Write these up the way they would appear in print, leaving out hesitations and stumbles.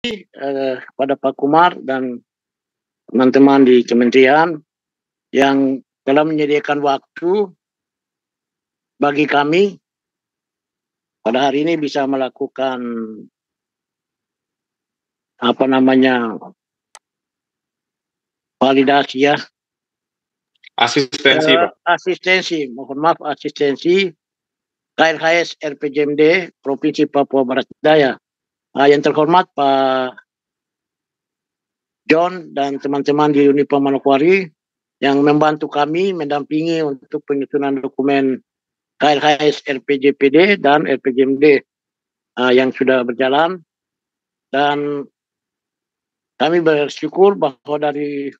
kepada Pak Kumar dan teman-teman di kementerian yang telah menyediakan waktu bagi kami pada hari ini bisa melakukan validasi ya. Asistensi, Pak. Asistensi KLHS RPJMD Provinsi Papua Barat Daya. Yang terhormat Pak John dan teman-teman di Unipa Manokwari yang membantu kami mendampingi untuk penyusunan dokumen KLHS RPJPD dan RPJMD yang sudah berjalan, dan kami bersyukur bahwa dari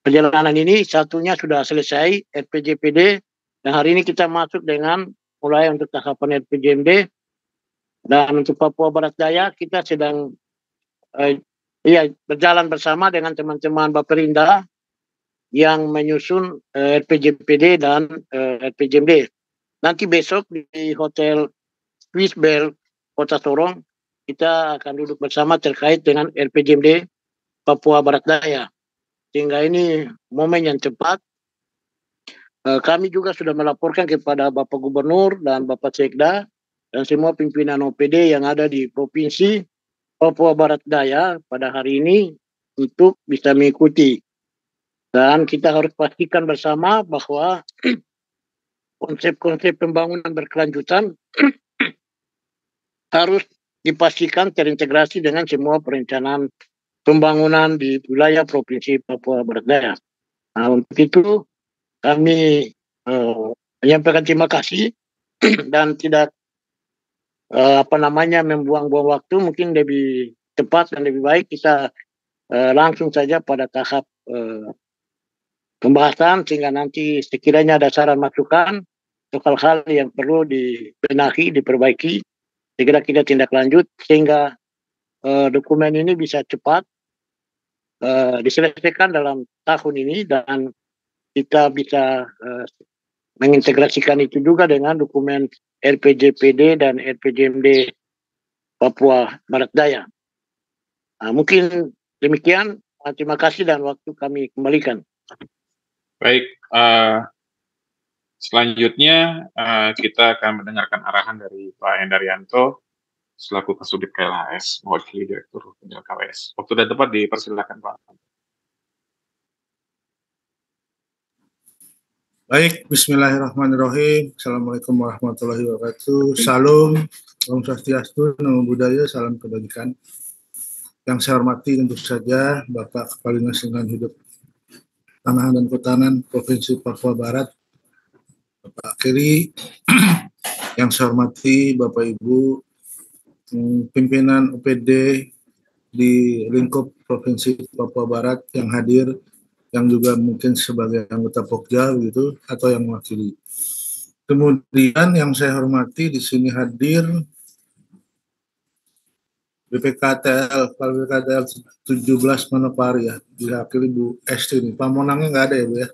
perjalanan ini satunya sudah selesai RPJPD dan hari ini kita masuk dengan mulai untuk tahapan RPJMD. Dan untuk Papua Barat Daya kita sedang berjalan bersama dengan teman-teman Baperinda yang menyusun RPJPD dan RPJMD. Nanti besok di Hotel Swiss Bell Kota Sorong kita akan duduk bersama terkait dengan RPJMD Papua Barat Daya. Sehingga ini momen yang tepat. Kami juga sudah melaporkan kepada Bapak Gubernur dan Bapak Sekda dan semua pimpinan OPD yang ada di Provinsi Papua Barat Daya pada hari ini untuk bisa mengikuti. Dan kita harus pastikan bersama bahwa konsep-konsep pembangunan berkelanjutan harus dipastikan terintegrasi dengan semua perencanaan pembangunan di wilayah Provinsi Papua Barat Daya. Nah, untuk itu kami menyampaikan terima kasih dan tidak membuang-buang waktu. Mungkin lebih tepat dan lebih baik kita langsung saja pada tahap pembahasan, sehingga nanti sekiranya ada saran masukan untuk hal-hal yang perlu dibenahi, diperbaiki, segera kita tindak lanjut sehingga dokumen ini bisa cepat diselesaikan dalam tahun ini dan kita bisa mengintegrasikan itu juga dengan dokumen RPJPD dan RPJMD Papua Barat Daya. Mungkin demikian. Terima kasih dan waktu kami kembalikan. Baik, selanjutnya kita akan mendengarkan arahan dari Pak Hendaryanto selaku Kasubdit KLHS mewakili Direktur Jenderal KWS. Waktu dan tempat dipersilakan, Pak. Baik, bismillahirrahmanirrahim. Assalamualaikum warahmatullahi wabarakatuh. Salam, Om Swastiastu, Namo Buddhaya, salam kebajikan. Yang saya hormati tentu saja Bapak Kepala Dinas Lingkungan Hidup Tanahan dan Kehutanan Provinsi Papua Barat, Bapak Kiri. Yang saya hormati Bapak Ibu pimpinan UPD di lingkup Provinsi Papua Barat yang hadir, yang juga mungkin sebagai anggota Pokja begitu atau yang mewakili. Kemudian yang saya hormati di sini hadir BPKTL 17 Manokwari ya, diwakili Bu Esti ini. Pak Monangnya nggak ada ya Bu ya?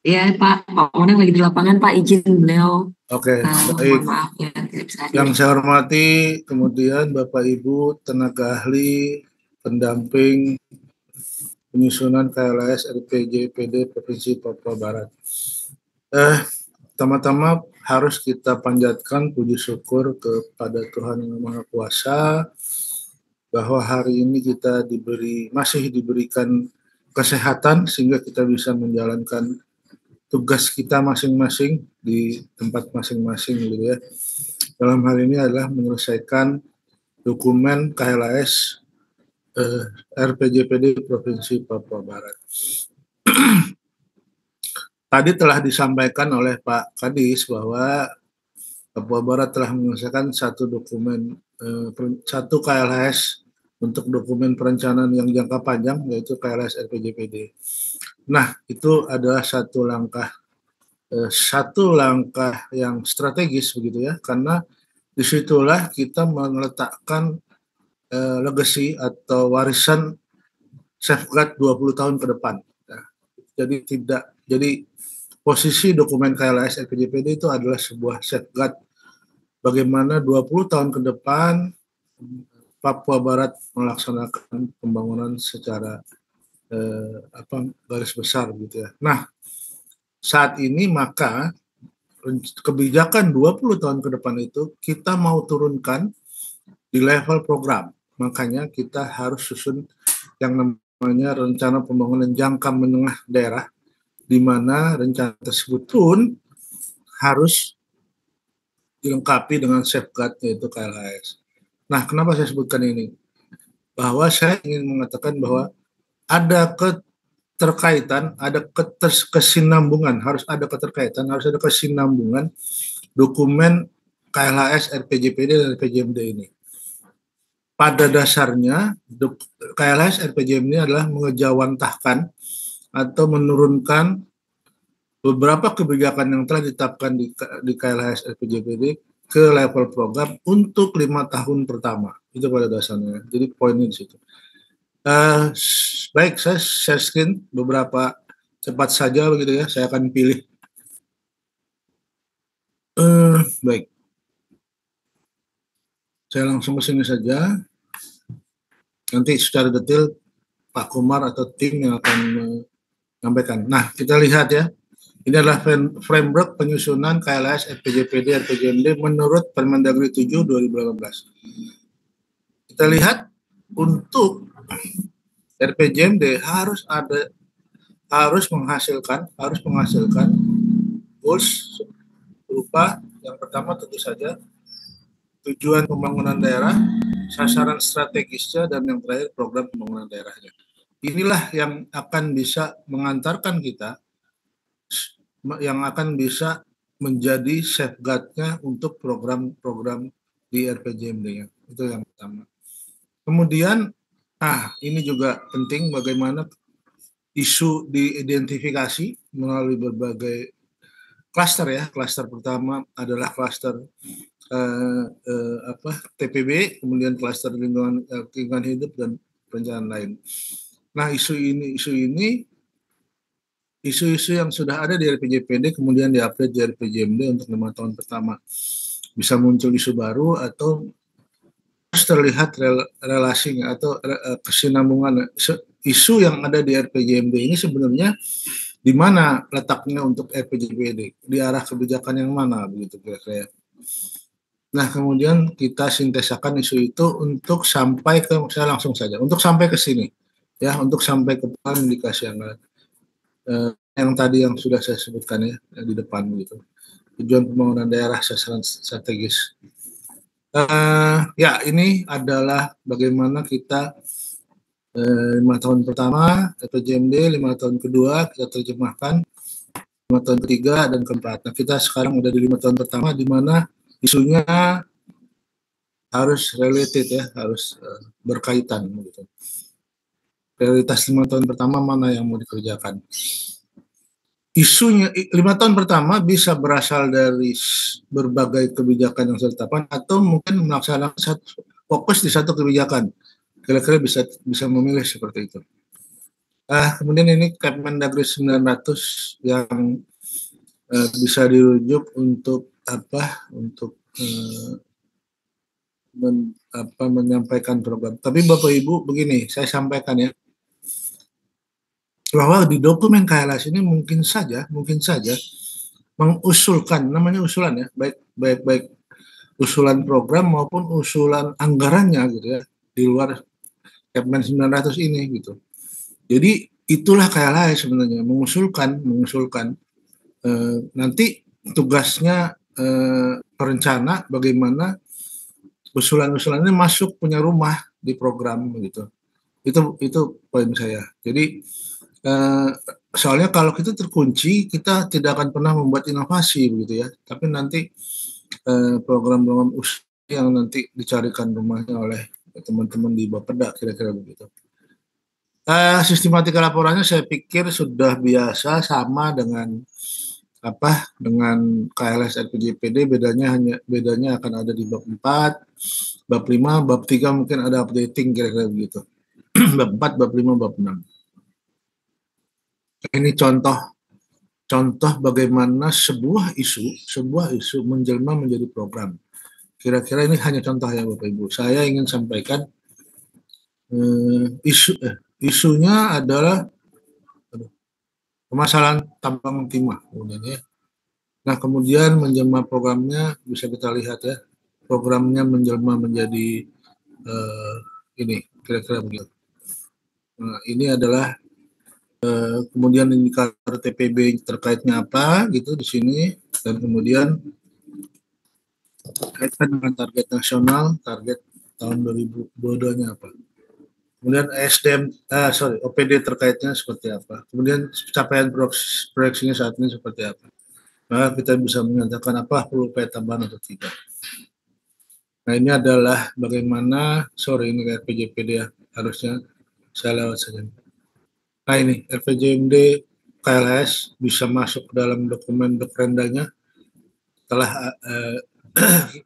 Iya Pak Monang lagi di lapangan Pak, izin beliau. Oke, baik. Maaf ya, yang saya hormati kemudian Bapak Ibu tenaga ahli pendamping penyusunan KLHS RPJPD Provinsi Papua Barat. Pertama-tama harus kita panjatkan puji syukur kepada Tuhan Yang Maha Kuasa bahwa hari ini kita masih diberikan kesehatan sehingga kita bisa menjalankan tugas kita masing-masing di tempat masing-masing gitu ya. Dalam hal ini adalah menyelesaikan dokumen KLHS RPJPD Provinsi Papua Barat. Tadi telah disampaikan oleh Pak Kadis bahwa Papua Barat telah menyelesaikan satu dokumen, satu KLHS untuk dokumen perencanaan yang jangka panjang, yaitu KLHS RPJPD. Nah, itu adalah satu langkah yang strategis begitu ya, karena disitulah kita meletakkan legacy atau warisan safeguard 20 tahun ke depan. Nah, jadi posisi dokumen KLHS RPJPD itu adalah sebuah safeguard bagaimana 20 tahun ke depan Papua Barat melaksanakan pembangunan secara garis besar gitu ya. Nah, saat ini maka kebijakan 20 tahun ke depan itu kita mau turunkan di level program. Makanya kita harus susun yang namanya rencana pembangunan jangka menengah daerah, di mana rencana tersebut pun harus dilengkapi dengan safeguard, yaitu KLHS. Nah, kenapa saya sebutkan ini? Bahwa saya ingin mengatakan bahwa ada keterkaitan, ada kesinambungan, harus ada keterkaitan, harus ada kesinambungan dokumen KLHS, RPJPD, dan RPJMD ini. Pada dasarnya, KLHS, RPJMD ini adalah mengejawantahkan atau menurunkan beberapa kebijakan yang telah ditetapkan di KLHS, RPJPD ke level program untuk 5 tahun pertama. Itu pada dasarnya. Jadi poinnya di situ. Baik, saya share screen beberapa cepat saja begitu ya. Saya akan pilih. Baik. Saya langsung ke sini saja. Nanti secara detail Pak Kumar atau tim yang akan menyampaikan. Nah, kita lihat ya. Ini adalah framework penyusunan KLHS, RPJPD, RPJMD menurut Permendagri 7 2018. Kita lihat untuk RPJMD harus menghasilkan goals berupa yang pertama tentu saja tujuan pembangunan daerah, sasaran strategisnya, dan yang terakhir program pembangunan daerahnya. Inilah yang akan bisa mengantarkan kita, yang akan bisa menjadi safeguard-nya untuk program-program di RPJMD-nya. Itu yang pertama. Kemudian, ini juga penting bagaimana isu diidentifikasi melalui berbagai klaster ya. Klaster pertama adalah klaster TPB, kemudian klaster lingkungan hidup dan perencanaan lain. Nah, isu-isu yang sudah ada di RPJPD kemudian diupdate di RPJMD untuk 5 tahun pertama. Bisa muncul isu baru atau harus terlihat relasinya atau kesinambungan isu yang ada di RPJMD ini sebenarnya di mana letaknya untuk RPJPD, di arah kebijakan yang mana begitu kira-kira. Nah, kemudian kita sintesakan isu itu untuk sampai ke, saya langsung saja, untuk sampai ke sini ya, untuk sampai ke indikasi yang tadi yang sudah saya sebutkan ya di depan gitu. Tujuan pembangunan daerah, sasaran strategis. Ya, ini adalah bagaimana kita 5 tahun pertama RPJMD, 5 tahun kedua kita terjemahkan, 5 tahun ketiga dan keempat. Nah, kita sekarang udah di 5 tahun pertama di mana isunya harus related ya, harus berkaitan gitu. Prioritas 5 tahun pertama mana yang mau dikerjakan. Isunya 5 tahun pertama bisa berasal dari berbagai kebijakan yang sudah ditetapkan atau mungkin melaksanakan fokus di satu kebijakan. Kira-kira bisa memilih seperti itu. Kemudian ini Kemendagri 900 yang bisa dirujuk untuk menyampaikan program. Tapi Bapak Ibu begini, saya sampaikan ya, bahwa di dokumen KLHS ini mungkin saja mengusulkan, namanya usulan ya, baik usulan program maupun usulan anggarannya gitu ya, di luar Kepmen 900 ini gitu. Jadi itulah KLHS sebenarnya, mengusulkan nanti tugasnya perencana bagaimana usulan-usulannya masuk punya rumah di program gitu. Itu poin saya. Jadi soalnya kalau kita terkunci, kita tidak akan pernah membuat inovasi begitu ya. Tapi nanti program-program usaha yang nanti dicarikan rumahnya oleh teman-teman di Bapeda kira-kira begitu. Sistematika laporannya saya pikir sudah biasa sama dengan KLHS RPJPD, bedanya akan ada di bab 4, bab 5, bab 3 mungkin ada updating kira-kira begitu. Bab 4, bab 5, bab 6. Ini contoh bagaimana sebuah isu menjelma menjadi program. kira-kira ini hanya contoh ya Bapak Ibu. Saya ingin sampaikan isunya adalah permasalahan tambang timah kemudian ya. Nah kemudian menjelma programnya bisa kita lihat ya, programnya menjelma menjadi ini kira-kira begitu. Nah, ini adalah kemudian indikator TPB terkaitnya apa gitu di sini, dan kemudian kaitkan dengan target nasional, target tahun 2022-nya apa. Kemudian OPD terkaitnya seperti apa. Kemudian capaian proyeksinya saat ini seperti apa. Maka kita bisa menyatakan apa perlu upaya tambahan atau tidak. Nah ini adalah bagaimana, ini RPJMD ya, harusnya saya lewat saja. Nah ini RPJMD KLHS bisa masuk dalam dokumen dokrendanya setelah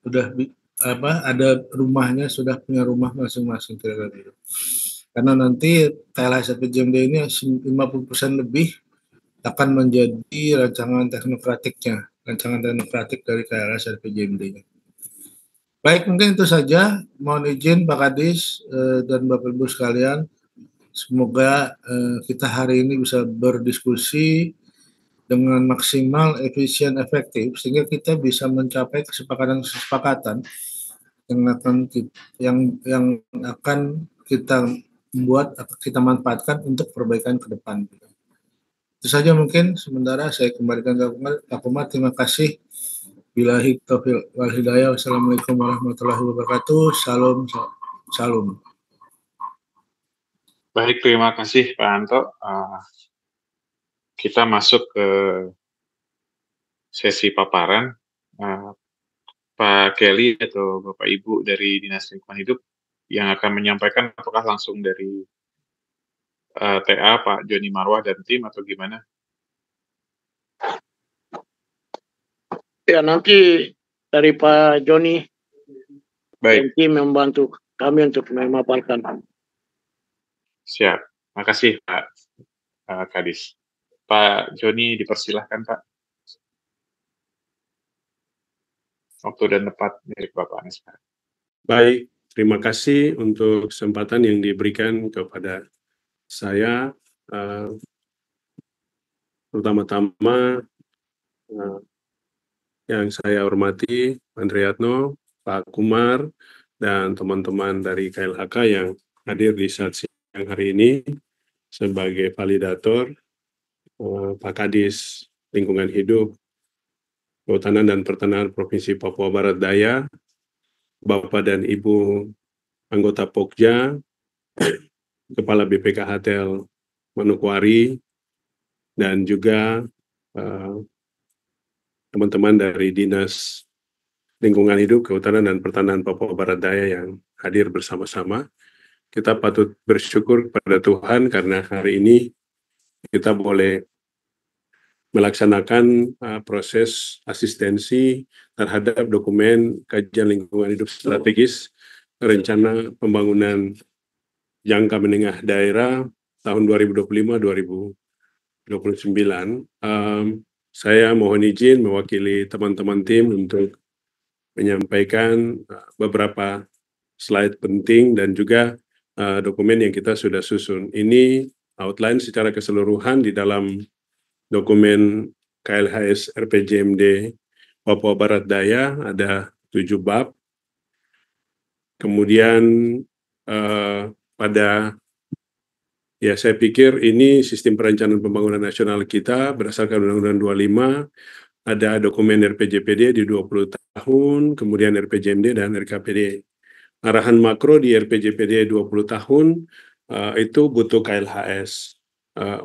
sudah ada rumahnya, sudah punya rumah masing-masing kira-kira gitu. Karena nanti KLHS RPJMD ini 50% lebih akan menjadi rancangan teknokratik dari KLHS RPJMD-nya. Baik, mungkin itu saja. Mohon izin Pak Kadis dan Bapak Ibu sekalian, semoga kita hari ini bisa berdiskusi dengan maksimal, efisien, efektif, sehingga kita bisa mencapai kesepakatan yang akan kita buat, kita manfaatkan untuk perbaikan ke depan. Itu saja mungkin sementara saya kembalikan ke Pak Kumar. Terima kasih. Billahi taufiq wal hidayah. Wassalamualaikum warahmatullahi wabarakatuh. Salam. Baik, terima kasih Pak Anto. Kita masuk ke sesi paparan. Pak Kelly atau Bapak Ibu dari Dinas Lingkungan Hidup yang akan menyampaikan, apakah langsung dari TA Pak Joni Marwah dan tim atau gimana? Ya, nanti dari Pak Joni dan Baik, tim membantu kami untuk memaparkan. siap. Makasih Pak Kadis. Pak Joni dipersilahkan Pak. Waktu dan tempat milik Bapak Anies. Baik, terima kasih untuk kesempatan yang diberikan kepada saya. Pertama-tama yang saya hormati Pak Andriatno, Pak Kumar, dan teman-teman dari KLHK yang hadir di saat siang hari ini sebagai validator, Pak Kadis Lingkungan Hidup, Kehutanan dan Pertanahan Provinsi Papua Barat Daya, Bapak dan Ibu anggota Pokja, Kepala BPKH Tel Manokwari, dan juga teman-teman dari Dinas Lingkungan Hidup, Kehutanan dan Pertanahan Papua Barat Daya yang hadir bersama-sama. Kita patut bersyukur kepada Tuhan karena hari ini kita boleh melaksanakan proses asistensi terhadap dokumen kajian lingkungan hidup strategis rencana pembangunan jangka menengah daerah tahun 2025-2029. Saya mohon izin mewakili teman-teman tim untuk menyampaikan beberapa slide penting dan juga dokumen yang kita sudah susun. Ini outline secara keseluruhan di dalam dokumen KLHS RPJMD Papua Barat Daya, ada 7 bab. Kemudian saya pikir ini sistem perencanaan pembangunan nasional kita berdasarkan Undang-Undang 25, ada dokumen RPJPD di 20 tahun, kemudian RPJMD dan RKPD. Arahan makro di RPJPD 20 tahun itu butuh KLHS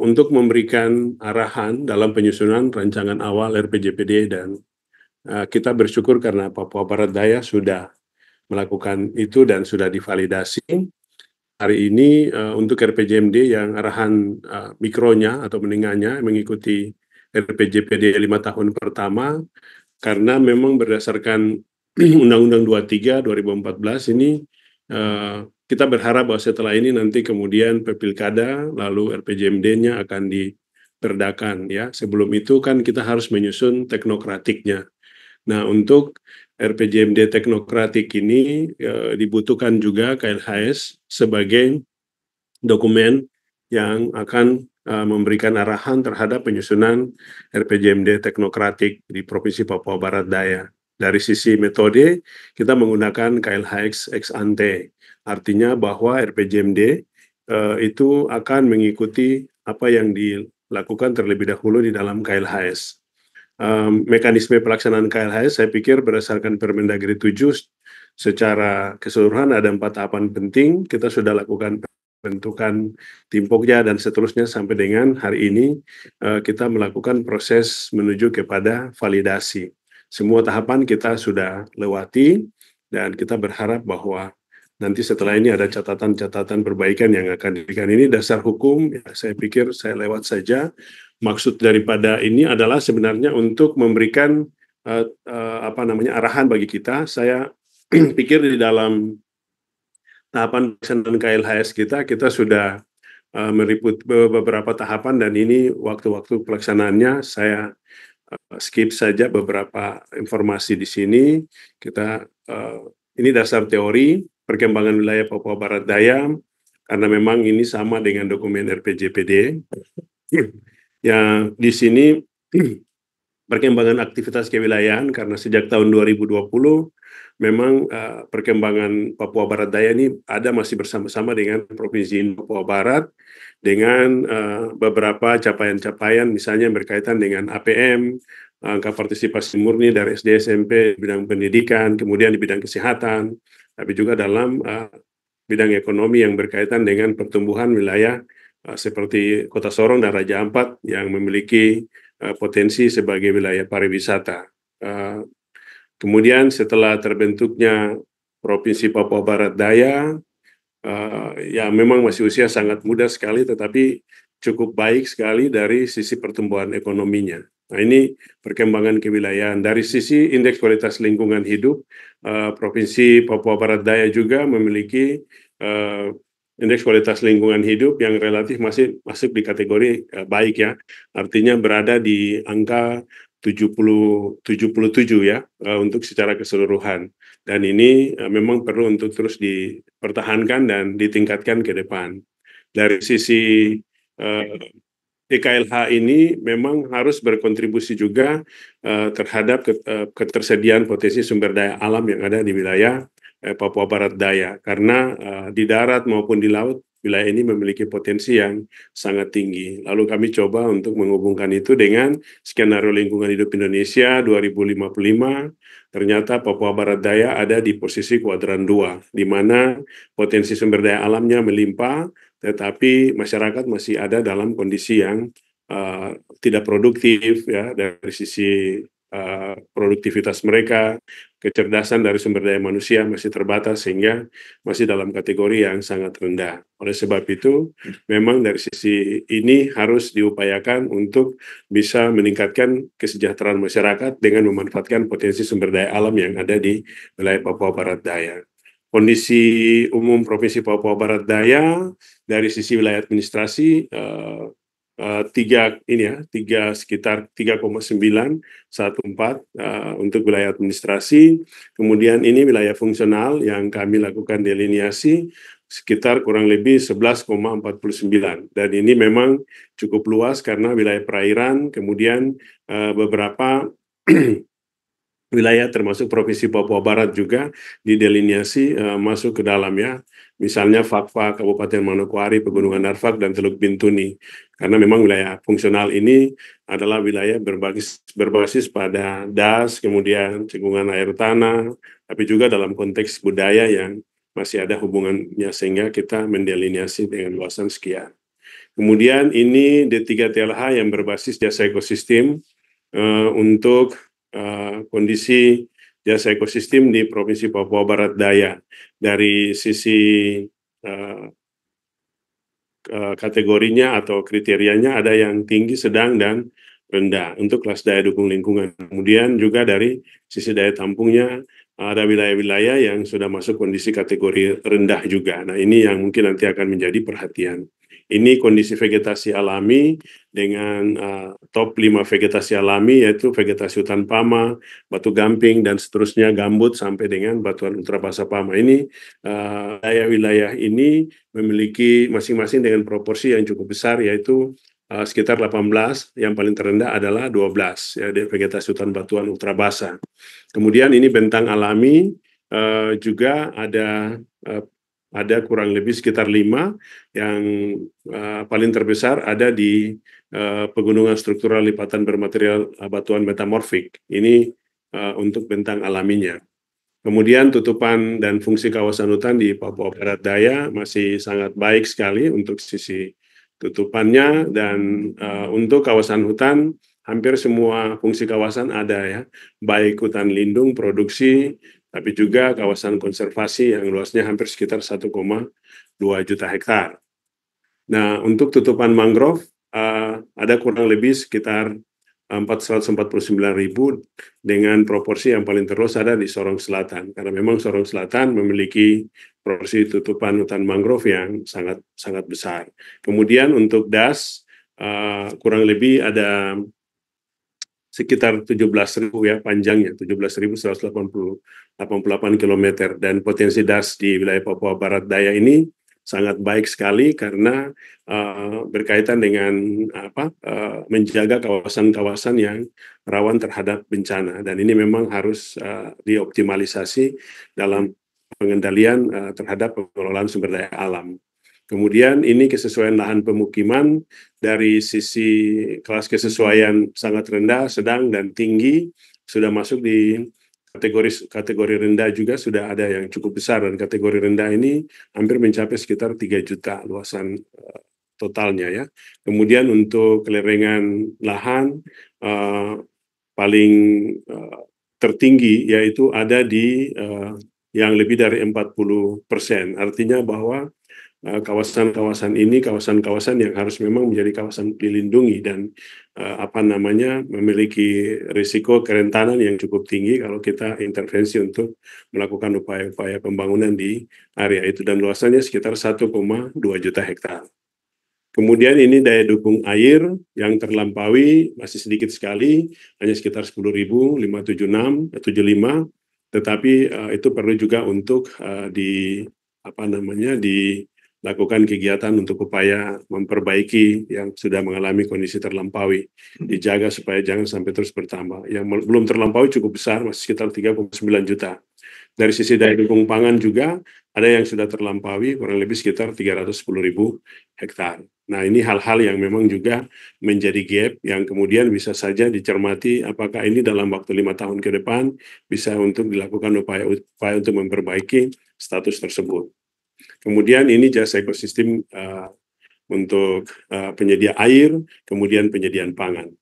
untuk memberikan arahan dalam penyusunan rancangan awal RPJPD, dan kita bersyukur karena Papua Barat Daya sudah melakukan itu dan sudah divalidasi. Hari ini untuk RPJMD yang arahan mikronya atau menengahnya mengikuti RPJPD 5 tahun pertama, karena memang berdasarkan Undang-Undang 23 2014 ini kita berharap bahwa setelah ini nanti kemudian Pilkada lalu RPJMD-nya akan diperdakan ya. Sebelum itu kan kita harus menyusun teknokratiknya. Nah, untuk RPJMD teknokratik ini dibutuhkan juga KLHS sebagai dokumen yang akan memberikan arahan terhadap penyusunan RPJMD teknokratik di Provinsi Papua Barat Daya. Dari sisi metode, kita menggunakan KLHX ex ante. Artinya bahwa RPJMD itu akan mengikuti apa yang dilakukan terlebih dahulu di dalam KLHS. Mekanisme pelaksanaan KLHS saya pikir berdasarkan Permendagri 7 secara keseluruhan ada 4 tahapan penting. Kita sudah lakukan bentukan tim Pokja dan seterusnya sampai dengan hari ini kita melakukan proses menuju kepada validasi. Semua tahapan kita sudah lewati dan kita berharap bahwa nanti setelah ini ada catatan-catatan perbaikan yang akan diberikan. Ini dasar hukum, ya, saya pikir saya lewat saja. Maksud daripada ini adalah sebenarnya untuk memberikan arahan bagi kita. Saya pikir di dalam tahapan pelaksanaan KLHS kita sudah meliput beberapa tahapan dan ini waktu-waktu pelaksanaannya saya skip saja beberapa informasi di sini. Ini dasar teori perkembangan wilayah Papua Barat Daya karena memang ini sama dengan dokumen RPJPD. Ya, di sini perkembangan aktivitas kewilayahan karena sejak tahun 2020 memang perkembangan Papua Barat Daya ini masih bersama-sama dengan Provinsi Papua Barat dengan beberapa capaian-capaian misalnya yang berkaitan dengan APM, angka partisipasi murni dari SD SMP di bidang pendidikan, kemudian di bidang kesehatan, tapi juga dalam bidang ekonomi yang berkaitan dengan pertumbuhan wilayah seperti Kota Sorong dan Raja Ampat yang memiliki potensi sebagai wilayah pariwisata. Kemudian setelah terbentuknya Provinsi Papua Barat Daya, ya memang masih usia sangat muda sekali, tetapi cukup baik sekali dari sisi pertumbuhan ekonominya. Nah, ini perkembangan kewilayahan. Dari sisi indeks kualitas lingkungan hidup, Provinsi Papua Barat Daya juga memiliki indeks kualitas lingkungan hidup yang relatif masih masuk di kategori baik ya. Artinya berada di angka 77 ya untuk secara keseluruhan. Dan ini memang perlu untuk terus dipertahankan dan ditingkatkan ke depan. Dari sisi EKLH ini memang harus berkontribusi juga terhadap ketersediaan potensi sumber daya alam yang ada di wilayah Papua Barat Daya, karena di darat maupun di laut wilayah ini memiliki potensi yang sangat tinggi. Lalu kami coba untuk menghubungkan itu dengan skenario lingkungan hidup Indonesia 2055. Ternyata Papua Barat Daya ada di posisi kuadran 2, di mana potensi sumber daya alamnya melimpah, tetapi masyarakat masih ada dalam kondisi yang tidak produktif ya, dari sisi produktivitas mereka, kecerdasan dari sumber daya manusia masih terbatas sehingga masih dalam kategori yang sangat rendah. Oleh sebab itu, memang dari sisi ini harus diupayakan untuk bisa meningkatkan kesejahteraan masyarakat dengan memanfaatkan potensi sumber daya alam yang ada di wilayah Papua Barat Daya. Kondisi umum Provinsi Papua Barat Daya dari sisi wilayah administrasi sekitar 3,914 untuk wilayah administrasi. Kemudian ini wilayah fungsional yang kami lakukan delineasi sekitar kurang lebih 11,49, dan ini memang cukup luas karena wilayah perairan, kemudian beberapa wilayah termasuk Provinsi Papua Barat juga didelineasi masuk ke dalamnya, misalnya Fakfak, Kabupaten Manokwari, Pegunungan Darfak, dan Teluk Bintuni. Karena memang wilayah fungsional ini adalah wilayah berbasis pada das, kemudian cekungan air tanah, tapi juga dalam konteks budaya yang masih ada hubungannya sehingga kita mendelineasi dengan luasan sekian. Kemudian ini D3 TLH yang berbasis jasa ekosistem untuk kondisi jasa ekosistem di Provinsi Papua Barat Daya. Dari sisi kategorinya atau kriterianya ada yang tinggi, sedang, dan rendah untuk kelas daya dukung lingkungan. Kemudian juga dari sisi daya tampungnya ada wilayah-wilayah yang sudah masuk kondisi kategori rendah juga. Nah, ini yang mungkin nanti akan menjadi perhatian. Ini kondisi vegetasi alami dengan top 5 vegetasi alami, yaitu vegetasi hutan pama, batu gamping, dan seterusnya, gambut, sampai dengan batuan ultrabasa pama. Ini wilayah ini memiliki masing-masing dengan proporsi yang cukup besar, yaitu sekitar 18, yang paling terendah adalah 12, ya, di vegetasi hutan batuan ultrabasa. Kemudian ini bentang alami, juga ada kurang lebih sekitar 5, yang paling terbesar ada di pegunungan struktural lipatan bermaterial batuan metamorfik. Ini untuk bentang alaminya. Kemudian tutupan dan fungsi kawasan hutan di Papua Barat Daya masih sangat baik sekali untuk sisi tutupannya, dan untuk kawasan hutan hampir semua fungsi kawasan ada, ya, baik hutan lindung, produksi, tapi juga kawasan konservasi yang luasnya hampir sekitar 1,2 juta hektar. Nah, untuk tutupan mangrove ada kurang lebih sekitar 449.000, dengan proporsi yang paling terus ada di Sorong Selatan, karena memang Sorong Selatan memiliki proporsi tutupan hutan mangrove yang sangat sangat besar. Kemudian untuk das kurang lebih ada sekitar 17.000, ya, panjangnya 17.188 km, dan potensi das di wilayah Papua Barat Daya ini sangat baik sekali karena berkaitan dengan menjaga kawasan-kawasan yang rawan terhadap bencana, dan ini memang harus dioptimalisasi dalam pengendalian terhadap pengelolaan sumber daya alam. Kemudian ini kesesuaian lahan pemukiman dari sisi kelas kesesuaian sangat rendah, sedang, dan tinggi sudah masuk di kategori rendah, juga sudah ada yang cukup besar, dan kategori rendah ini hampir mencapai sekitar 3 juta luasan totalnya, ya. Kemudian untuk kelerengan lahan paling tertinggi yaitu ada di yang lebih dari 40%. Artinya bahwa kawasan-kawasan ini kawasan-kawasan yang harus memang menjadi kawasan dilindungi dan memiliki risiko kerentanan yang cukup tinggi kalau kita intervensi untuk melakukan upaya-upaya pembangunan di area itu, dan luasannya sekitar 1,2 juta hektar. Kemudian ini daya dukung air yang terlampaui masih sedikit sekali, hanya sekitar 10.576 atau 75, tetapi itu perlu juga untuk dilakukan kegiatan untuk upaya memperbaiki yang sudah mengalami kondisi terlampaui, dijaga supaya jangan sampai terus bertambah. Yang belum terlampaui cukup besar, masih sekitar 3,9 juta. Dari sisi daya dukung pangan juga ada yang sudah terlampaui, kurang lebih sekitar 310.000 hektar. Nah, ini hal-hal yang memang juga menjadi gap yang kemudian bisa saja dicermati apakah ini dalam waktu 5 tahun ke depan bisa untuk dilakukan upaya untuk memperbaiki status tersebut. Kemudian ini jasa ekosistem untuk penyedia air, kemudian penyediaan pangan.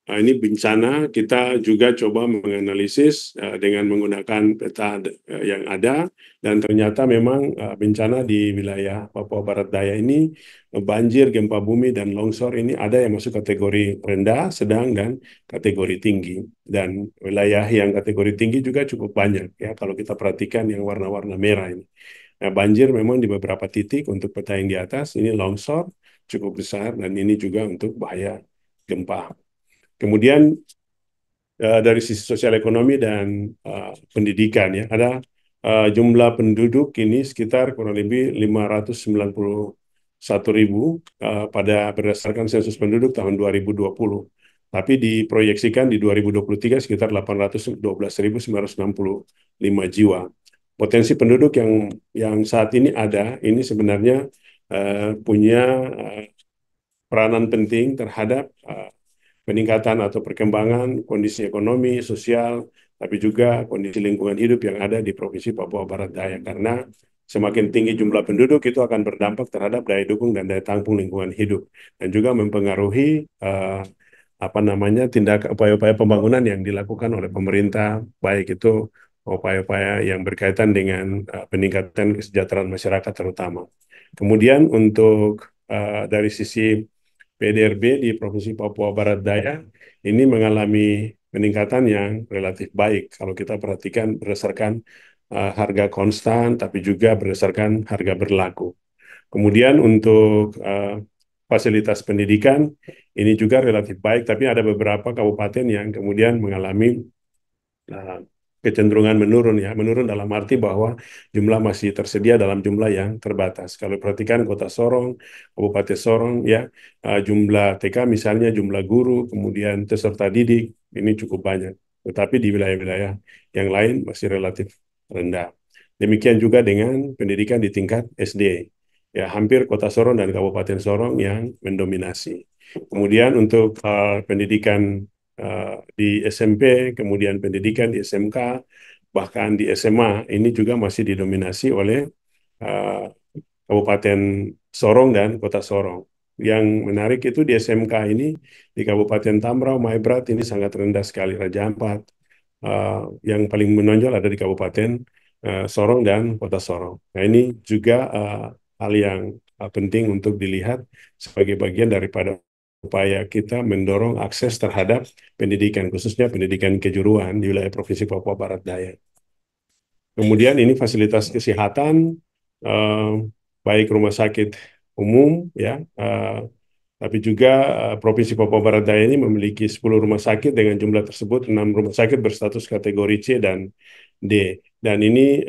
Ini bencana kita juga coba menganalisis dengan menggunakan peta yang ada, dan ternyata memang bencana di wilayah Papua Barat Daya ini, banjir, gempa bumi, dan longsor ini ada yang masuk kategori rendah, sedang, dan kategori tinggi. Dan wilayah yang kategori tinggi juga cukup banyak, ya, kalau kita perhatikan yang warna-warna merah ini. Nah, banjir memang di beberapa titik untuk peta yang di atas, ini longsor cukup besar, dan ini juga untuk bahaya gempa. Kemudian dari sisi sosial ekonomi dan pendidikan, ya, ada jumlah penduduk ini sekitar kurang lebih 591.000 pada berdasarkan sensus penduduk tahun 2020. Tapi diproyeksikan di 2023 sekitar 812.965 jiwa. Potensi penduduk yang saat ini ada, ini sebenarnya punya peranan penting terhadap peningkatan atau perkembangan kondisi ekonomi, sosial, tapi juga kondisi lingkungan hidup yang ada di Provinsi Papua Barat Daya. Karena semakin tinggi jumlah penduduk itu akan berdampak terhadap daya dukung dan daya tampung lingkungan hidup, dan juga mempengaruhi tindakan upaya-upaya pembangunan yang dilakukan oleh pemerintah, baik itu upaya-upaya yang berkaitan dengan peningkatan kesejahteraan masyarakat terutama. Kemudian untuk dari sisi PDRB di Provinsi Papua Barat Daya ini mengalami peningkatan yang relatif baik kalau kita perhatikan berdasarkan harga konstan, tapi juga berdasarkan harga berlaku. Kemudian untuk fasilitas pendidikan ini juga relatif baik, tapi ada beberapa kabupaten yang kemudian mengalami kecenderungan menurun ya, menurun dalam arti bahwa jumlah masih tersedia dalam jumlah yang terbatas. Kalau perhatikan Kota Sorong, Kabupaten Sorong ya, jumlah TK misalnya, jumlah guru, kemudian peserta didik ini cukup banyak. Tetapi di wilayah-wilayah yang lain masih relatif rendah. Demikian juga dengan pendidikan di tingkat SD. Ya, hampir Kota Sorong dan Kabupaten Sorong yang mendominasi. Kemudian untuk pendidikan di SMP, kemudian pendidikan di SMK, bahkan di SMA, ini juga masih didominasi oleh Kabupaten Sorong dan Kota Sorong. Yang menarik itu di SMK ini, di Kabupaten Tambrau, Maibrat ini sangat rendah sekali, Raja Ampat. Yang paling menonjol ada di Kabupaten Sorong dan Kota Sorong. Nah ini juga hal yang penting untuk dilihat sebagai bagian daripada upaya kita mendorong akses terhadap pendidikan, khususnya pendidikan kejuruan di wilayah Provinsi Papua Barat Daya. Kemudian ini fasilitas kesehatan, baik rumah sakit umum, ya, tapi juga Provinsi Papua Barat Daya ini memiliki 10 rumah sakit dengan jumlah tersebut 6 rumah sakit berstatus kategori C dan D. Dan ini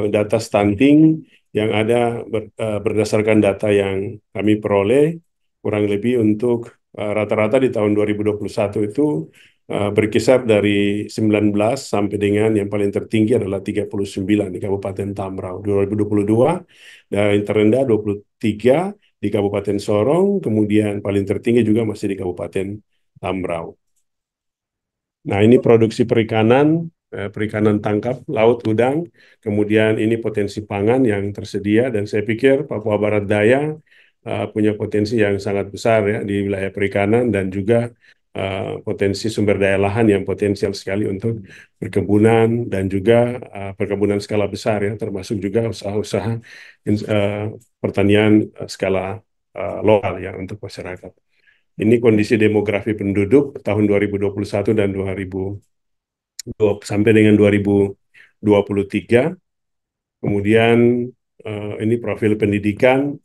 data stunting yang ada berdasarkan data yang kami peroleh kurang lebih untuk rata-rata di tahun 2021 itu berkisar dari 19 sampai dengan yang paling tertinggi adalah 39 di Kabupaten Tambrau. 2022 dan yang terendah 23 di Kabupaten Sorong, kemudian paling tertinggi juga masih di Kabupaten Tambrau. Nah, ini produksi perikanan, perikanan tangkap, laut, udang, kemudian ini potensi pangan yang tersedia, dan saya pikir Papua Barat Daya punya potensi yang sangat besar ya di wilayah perikanan dan juga potensi sumber daya lahan yang potensial sekali untuk perkebunan dan juga perkebunan skala besar ya, termasuk juga usaha-usaha pertanian skala lokal ya untuk masyarakat. Ini kondisi demografi penduduk tahun 2021 dan 2020 sampai dengan 2023. Kemudian ini profil pendidikan,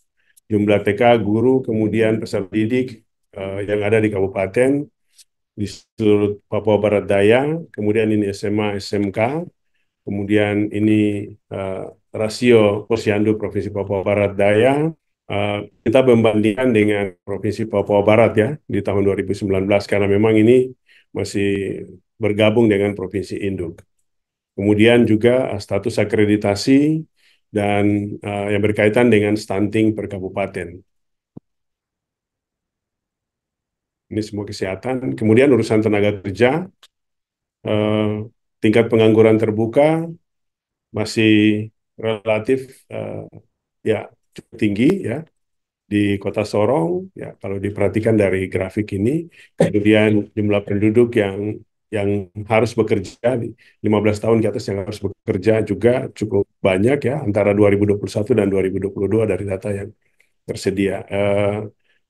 jumlah TK, guru, kemudian peserta didik yang ada di kabupaten di seluruh Papua Barat Daya, kemudian ini SMA, SMK, kemudian ini rasio posyandu Provinsi Papua Barat Daya. Kita membandingkan dengan Provinsi Papua Barat ya di tahun 2019 karena memang ini masih bergabung dengan Provinsi Induk. Kemudian juga status akreditasi dan yang berkaitan dengan stunting per kabupaten. Ini semua kesehatan. Kemudian urusan tenaga kerja, tingkat pengangguran terbuka masih relatif ya cukup tinggi ya di Kota Sorong ya kalau diperhatikan dari grafik ini. Kemudian jumlah penduduk yang harus bekerja di 15 tahun ke atas yang harus bekerja juga cukup banyak ya antara 2021 dan 2022 dari data yang tersedia.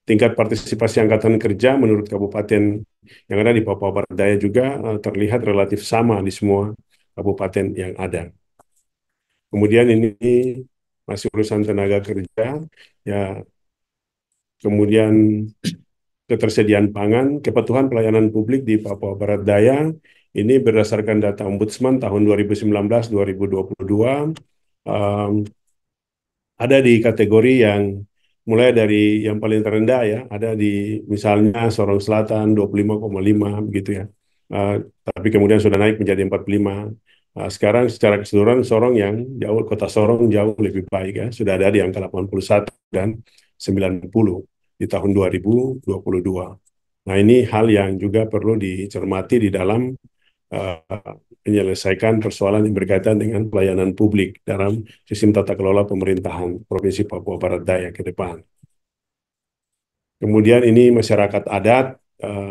Tingkat partisipasi angkatan kerja menurut kabupaten yang ada di Papua Barat Daya juga terlihat relatif sama di semua kabupaten yang ada. Kemudian ini masih urusan tenaga kerja, ya. Kemudian ketersediaan pangan, kepatuhan pelayanan publik di Papua Barat Daya ini berdasarkan data Ombudsman tahun 2019-2022 ada di kategori yang mulai dari yang paling terendah ya, ada di misalnya Sorong Selatan 25,5 begitu ya. Tapi kemudian sudah naik menjadi 45. Sekarang secara keseluruhan Sorong yang jauh, Kota Sorong jauh lebih baik ya, sudah ada di angka 81 dan 90 di tahun 2022. Nah, ini hal yang juga perlu dicermati di dalam menyelesaikan persoalan yang berkaitan dengan pelayanan publik dalam sistem tata kelola pemerintahan Provinsi Papua Barat Daya ke depan. Kemudian ini masyarakat adat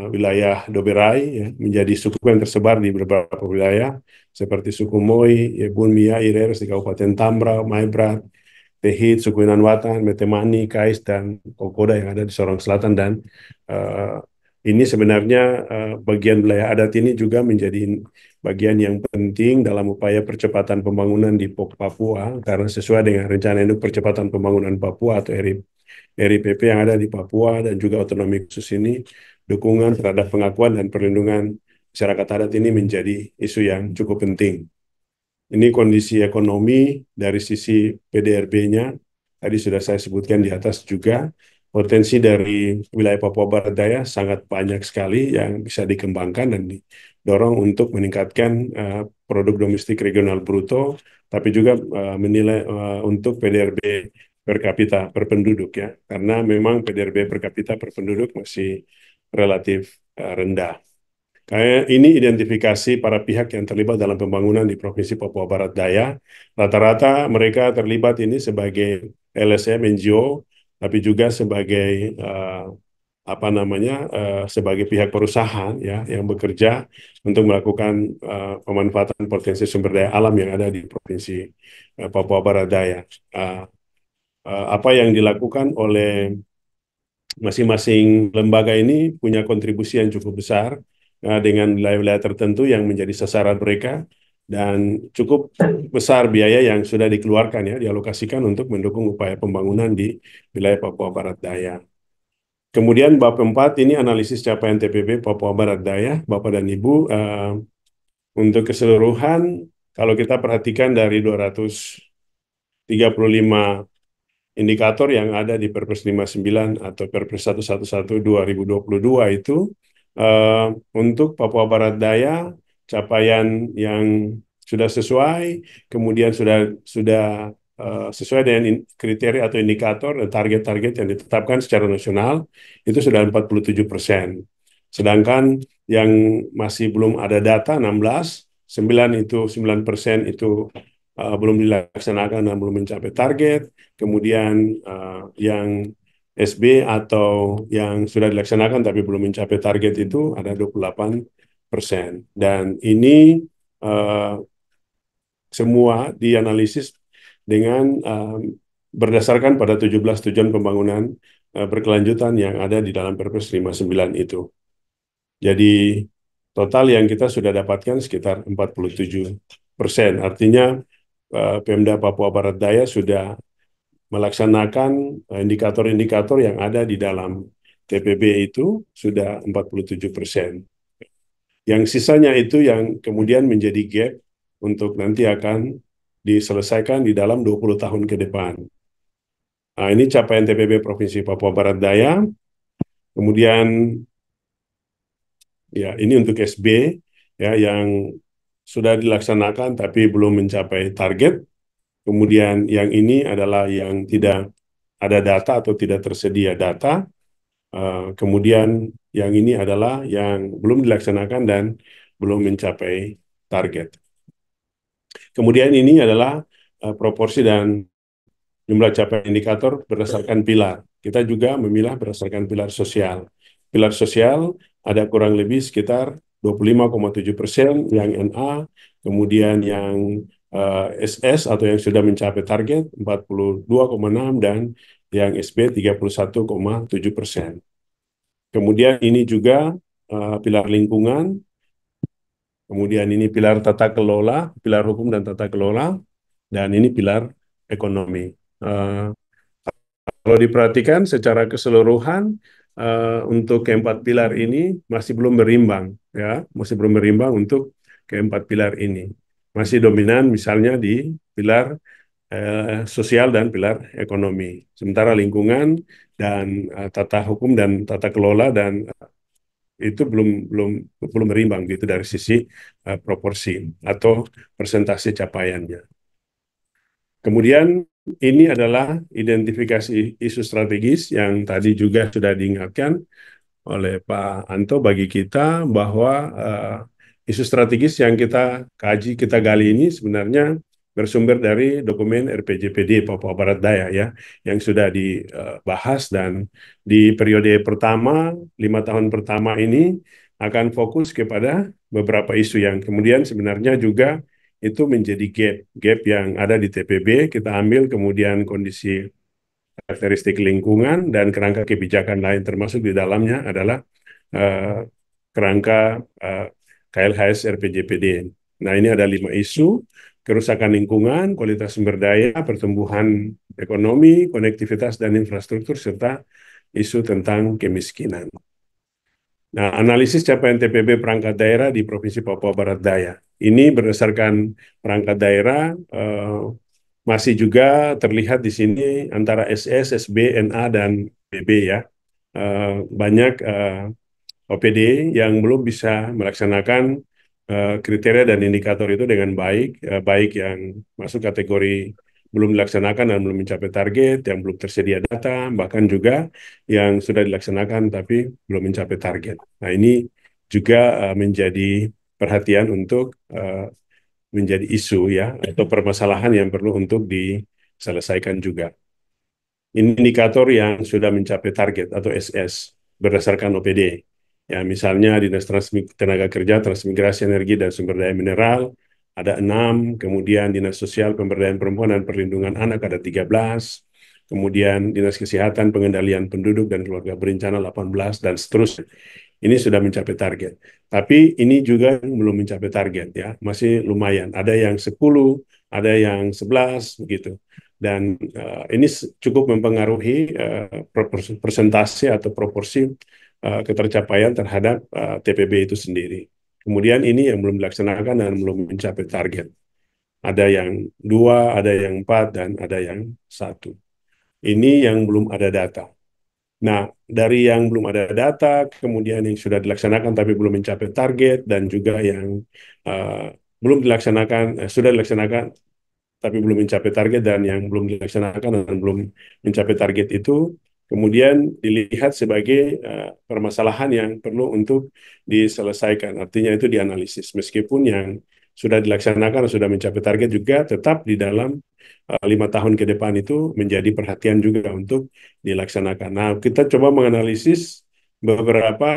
wilayah Doberai ya, menjadi suku yang tersebar di beberapa wilayah seperti suku Moi, Yebun, Mia, Ireres di Kabupaten Tambrau, Maibrat, Tehit, suku Inanwatan, Metemani, Kais, dan Kokoda yang ada di Sorong Selatan. Dan ini sebenarnya bagian wilayah adat ini juga menjadi bagian yang penting dalam upaya percepatan pembangunan di Papua, karena sesuai dengan Rencana Induk Percepatan Pembangunan Papua atau RIPP yang ada di Papua dan juga otonomi khusus ini, dukungan terhadap pengakuan dan perlindungan masyarakat adat ini menjadi isu yang cukup penting. Ini kondisi ekonomi dari sisi PDRB-nya, tadi sudah saya sebutkan di atas juga, potensi dari wilayah Papua Barat Daya sangat banyak sekali yang bisa dikembangkan dan didorong untuk meningkatkan produk domestik regional bruto, tapi juga menilai untuk PDRB per kapita per penduduk ya, karena memang PDRB per kapita per penduduk masih relatif rendah. Kayak ini identifikasi para pihak yang terlibat dalam pembangunan di Provinsi Papua Barat Daya. Rata-rata mereka terlibat ini sebagai LSM, NGO, tapi juga sebagai sebagai pihak perusahaan ya yang bekerja untuk melakukan pemanfaatan potensi sumber daya alam yang ada di Provinsi Papua Barat Daya. Apa yang dilakukan oleh masing-masing lembaga ini punya kontribusi yang cukup besar dengan wilayah-wilayah tertentu yang menjadi sasaran mereka, dan cukup besar biaya yang sudah dikeluarkan ya, dialokasikan untuk mendukung upaya pembangunan di wilayah Papua Barat Daya. Kemudian bab 4 ini analisis capaian TPP Papua Barat Daya, Bapak dan Ibu. Untuk keseluruhan, kalau kita perhatikan dari 235 indikator yang ada di Perpres 59 atau Perpres 111 2022 itu, untuk Papua Barat Daya capaian yang sudah sesuai, kemudian sudah sesuai dengan kriteria atau indikator dan target-target yang ditetapkan secara nasional itu sudah 47%. Sedangkan yang masih belum ada data 16, 9% itu belum dilaksanakan dan belum mencapai target. Kemudian yang SB atau yang sudah dilaksanakan tapi belum mencapai target itu ada 28%. Dan ini semua dianalisis dengan berdasarkan pada 17 tujuan pembangunan berkelanjutan yang ada di dalam Perpres 59 itu. Jadi total yang kita sudah dapatkan sekitar 47%. Artinya Pemda Papua Barat Daya sudah melaksanakan indikator-indikator yang ada di dalam TPB itu sudah 47%. Yang sisanya itu yang kemudian menjadi gap untuk nanti akan diselesaikan di dalam 20 tahun ke depan. Nah, ini capaian TPB Provinsi Papua Barat Daya. Kemudian ya ini untuk SB ya yang sudah dilaksanakan tapi belum mencapai target. Kemudian yang ini adalah yang tidak ada data atau tidak tersedia data. Kemudian yang ini adalah yang belum dilaksanakan dan belum mencapai target. Kemudian ini adalah proporsi dan jumlah capaian indikator berdasarkan pilar. Kita juga memilah berdasarkan pilar sosial. Pilar sosial ada kurang lebih sekitar 25,7% yang NA, kemudian yang SS atau yang sudah mencapai target 42,6 dan yang SB 31,7%. Kemudian ini juga pilar lingkungan, kemudian ini pilar tata kelola, pilar hukum dan tata kelola, dan ini pilar ekonomi. Kalau diperhatikan secara keseluruhan untuk keempat pilar ini masih belum berimbang, ya, masih belum berimbang untuk keempat pilar ini. Masih dominan misalnya di pilar sosial dan pilar ekonomi. Sementara lingkungan dan tata hukum dan tata kelola dan itu belum berimbang gitu dari sisi proporsi atau persentase capaiannya. Kemudian ini adalah identifikasi isu strategis yang tadi juga sudah diingatkan oleh Pak Anto bagi kita bahwa isu strategis yang kita kaji, kita gali ini sebenarnya bersumber dari dokumen RPJPD Papua Barat Daya ya, yang sudah dibahas, dan di periode pertama, 5 tahun pertama ini akan fokus kepada beberapa isu yang kemudian sebenarnya juga itu menjadi gap yang ada di TPB, kita ambil kemudian kondisi karakteristik lingkungan dan kerangka kebijakan lain, termasuk di dalamnya adalah kerangka KLHS RPJPD. Nah, ini ada 5 isu: kerusakan lingkungan, kualitas sumber daya, pertumbuhan ekonomi, konektivitas dan infrastruktur, serta isu tentang kemiskinan. Nah, analisis capaian TPB perangkat daerah di Provinsi Papua Barat Daya. Ini berdasarkan perangkat daerah, masih juga terlihat di sini antara SS, SB, NA, dan BB ya. Banyak OPD yang belum bisa melaksanakan kriteria dan indikator itu dengan baik, baik yang masuk kategori belum dilaksanakan dan belum mencapai target, yang belum tersedia data, bahkan juga yang sudah dilaksanakan tapi belum mencapai target. Nah, ini juga menjadi perhatian untuk menjadi isu ya, atau permasalahan yang perlu untuk diselesaikan juga. Ini indikator yang sudah mencapai target atau SS berdasarkan OPD. Ya, misalnya Dinas Tenaga Kerja, Transmigrasi Energi dan Sumber Daya Mineral ada 6, kemudian Dinas Sosial Pemberdayaan Perempuan dan Perlindungan Anak ada 13, kemudian Dinas Kesehatan Pengendalian Penduduk dan Keluarga Berencana 18, dan seterusnya. Ini sudah mencapai target. Tapi ini juga belum mencapai target ya, masih lumayan. Ada yang 10, ada yang 11 begitu. Dan ini cukup mempengaruhi persentase atau proporsi ketercapaian terhadap TPB itu sendiri. Kemudian ini yang belum dilaksanakan dan belum mencapai target. Ada yang 2, ada yang 4, dan ada yang 1. Ini yang belum ada data. Nah, dari yang belum ada data, kemudian yang sudah dilaksanakan tapi belum mencapai target, dan juga yang belum dilaksanakan, sudah dilaksanakan tapi belum mencapai target, dan yang belum dilaksanakan dan belum mencapai target itu kemudian dilihat sebagai permasalahan yang perlu untuk diselesaikan. Artinya itu dianalisis. Meskipun yang sudah dilaksanakan, sudah mencapai target juga tetap di dalam 5 tahun ke depan itu menjadi perhatian juga untuk dilaksanakan. Nah, kita coba menganalisis beberapa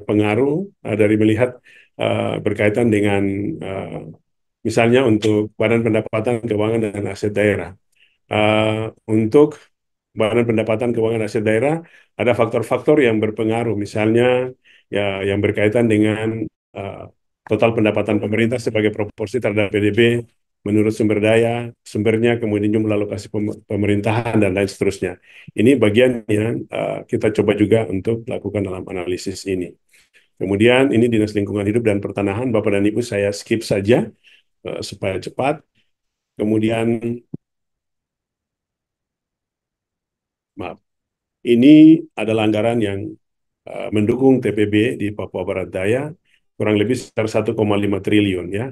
pengaruh dari melihat berkaitan dengan misalnya untuk Badan Pendapatan Keuangan dan Aset Daerah. Untuk Badan Pendapatan Keuangan Aset Daerah ada faktor-faktor yang berpengaruh, misalnya ya yang berkaitan dengan total pendapatan pemerintah sebagai proporsi terhadap PDB menurut sumber daya, sumbernya, kemudian jumlah alokasi pemerintahan, dan lain seterusnya. Ini bagian yang kita coba juga untuk lakukan dalam analisis ini. Kemudian ini Dinas Lingkungan Hidup dan Pertanahan, Bapak dan Ibu saya skip saja supaya cepat. Kemudian, maaf, ini adalah anggaran yang mendukung TPB di Papua Barat Daya, kurang lebih sekitar 1,5 triliun ya.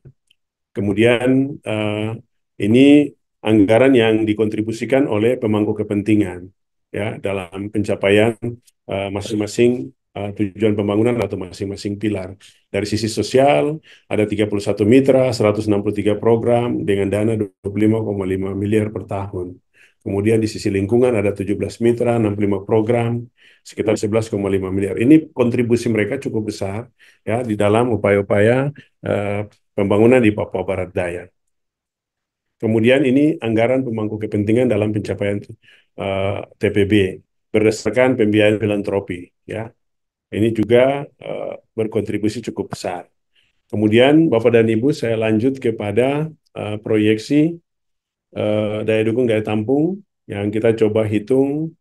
Kemudian ini anggaran yang dikontribusikan oleh pemangku kepentingan ya dalam pencapaian masing-masing tujuan pembangunan atau masing-masing pilar. Dari sisi sosial ada 31 mitra, 163 program dengan dana 25,5 miliar per tahun. Kemudian di sisi lingkungan ada 17 mitra, 65 program, sekitar 11,5 miliar. Ini kontribusi mereka cukup besar ya di dalam upaya-upaya pembangunan di Papua Barat Daya. Kemudian ini anggaran pemangku kepentingan dalam pencapaian TPB berdasarkan pembiayaan filantropi ya. Ini juga berkontribusi cukup besar. Kemudian Bapak dan Ibu saya lanjut kepada proyeksi daya dukung daya tampung yang kita coba hitung.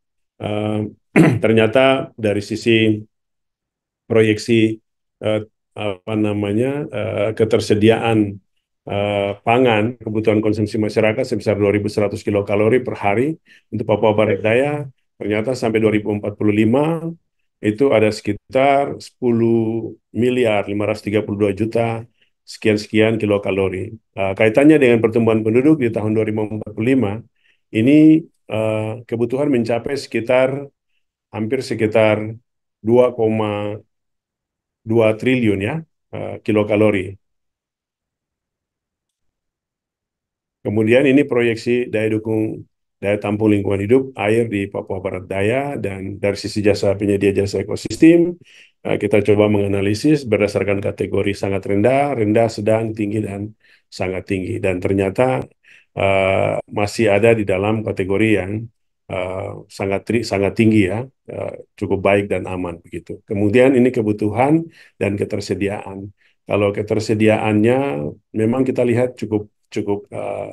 Ternyata dari sisi proyeksi ketersediaan pangan, kebutuhan konsumsi masyarakat sebesar 2.100 kilokalori per hari untuk Papua Barat Daya, ternyata sampai 2045 itu ada sekitar 10 miliar 532 juta sekian-sekian kilokalori. Kaitannya dengan pertumbuhan penduduk di tahun 2045, ini kebutuhan mencapai hampir sekitar 2,2 triliun ya kilokalori. Kemudian ini proyeksi daya dukung daya tampung lingkungan hidup air di Papua Barat Daya, dan dari sisi jasa penyedia jasa ekosistem kita coba menganalisis berdasarkan kategori sangat rendah, rendah, sedang, tinggi, dan sangat tinggi. Dan ternyata masih ada di dalam kategori yang sangat tinggi ya, cukup baik dan aman begitu. Kemudian ini kebutuhan dan ketersediaan. Kalau ketersediaannya memang kita lihat cukup cukup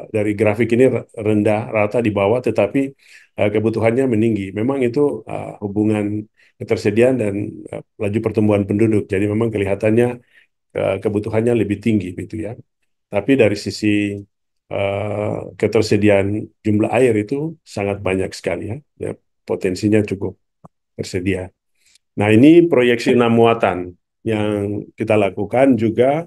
dari grafik ini rendah rata di bawah, tetapi kebutuhannya meninggi. Memang itu hubungan ketersediaan dan laju pertumbuhan penduduk. Jadi memang kelihatannya kebutuhannya lebih tinggi gitu ya. Tapi dari sisi ketersediaan jumlah air itu sangat banyak sekali ya. Ya, potensinya cukup tersedia. Nah, ini proyeksi 6 muatan yang kita lakukan juga,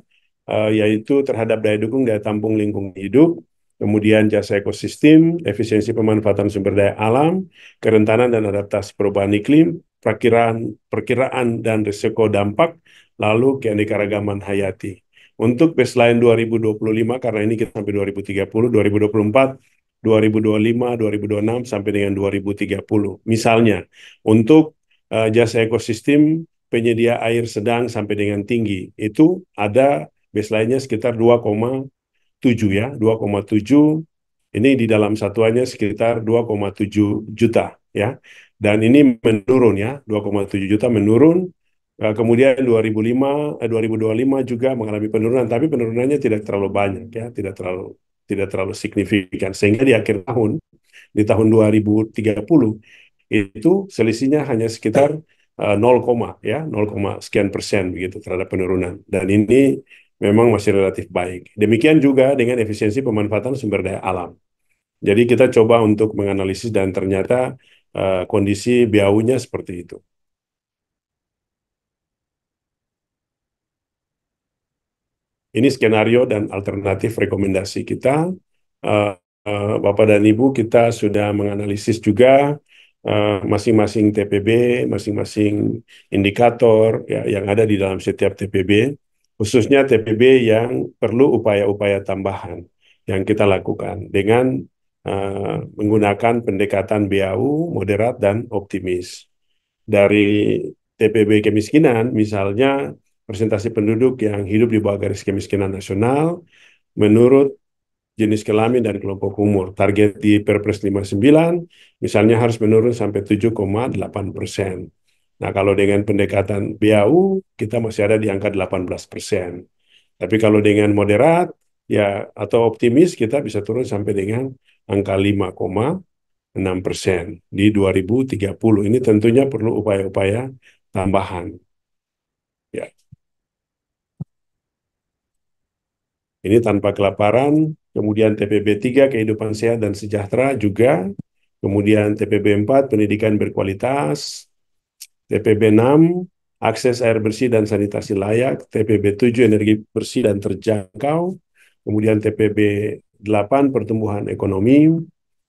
yaitu terhadap daya dukung daya tampung lingkungan hidup, kemudian jasa ekosistem, efisiensi pemanfaatan sumber daya alam, kerentanan dan adaptasi perubahan iklim, perkiraan dan risiko dampak, lalu keanekaragaman hayati. Untuk baseline 2025, karena ini kita sampai 2030, 2024, 2025, 2026, sampai dengan 2030. Misalnya, untuk jasa ekosistem penyedia air sedang sampai dengan tinggi, itu ada baseline-nya sekitar 2,7 ya, 2,7. Ini di dalam satuannya sekitar 2,7 juta ya. Dan ini menurun ya, 2,7 juta menurun. Kemudian 2025 juga mengalami penurunan, tapi penurunannya tidak terlalu banyak ya, tidak terlalu signifikan. Sehingga di akhir tahun, di tahun 2030 itu selisihnya hanya sekitar 0, ya 0, sekian persen begitu terhadap penurunan, dan ini memang masih relatif baik. Demikian juga dengan efisiensi pemanfaatan sumber daya alam. Jadi kita coba untuk menganalisis dan ternyata kondisi BAU-nya seperti itu. Ini skenario dan alternatif rekomendasi kita. Bapak dan Ibu, kita sudah menganalisis juga masing-masing TPB, masing-masing indikator ya, yang ada di dalam setiap TPB, khususnya TPB yang perlu upaya-upaya tambahan yang kita lakukan dengan menggunakan pendekatan BAU, moderat, dan optimis. Dari TPB kemiskinan, misalnya presentasi penduduk yang hidup di bawah garis kemiskinan nasional, menurut jenis kelamin dan kelompok umur. Target di Perpres 59 misalnya harus menurun sampai 7,8%. Nah, kalau dengan pendekatan BAU, kita masih ada di angka 18%. Tapi kalau dengan moderat ya atau optimis, kita bisa turun sampai dengan angka 5,6% di 2030. Ini tentunya perlu upaya-upaya tambahan. Ya. Ini tanpa kelaparan, kemudian TPB 3 kehidupan sehat dan sejahtera juga, kemudian TPB 4 pendidikan berkualitas, TPB 6 akses air bersih dan sanitasi layak, TPB 7 energi bersih dan terjangkau, kemudian TPB 8 pertumbuhan ekonomi,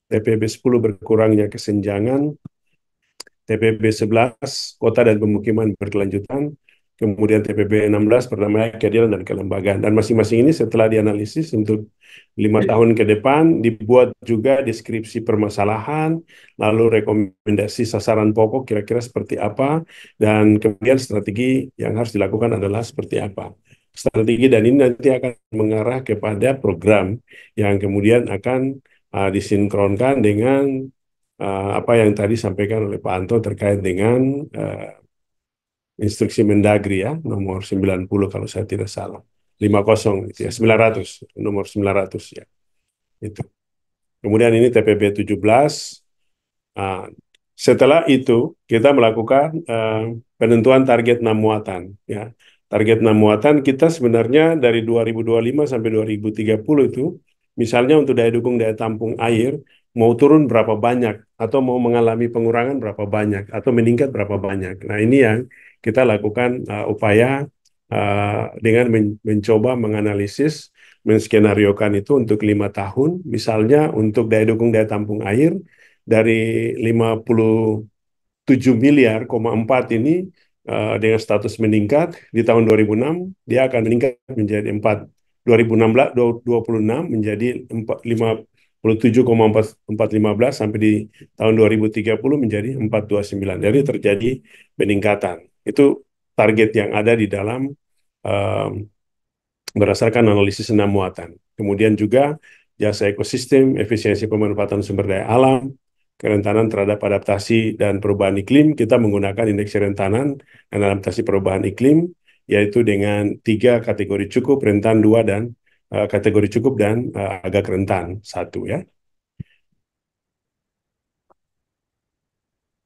TPB 10 berkurangnya kesenjangan, TPB 11 kota dan pemukiman berkelanjutan, kemudian TPB 16 perdamaian, keadilan, dan kelembagaan. Dan masing-masing ini setelah dianalisis untuk 5 tahun ke depan, dibuat juga deskripsi permasalahan, lalu rekomendasi sasaran pokok kira-kira seperti apa, dan kemudian strategi yang harus dilakukan adalah seperti apa. Strategi, dan ini nanti akan mengarah kepada program yang kemudian akan disinkronkan dengan apa yang tadi sampaikan oleh Pak Anto terkait dengan instruksi Mendagri ya, nomor 90 kalau saya tidak salah. 50 gitu ya, 900, nomor 900 ya. Itu. Kemudian ini TPB 17. Setelah itu kita melakukan penentuan target 6 muatan ya. Target 6 muatan kita sebenarnya dari 2025 sampai 2030 itu, misalnya untuk daya dukung daya tampung air mau turun berapa banyak, atau mau mengalami pengurangan berapa banyak, atau meningkat berapa banyak. Nah, ini yang kita lakukan upaya dengan mencoba menganalisis, menskenariokan itu untuk 5 tahun. Misalnya untuk daya dukung daya tampung air dari 57,4 miliar ini dengan status meningkat di tahun 2006, dia akan meningkat menjadi 2026 menjadi 57,415 sampai di tahun 2030 menjadi 429. Jadi terjadi peningkatan. Itu target yang ada di dalam berdasarkan analisis 6 muatan. Kemudian juga jasa ekosistem, efisiensi pemanfaatan sumber daya alam, kerentanan terhadap adaptasi dan perubahan iklim, kita menggunakan indeks kerentanan dan adaptasi perubahan iklim, yaitu dengan 3 kategori cukup, rentan 2, dan kategori cukup dan agak rentan 1 ya.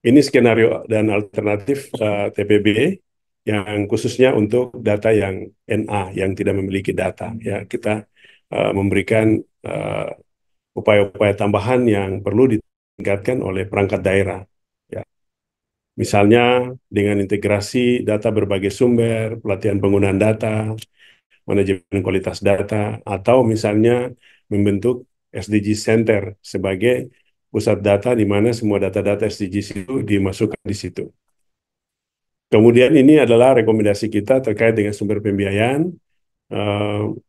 Ini skenario dan alternatif TPB yang khususnya untuk data yang NA, yang tidak memiliki data. Ya, kita memberikan upaya-upaya tambahan yang perlu ditingkatkan oleh perangkat daerah. Ya. Misalnya dengan integrasi data berbagai sumber, pelatihan penggunaan data, manajemen kualitas data, atau misalnya membentuk SDG Center sebagai pusat data di mana semua data-data SDGs itu dimasukkan di situ. Kemudian ini adalah rekomendasi kita terkait dengan sumber pembiayaan,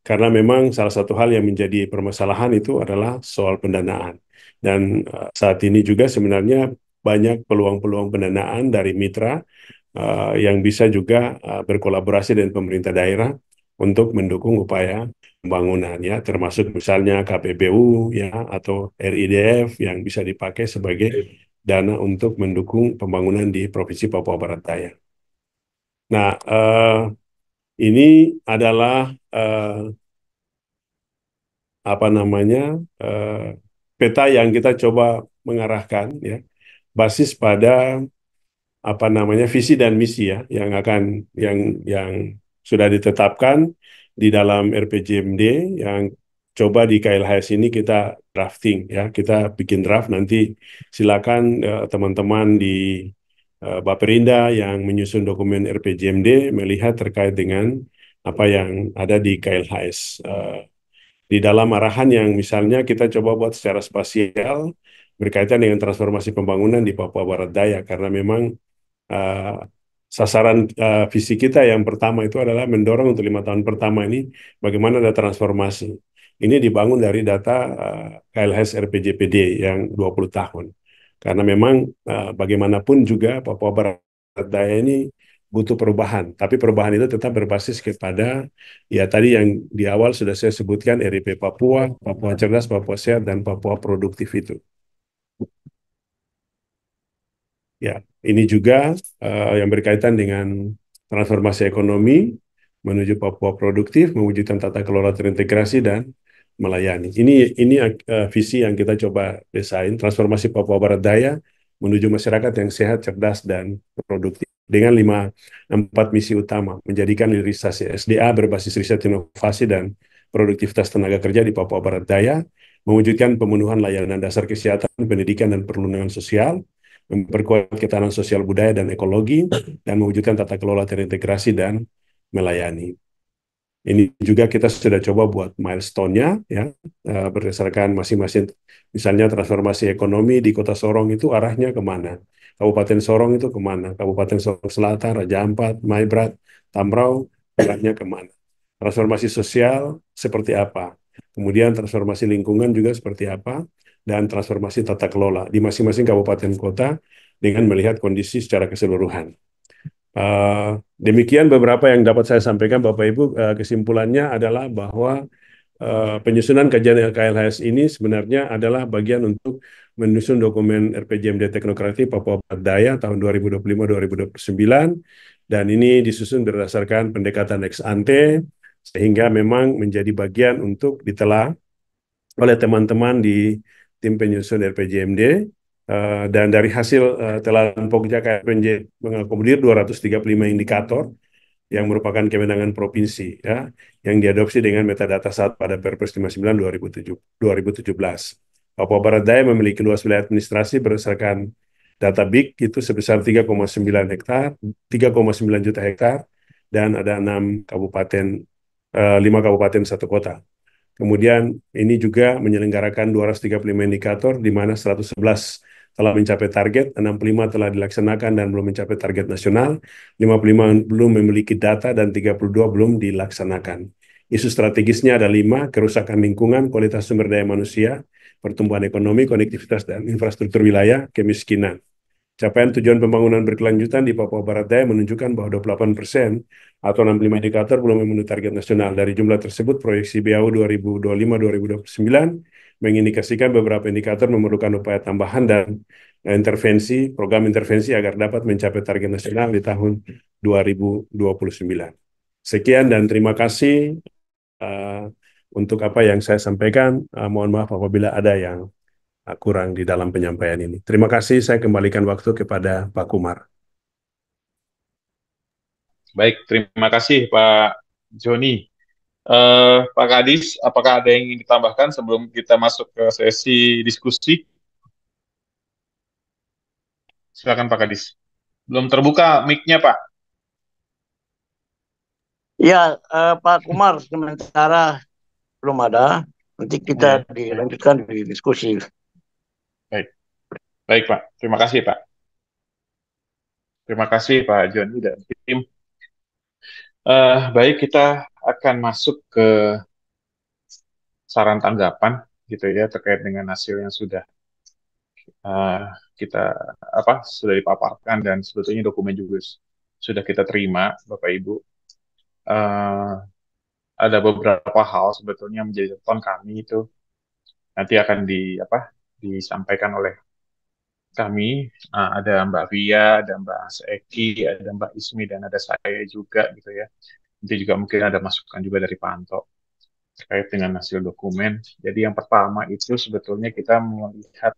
karena memang salah satu hal yang menjadi permasalahan itu adalah soal pendanaan. Dan saat ini juga sebenarnya banyak peluang-peluang pendanaan dari mitra yang bisa juga berkolaborasi dengan pemerintah daerah untuk mendukung upaya pembangunan ya, termasuk misalnya KPBU ya atau RIDF yang bisa dipakai sebagai dana untuk mendukung pembangunan di Provinsi Papua Barat Daya. Nah, ini adalah peta yang kita coba mengarahkan ya, basis pada visi dan misi ya yang sudah ditetapkan di dalam RPJMD, yang coba di KLHS ini kita drafting ya, kita bikin draft, nanti silakan teman-teman di Baperinda yang menyusun dokumen RPJMD melihat terkait dengan apa yang ada di KLHS. Di dalam arahan yang misalnya kita coba buat secara spasial berkaitan dengan transformasi pembangunan di Papua Barat Daya, karena memang sasaran visi kita yang pertama itu adalah mendorong untuk 5 tahun pertama ini bagaimana ada transformasi. Ini dibangun dari data KLHS RPJPD yang 20 tahun. Karena memang bagaimanapun juga Papua Barat Daya ini butuh perubahan, tapi perubahan itu tetap berbasis kepada ya tadi yang di awal sudah saya sebutkan, RIP Papua, Papua Cerdas, Papua Sehat, dan Papua Produktif itu. Ya, ini juga yang berkaitan dengan transformasi ekonomi menuju Papua produktif, mewujudkan tata kelola terintegrasi dan melayani. Ini visi yang kita coba desain, transformasi Papua Barat Daya menuju masyarakat yang sehat, cerdas, dan produktif. Dengan 4 misi utama, menjadikan hilirisasi SDA berbasis riset inovasi dan produktivitas tenaga kerja di Papua Barat Daya, mewujudkan pemenuhan layanan dasar kesehatan, pendidikan, dan perlindungan sosial, memperkuat ketahanan sosial budaya dan ekologi, dan mewujudkan tata kelola terintegrasi dan melayani. Ini juga kita sudah coba buat milestone-nya ya, berdasarkan masing-masing. Misalnya transformasi ekonomi di Kota Sorong itu arahnya kemana? Kabupaten Sorong itu kemana? Kabupaten Sorong Selatan, Raja Ampat, Maibrat, Tamrau, arahnya kemana? Transformasi sosial seperti apa? Kemudian transformasi lingkungan juga seperti apa? Dan transformasi tata kelola di masing-masing kabupaten kota dengan melihat kondisi secara keseluruhan. Demikian beberapa yang dapat saya sampaikan Bapak Ibu. Kesimpulannya adalah bahwa penyusunan kajian KLHS ini sebenarnya adalah bagian untuk menyusun dokumen RPJMD Teknokratik Papua Barat Daya tahun 2025-2029, dan ini disusun berdasarkan pendekatan ex ante sehingga memang menjadi bagian untuk ditelah oleh teman-teman di tim penyusun RPJMD. Dan dari hasil telahan Pokja KPMJ mengakomodir 235 indikator yang merupakan kewenangan provinsi ya, yang diadopsi dengan metadata saat pada Perpres 59 2017. Papua Barat Daya memiliki luas wilayah administrasi berdasarkan data BIK itu sebesar 3,9 juta hektar, dan ada 5 kabupaten 1 kota. Kemudian ini juga menyelenggarakan 235 indikator, di mana 111 telah mencapai target, 65 telah dilaksanakan dan belum mencapai target nasional, 55 belum memiliki data, dan 32 belum dilaksanakan. Isu strategisnya ada 5, kerusakan lingkungan, kualitas sumber daya manusia, pertumbuhan ekonomi, konektivitas dan infrastruktur wilayah, kemiskinan. Capaian tujuan pembangunan berkelanjutan di Papua Barat Daya menunjukkan bahwa 28% atau 65 indikator belum memenuhi target nasional. Dari jumlah tersebut, proyeksi BAU 2025-2029 mengindikasikan beberapa indikator memerlukan upaya tambahan dan program intervensi agar dapat mencapai target nasional di tahun 2029. Sekian dan terima kasih untuk apa yang saya sampaikan. Mohon maaf apabila ada yang kurang di dalam penyampaian ini. Terima kasih, saya kembalikan waktu kepada Pak Kumar. Baik, terima kasih Pak Joni. Pak Kadis, apakah ada yang ingin ditambahkan sebelum kita masuk ke sesi diskusi? Silakan Pak Kadis. Belum terbuka mic-nya, Pak. Ya, Pak Kumar, sementara belum ada. Nanti kita dilanjutkan di diskusi. Baik, Pak. Terima kasih, Pak. Terima kasih, Pak Joni dan tim. Baik, kita akan masuk ke saran tanggapan, gitu ya, terkait dengan hasil yang sudah sudah dipaparkan dan sebetulnya dokumen juga sudah kita terima, Bapak Ibu. Ada beberapa hal sebetulnya menjadi catatan kami itu nanti akan disampaikan oleh kami. Ada Mbak Via, ada Mbak Eki, ada Mbak Ismi, dan ada saya juga gitu ya. Nanti juga mungkin ada masukan juga dari Pak Anto terkait dengan hasil dokumen. Jadi yang pertama itu sebetulnya kita melihat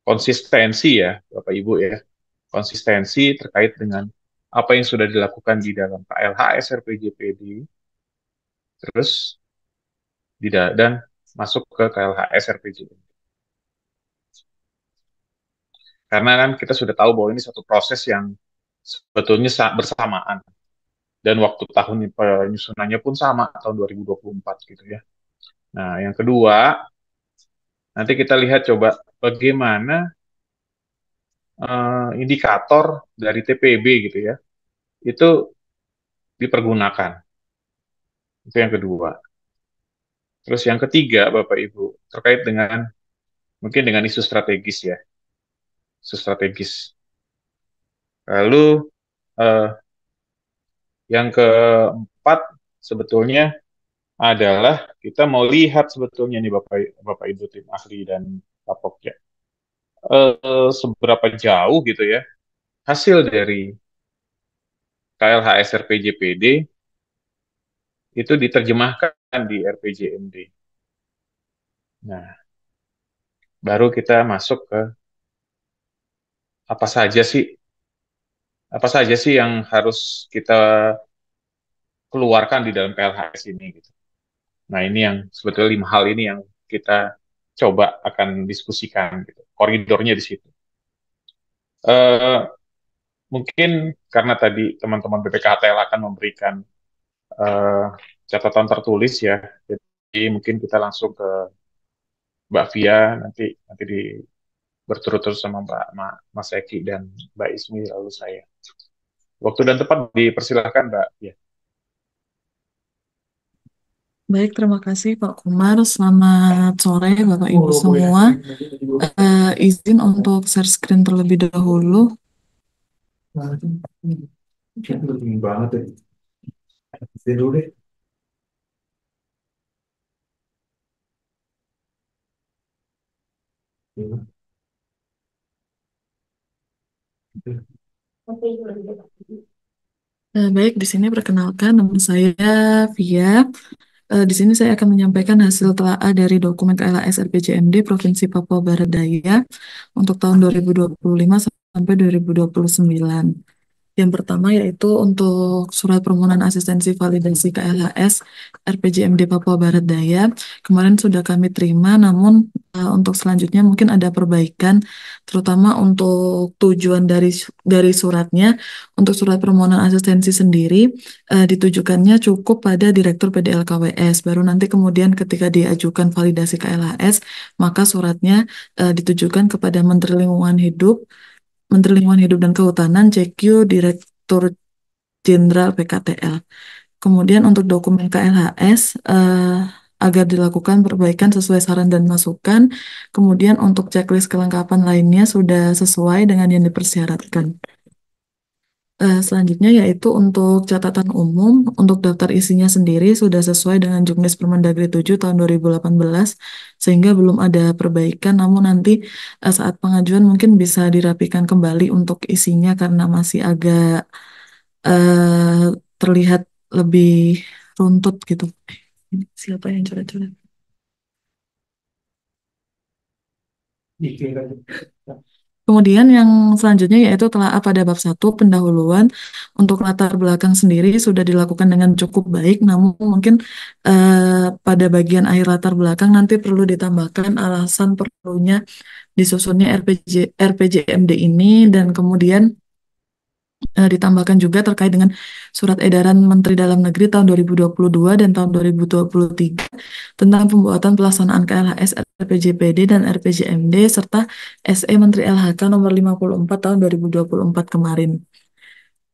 konsistensi ya Bapak Ibu ya. Konsistensi terkait dengan apa yang sudah dilakukan di dalam KLHS RPJPD, terus dan masuk ke KLHS RPJMD. Karena kan kita sudah tahu bahwa ini satu proses yang sebetulnya bersamaan. Dan waktu tahun penyusunannya pun sama, tahun 2024 gitu ya. Nah, yang kedua, nanti kita lihat coba bagaimana indikator dari TPB gitu ya, itu dipergunakan. Itu yang kedua. Terus yang ketiga, Bapak Ibu, terkait dengan mungkin dengan isu strategis ya. Isu strategis. Lalu yang keempat sebetulnya adalah kita mau lihat sebetulnya nih Bapak Ibu tim ahli dan Kapok ya. Seberapa jauh gitu ya hasil dari KLHS RPJPD itu diterjemahkan di RPJMD. Nah, baru kita masuk ke apa saja sih yang harus kita keluarkan di dalam KLHS ini gitu. Nah, ini yang sebetulnya 5 hal ini yang kita coba akan diskusikan gitu. Koridornya di situ. Mungkin karena tadi teman-teman BPKHTL akan memberikan catatan tertulis ya. Jadi mungkin kita langsung ke Mbak Via nanti berturut-turut sama Mas Eki dan Mbak Ismi lalu saya. Waktu dan tempat dipersilahkan Mbak Via. Baik, terima kasih Pak Kumar. Selamat sore Bapak Ibu semua. Izin untuk share screen terlebih dahulu. Baik, di sini perkenalkan nama saya Via. Di sini saya akan menyampaikan hasil telaah dari dokumen KLHS RPJMD Provinsi Papua Barat Daya untuk tahun 2025 sampai 2029. Yang pertama yaitu untuk surat permohonan asistensi validasi KLHS RPJMD Papua Barat Daya. Kemarin sudah kami terima, namun untuk selanjutnya mungkin ada perbaikan, terutama untuk tujuan dari suratnya. Untuk surat permohonan asistensi sendiri ditujukannya cukup pada Direktur PDLKWS. Baru nanti kemudian ketika diajukan validasi KLHS, maka suratnya ditujukan kepada Menteri Lingkungan Hidup dan Kehutanan, CQ, Direktur Jenderal PKTL. Kemudian untuk dokumen KLHS agar dilakukan perbaikan sesuai saran dan masukan. Kemudian untuk checklist kelengkapan lainnya sudah sesuai dengan yang dipersyaratkan. Selanjutnya yaitu untuk catatan umum, untuk daftar isinya sendiri sudah sesuai dengan Juknis Permendagri 7 tahun 2018, sehingga belum ada perbaikan, namun nanti saat pengajuan mungkin bisa dirapikan kembali untuk isinya karena masih agak terlihat lebih runtut gitu. Ini siapa yang coret-coret? Kemudian yang selanjutnya yaitu telaah pada bab 1 pendahuluan. Untuk latar belakang sendiri sudah dilakukan dengan cukup baik, namun mungkin pada bagian akhir latar belakang nanti perlu ditambahkan alasan perlunya disusunnya RPJMD ini, dan kemudian ditambahkan juga terkait dengan Surat Edaran Menteri Dalam Negeri tahun 2022 dan tahun 2023 tentang pembuatan pelaksanaan KLHS RPJPD dan RPJMD serta SE Menteri LHK nomor 54 tahun 2024 kemarin.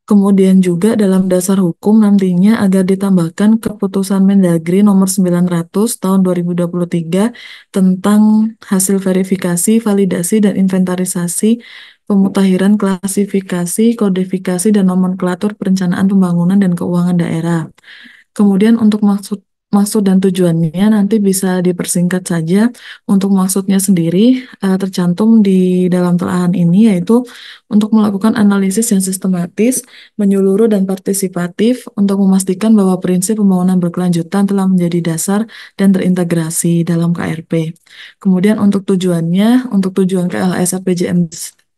Kemudian juga dalam dasar hukum nantinya agar ditambahkan Keputusan Mendagri nomor 900 tahun 2023 tentang hasil verifikasi, validasi, dan inventarisasi pemutahiran klasifikasi, kodifikasi, dan nomenklatur perencanaan pembangunan dan keuangan daerah. Kemudian untuk maksud dan tujuannya nanti bisa dipersingkat saja. Untuk maksudnya sendiri tercantum di dalam telahan ini, yaitu untuk melakukan analisis yang sistematis, menyeluruh, dan partisipatif untuk memastikan bahwa prinsip pembangunan berkelanjutan telah menjadi dasar dan terintegrasi dalam KRP. Kemudian untuk tujuannya, untuk tujuan KLHS RPJM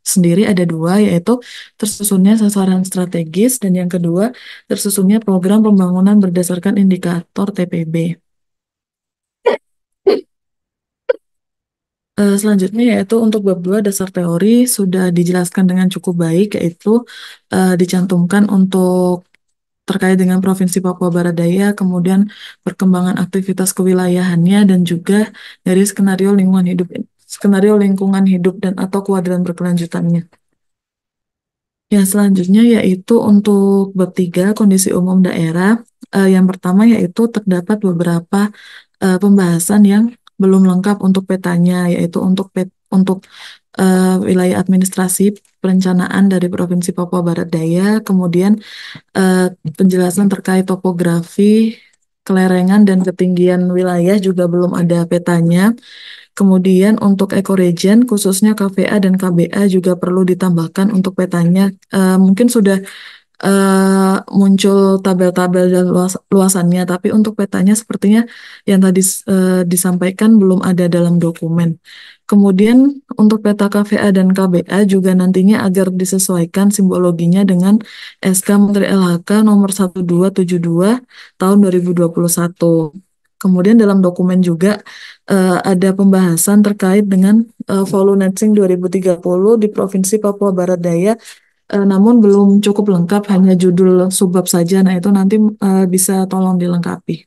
sendiri ada dua, yaitu tersusunnya sasaran strategis, dan yang kedua tersusunnya program pembangunan berdasarkan indikator TPB. Selanjutnya yaitu untuk bab 2 dasar teori sudah dijelaskan dengan cukup baik, yaitu dicantumkan untuk terkait dengan Provinsi Papua Barat Daya, kemudian perkembangan aktivitas kewilayahannya, dan juga dari skenario lingkungan hidup dan atau kuadran berkelanjutannya. Ya, selanjutnya yaitu untuk bab 3 kondisi umum daerah. Yang pertama yaitu terdapat beberapa pembahasan yang belum lengkap untuk petanya, yaitu untuk wilayah administrasi perencanaan dari Provinsi Papua Barat Daya, kemudian penjelasan terkait topografi, kelerengan, dan ketinggian wilayah juga belum ada petanya. Kemudian untuk ekoregion khususnya KVA dan KBA juga perlu ditambahkan untuk petanya. Mungkin sudah muncul tabel-tabel dan luasannya, tapi untuk petanya sepertinya yang tadi disampaikan belum ada dalam dokumen. Kemudian untuk peta KVA dan KBA juga nantinya agar disesuaikan simbologinya dengan SK Menteri LHK nomor 1272 tahun 2021. Kemudian dalam dokumen juga ada pembahasan terkait dengan Volunetzing 2030 di Provinsi Papua Barat Daya, namun belum cukup lengkap, hanya judul subbab saja. Nah, itu nanti bisa tolong dilengkapi.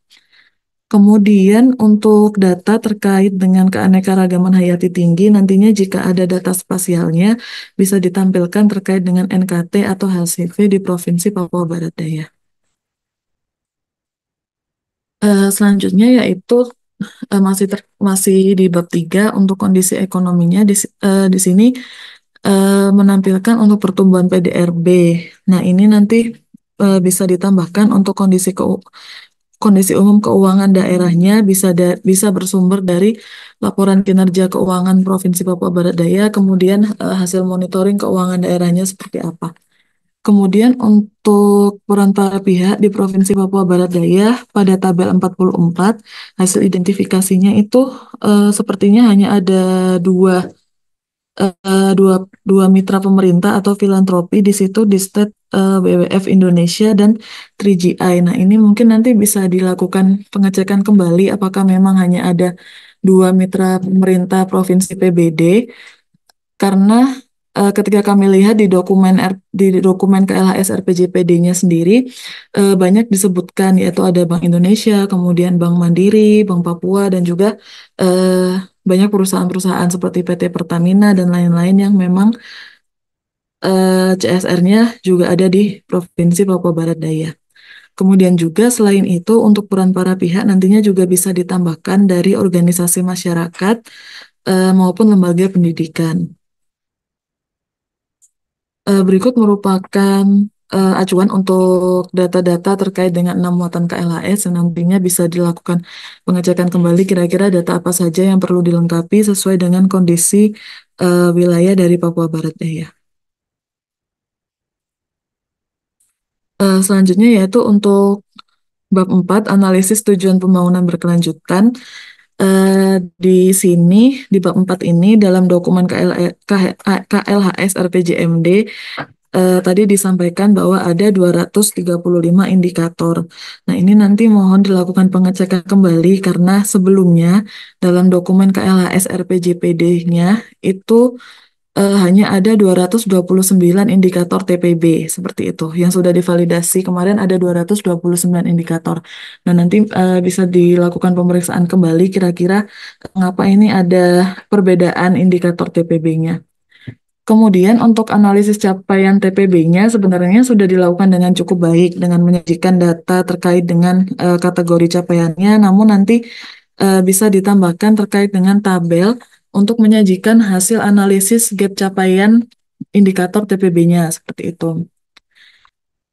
Kemudian untuk data terkait dengan keanekaragaman hayati tinggi, nantinya jika ada data spasialnya bisa ditampilkan terkait dengan NKT atau HCV di Provinsi Papua Barat Daya. Selanjutnya yaitu masih di bab 3 untuk kondisi ekonominya di sini menampilkan untuk pertumbuhan PDRB. Nah, ini nanti bisa ditambahkan untuk kondisi umum keuangan daerahnya bisa bersumber dari laporan kinerja keuangan Provinsi Papua Barat Daya, kemudian hasil monitoring keuangan daerahnya seperti apa. Kemudian untuk peran para pihak di Provinsi Papua Barat Daya pada tabel 44, hasil identifikasinya itu sepertinya hanya ada dua mitra pemerintah atau filantropi di situ, di state WWF Indonesia dan 3GI. Nah, ini mungkin nanti bisa dilakukan pengecekan kembali apakah memang hanya ada dua mitra pemerintah Provinsi PBD, karena ketika kami lihat di dokumen KLHS RPJPD-nya sendiri banyak disebutkan, yaitu ada Bank Indonesia, kemudian Bank Mandiri, Bank Papua, dan juga banyak perusahaan-perusahaan seperti PT Pertamina dan lain-lain yang memang CSR-nya juga ada di Provinsi Papua Barat Daya. Kemudian juga selain itu untuk peran para pihak nantinya juga bisa ditambahkan dari organisasi masyarakat maupun lembaga pendidikan. Berikut merupakan acuan untuk data-data terkait dengan 6 muatan KLHS yang nantinya bisa dilakukan pengecekan kembali kira-kira data apa saja yang perlu dilengkapi sesuai dengan kondisi wilayah dari Papua Barat Daya. Selanjutnya yaitu untuk bab 4 analisis tujuan pembangunan berkelanjutan. Di sini di bab 4 ini dalam dokumen KLHS RPJMD tadi disampaikan bahwa ada 235 indikator. Nah, ini nanti mohon dilakukan pengecekan kembali karena sebelumnya dalam dokumen KLHS RPJPD-nya itu hanya ada 229 indikator TPB seperti itu yang sudah divalidasi kemarin ada 229 indikator. Nah, nanti bisa dilakukan pemeriksaan kembali kira-kira mengapa ini ada perbedaan indikator TPB-nya. Kemudian untuk analisis capaian TPB-nya sebenarnya sudah dilakukan dengan cukup baik dengan menyajikan data terkait dengan kategori capaiannya, namun nanti bisa ditambahkan terkait dengan tabel untuk menyajikan hasil analisis gap capaian indikator TPB-nya seperti itu.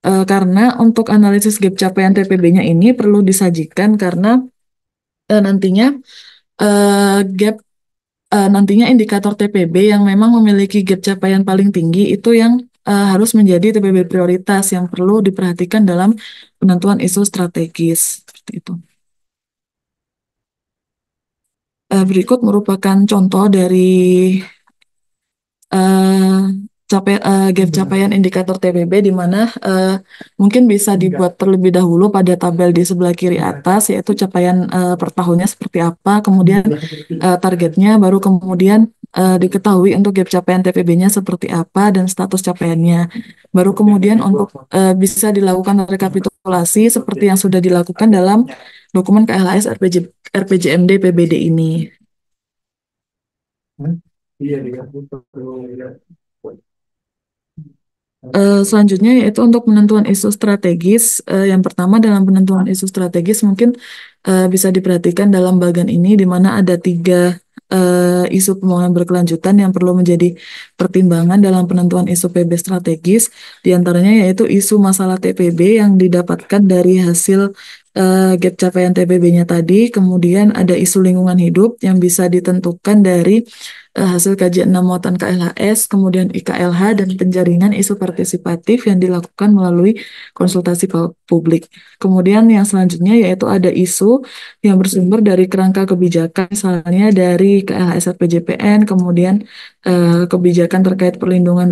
Karena untuk analisis gap capaian TPB-nya ini perlu disajikan karena nantinya gap nantinya indikator TPB yang memang memiliki gap capaian paling tinggi itu yang harus menjadi TPB prioritas yang perlu diperhatikan dalam penentuan isu strategis seperti itu. Berikut merupakan contoh dari gap capaian indikator TPB di mana mungkin bisa dibuat terlebih dahulu pada tabel di sebelah kiri atas yaitu capaian per tahunnya seperti apa, kemudian targetnya, baru kemudian diketahui untuk gap capaian TPB-nya seperti apa dan status capaiannya. Baru kemudian untuk bisa dilakukan rekapitulasi seperti yang sudah dilakukan dalam dokumen KLHS RPJMD PBD ini. Selanjutnya yaitu untuk penentuan isu strategis. Yang pertama dalam penentuan isu strategis mungkin bisa diperhatikan dalam bagian ini di mana ada 3 isu pembangunan berkelanjutan yang perlu menjadi pertimbangan dalam penentuan isu PB strategis. Di antaranya yaitu isu masalah TPB yang didapatkan dari hasil gap capaian TPB-nya tadi. Kemudian ada isu lingkungan hidup yang bisa ditentukan dari hasil kajian 6 muatan KLHS, kemudian IKLH, dan penjaringan isu partisipatif yang dilakukan melalui konsultasi publik. Kemudian yang selanjutnya yaitu ada isu yang bersumber dari kerangka kebijakan, misalnya dari KLHS RPJPN, kemudian kebijakan terkait perlindungan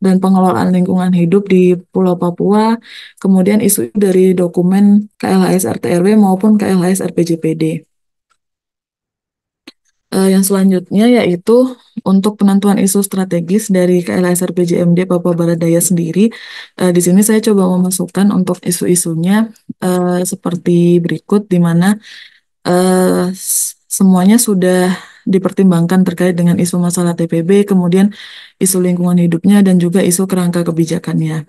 dan pengelolaan lingkungan hidup di Pulau Papua, kemudian isu dari dokumen KLHS RTRW maupun KLHS RPJPD. Yang selanjutnya yaitu untuk penentuan isu strategis dari KLHS RPJMD Papua Barat Daya sendiri. Di sini saya coba memasukkan untuk isu-isunya seperti berikut, di mana semuanya sudah dipertimbangkan terkait dengan isu masalah TPB, kemudian isu lingkungan hidupnya, dan juga isu kerangka kebijakannya.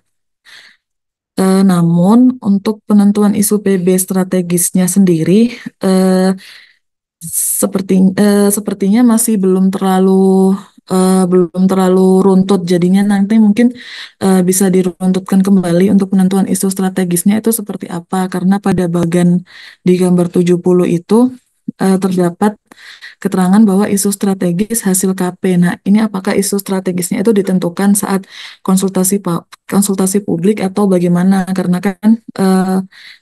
Namun untuk penentuan isu PB strategisnya sendiri sepertinya masih belum terlalu runtut, jadinya nanti mungkin bisa diruntutkan kembali untuk penentuan isu strategisnya itu seperti apa, karena pada bagian di gambar 70 itu terdapat keterangan bahwa isu strategis hasil KP. Nah, ini apakah isu strategisnya itu ditentukan saat konsultasi publik atau bagaimana? Karena kan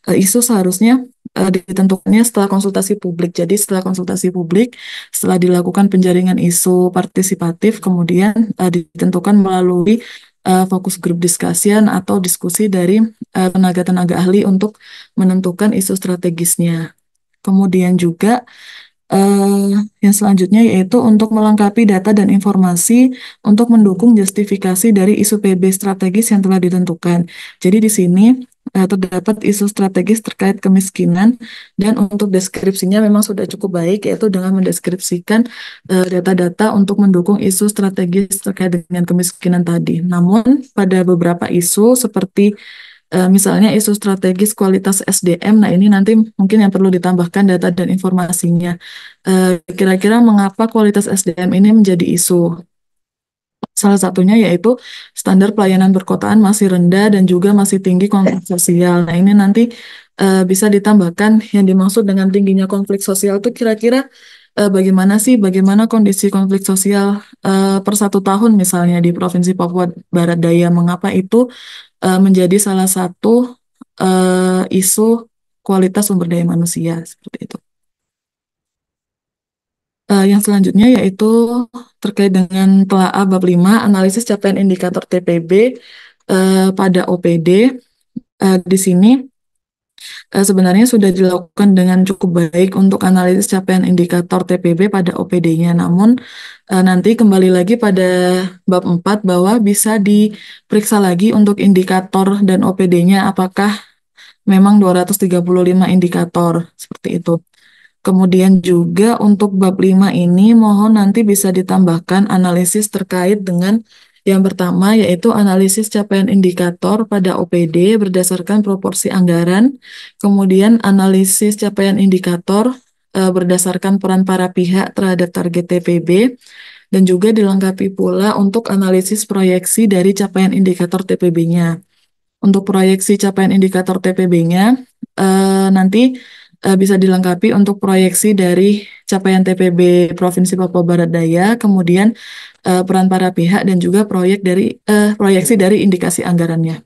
isu seharusnya ditentukannya setelah konsultasi publik. Jadi setelah konsultasi publik, setelah dilakukan penjaringan isu partisipatif, kemudian ditentukan melalui fokus group discussion atau diskusi dari tenaga-tenaga ahli untuk menentukan isu strategisnya. Kemudian juga yang selanjutnya yaitu untuk melengkapi data dan informasi untuk mendukung justifikasi dari isu PB strategis yang telah ditentukan. Jadi di sini terdapat isu strategis terkait kemiskinan, dan untuk deskripsinya memang sudah cukup baik, yaitu dengan mendeskripsikan data-data untuk mendukung isu strategis terkait dengan kemiskinan tadi. Namun pada beberapa isu seperti misalnya isu strategis kualitas SDM, nah ini nanti mungkin yang perlu ditambahkan data dan informasinya. Kira-kira mengapa kualitas SDM ini menjadi isu? Salah satunya yaitu standar pelayanan perkotaan masih rendah dan juga masih tinggi konflik sosial. Nah, ini nanti bisa ditambahkan yang dimaksud dengan tingginya konflik sosial itu kira-kira bagaimana kondisi konflik sosial per 1 tahun misalnya di Provinsi Papua Barat Daya, mengapa itu menjadi salah satu isu kualitas sumber daya manusia seperti itu. Yang selanjutnya yaitu terkait dengan telaah bab 5 analisis capaian indikator TPB pada OPD. Di sini sebenarnya sudah dilakukan dengan cukup baik untuk analisis capaian indikator TPB pada OPD-nya. Namun nanti kembali lagi pada bab 4 bahwa bisa diperiksa lagi untuk indikator dan OPD-nya apakah memang 235 indikator seperti itu. Kemudian juga untuk bab 5 ini mohon nanti bisa ditambahkan analisis terkait dengan yang pertama yaitu analisis capaian indikator pada OPD berdasarkan proporsi anggaran, kemudian analisis capaian indikator berdasarkan peran para pihak terhadap target TPB, dan juga dilengkapi pula untuk analisis proyeksi dari capaian indikator TPB-nya. Untuk proyeksi capaian indikator TPB-nya nanti bisa dilengkapi untuk proyeksi dari capaian TPB Provinsi Papua Barat Daya, kemudian peran para pihak dan juga proyeksi dari indikasi anggarannya.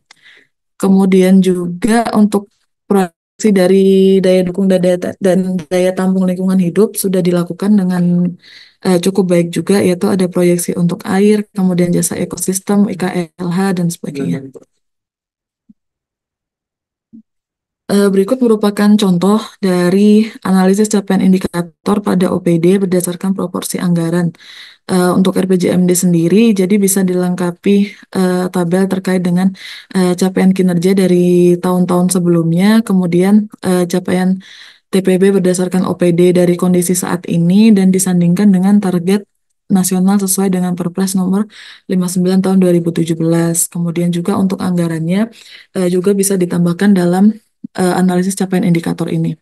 Kemudian juga untuk proyeksi dari daya dukung dan daya tampung lingkungan hidup sudah dilakukan dengan cukup baik juga, yaitu ada proyeksi untuk air, kemudian jasa ekosistem, IKLH, dan sebagainya. Berikut merupakan contoh dari analisis capaian indikator pada OPD berdasarkan proporsi anggaran. Untuk RPJMD sendiri, jadi bisa dilengkapi tabel terkait dengan capaian kinerja dari tahun-tahun sebelumnya, kemudian capaian TPB berdasarkan OPD dari kondisi saat ini, dan disandingkan dengan target nasional sesuai dengan Perpres nomor 59 tahun 2017. Kemudian juga untuk anggarannya juga bisa ditambahkan dalam analisis capaian indikator ini.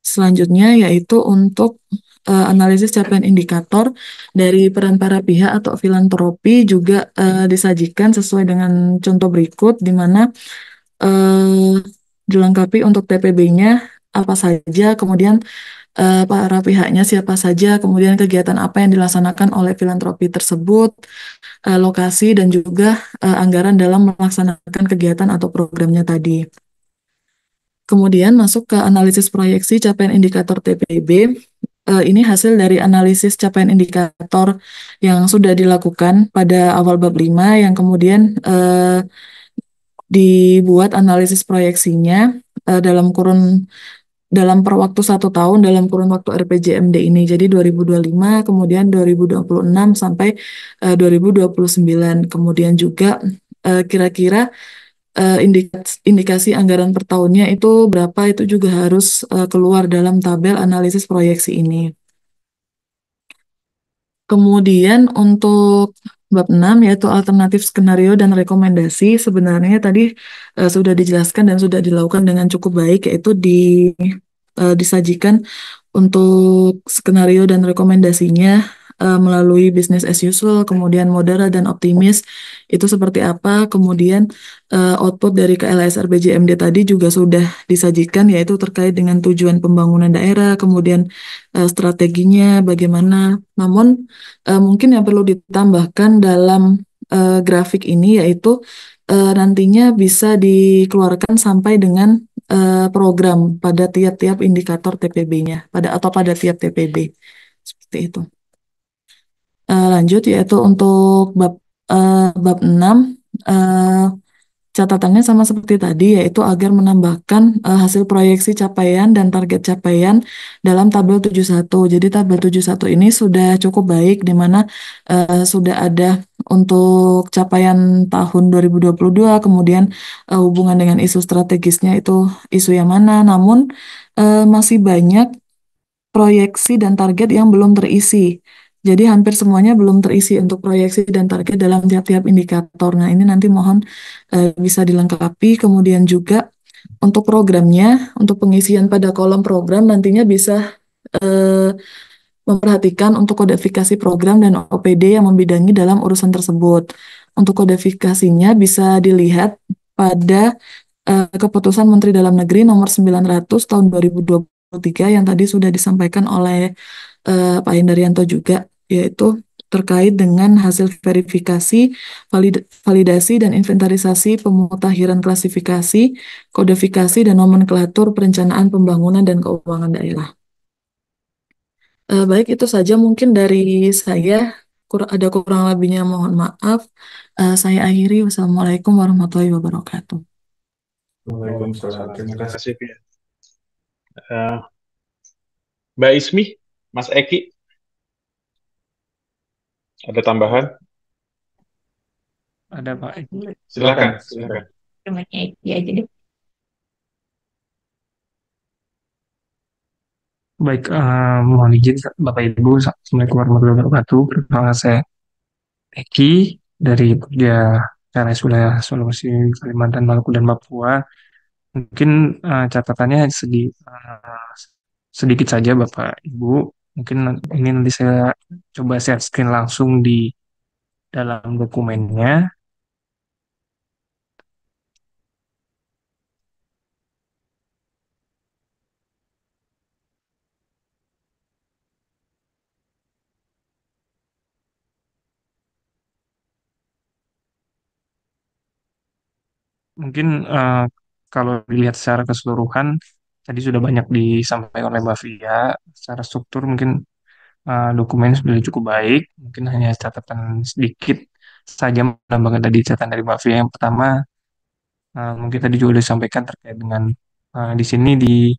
Selanjutnya yaitu untuk analisis capaian indikator dari peran para pihak atau filantropi juga disajikan sesuai dengan contoh berikut, di mana dilengkapi untuk TPB-nya apa saja, kemudian para pihaknya siapa saja, kemudian kegiatan apa yang dilaksanakan oleh filantropi tersebut, lokasi, dan juga anggaran dalam melaksanakan kegiatan atau programnya tadi. Kemudian masuk ke analisis proyeksi capaian indikator TPB. Ini hasil dari analisis capaian indikator yang sudah dilakukan pada awal bab 5 yang kemudian dibuat analisis proyeksinya dalam per waktu 1 tahun dalam kurun waktu RPJMD ini. Jadi 2025, kemudian 2026 sampai 2029. Kemudian juga kira-kira indikasi anggaran per tahunnya itu berapa, itu juga harus keluar dalam tabel analisis proyeksi ini. Kemudian untuk bab 6 yaitu alternatif skenario dan rekomendasi, sebenarnya tadi sudah dijelaskan dan sudah dilakukan dengan cukup baik, yaitu disajikan untuk skenario dan rekomendasinya melalui business as usual, kemudian moderat dan optimis itu seperti apa, kemudian output dari KLAS RPJMD tadi juga sudah disajikan, yaitu terkait dengan tujuan pembangunan daerah, kemudian strateginya bagaimana. Namun mungkin yang perlu ditambahkan dalam grafik ini yaitu nantinya bisa dikeluarkan sampai dengan program pada tiap-tiap indikator TPB-nya atau pada tiap TPB seperti itu. Lanjut yaitu untuk bab 6 catatannya sama seperti tadi, yaitu agar menambahkan hasil proyeksi capaian dan target capaian dalam tabel 71. Jadi tabel 71 ini sudah cukup baik, di mana sudah ada untuk capaian tahun 2022, kemudian hubungan dengan isu strategisnya itu isu yang mana, namun masih banyak proyeksi dan target yang belum terisi. Jadi hampir semuanya belum terisi untuk proyeksi dan target dalam tiap-tiap indikator. Nah, ini nanti mohon bisa dilengkapi. Kemudian juga untuk programnya, untuk pengisian pada kolom program nantinya bisa memperhatikan untuk kodifikasi program dan OPD yang membidangi dalam urusan tersebut. Untuk kodifikasinya bisa dilihat pada Keputusan Menteri Dalam Negeri Nomor 900 Tahun 2023 yang tadi sudah disampaikan oleh Pak Hendaryanto juga, yaitu terkait dengan hasil verifikasi, validasi dan inventarisasi pemutakhiran klasifikasi, kodifikasi dan nomenklatur perencanaan pembangunan dan keuangan daerah. Baik, itu saja mungkin dari saya. Ada kurang lebihnya mohon maaf. Saya akhiri. Wassalamualaikum warahmatullahi wabarakatuh. Waalaikumsalam. Terima Terima kasih. kasih, Pia. Mbak Ismi, Mas Eki, ada tambahan? Ada Pak. Silakan, silakan. Namanya Eki aja deh. Baik, mohon izin Bapak Ibu, Assalamualaikum warahmatullahi wabarakatuh. Perkenalkan saya Eki dari Pokja PNS Wilayah Sulawesi, Kalimantan, Maluku, dan Papua. Mungkin catatannya sedikit saja Bapak Ibu. Mungkin ini nanti saya coba share screen langsung di dalam dokumennya. Mungkin kalau dilihat secara keseluruhan, tadi sudah banyak disampaikan oleh Mbak Fia. Secara struktur mungkin dokumen sudah cukup baik. Mungkin hanya catatan sedikit saja menambahkan tadi catatan dari Mbak Fia. Yang pertama, mungkin tadi juga sudah disampaikan terkait dengan di sini di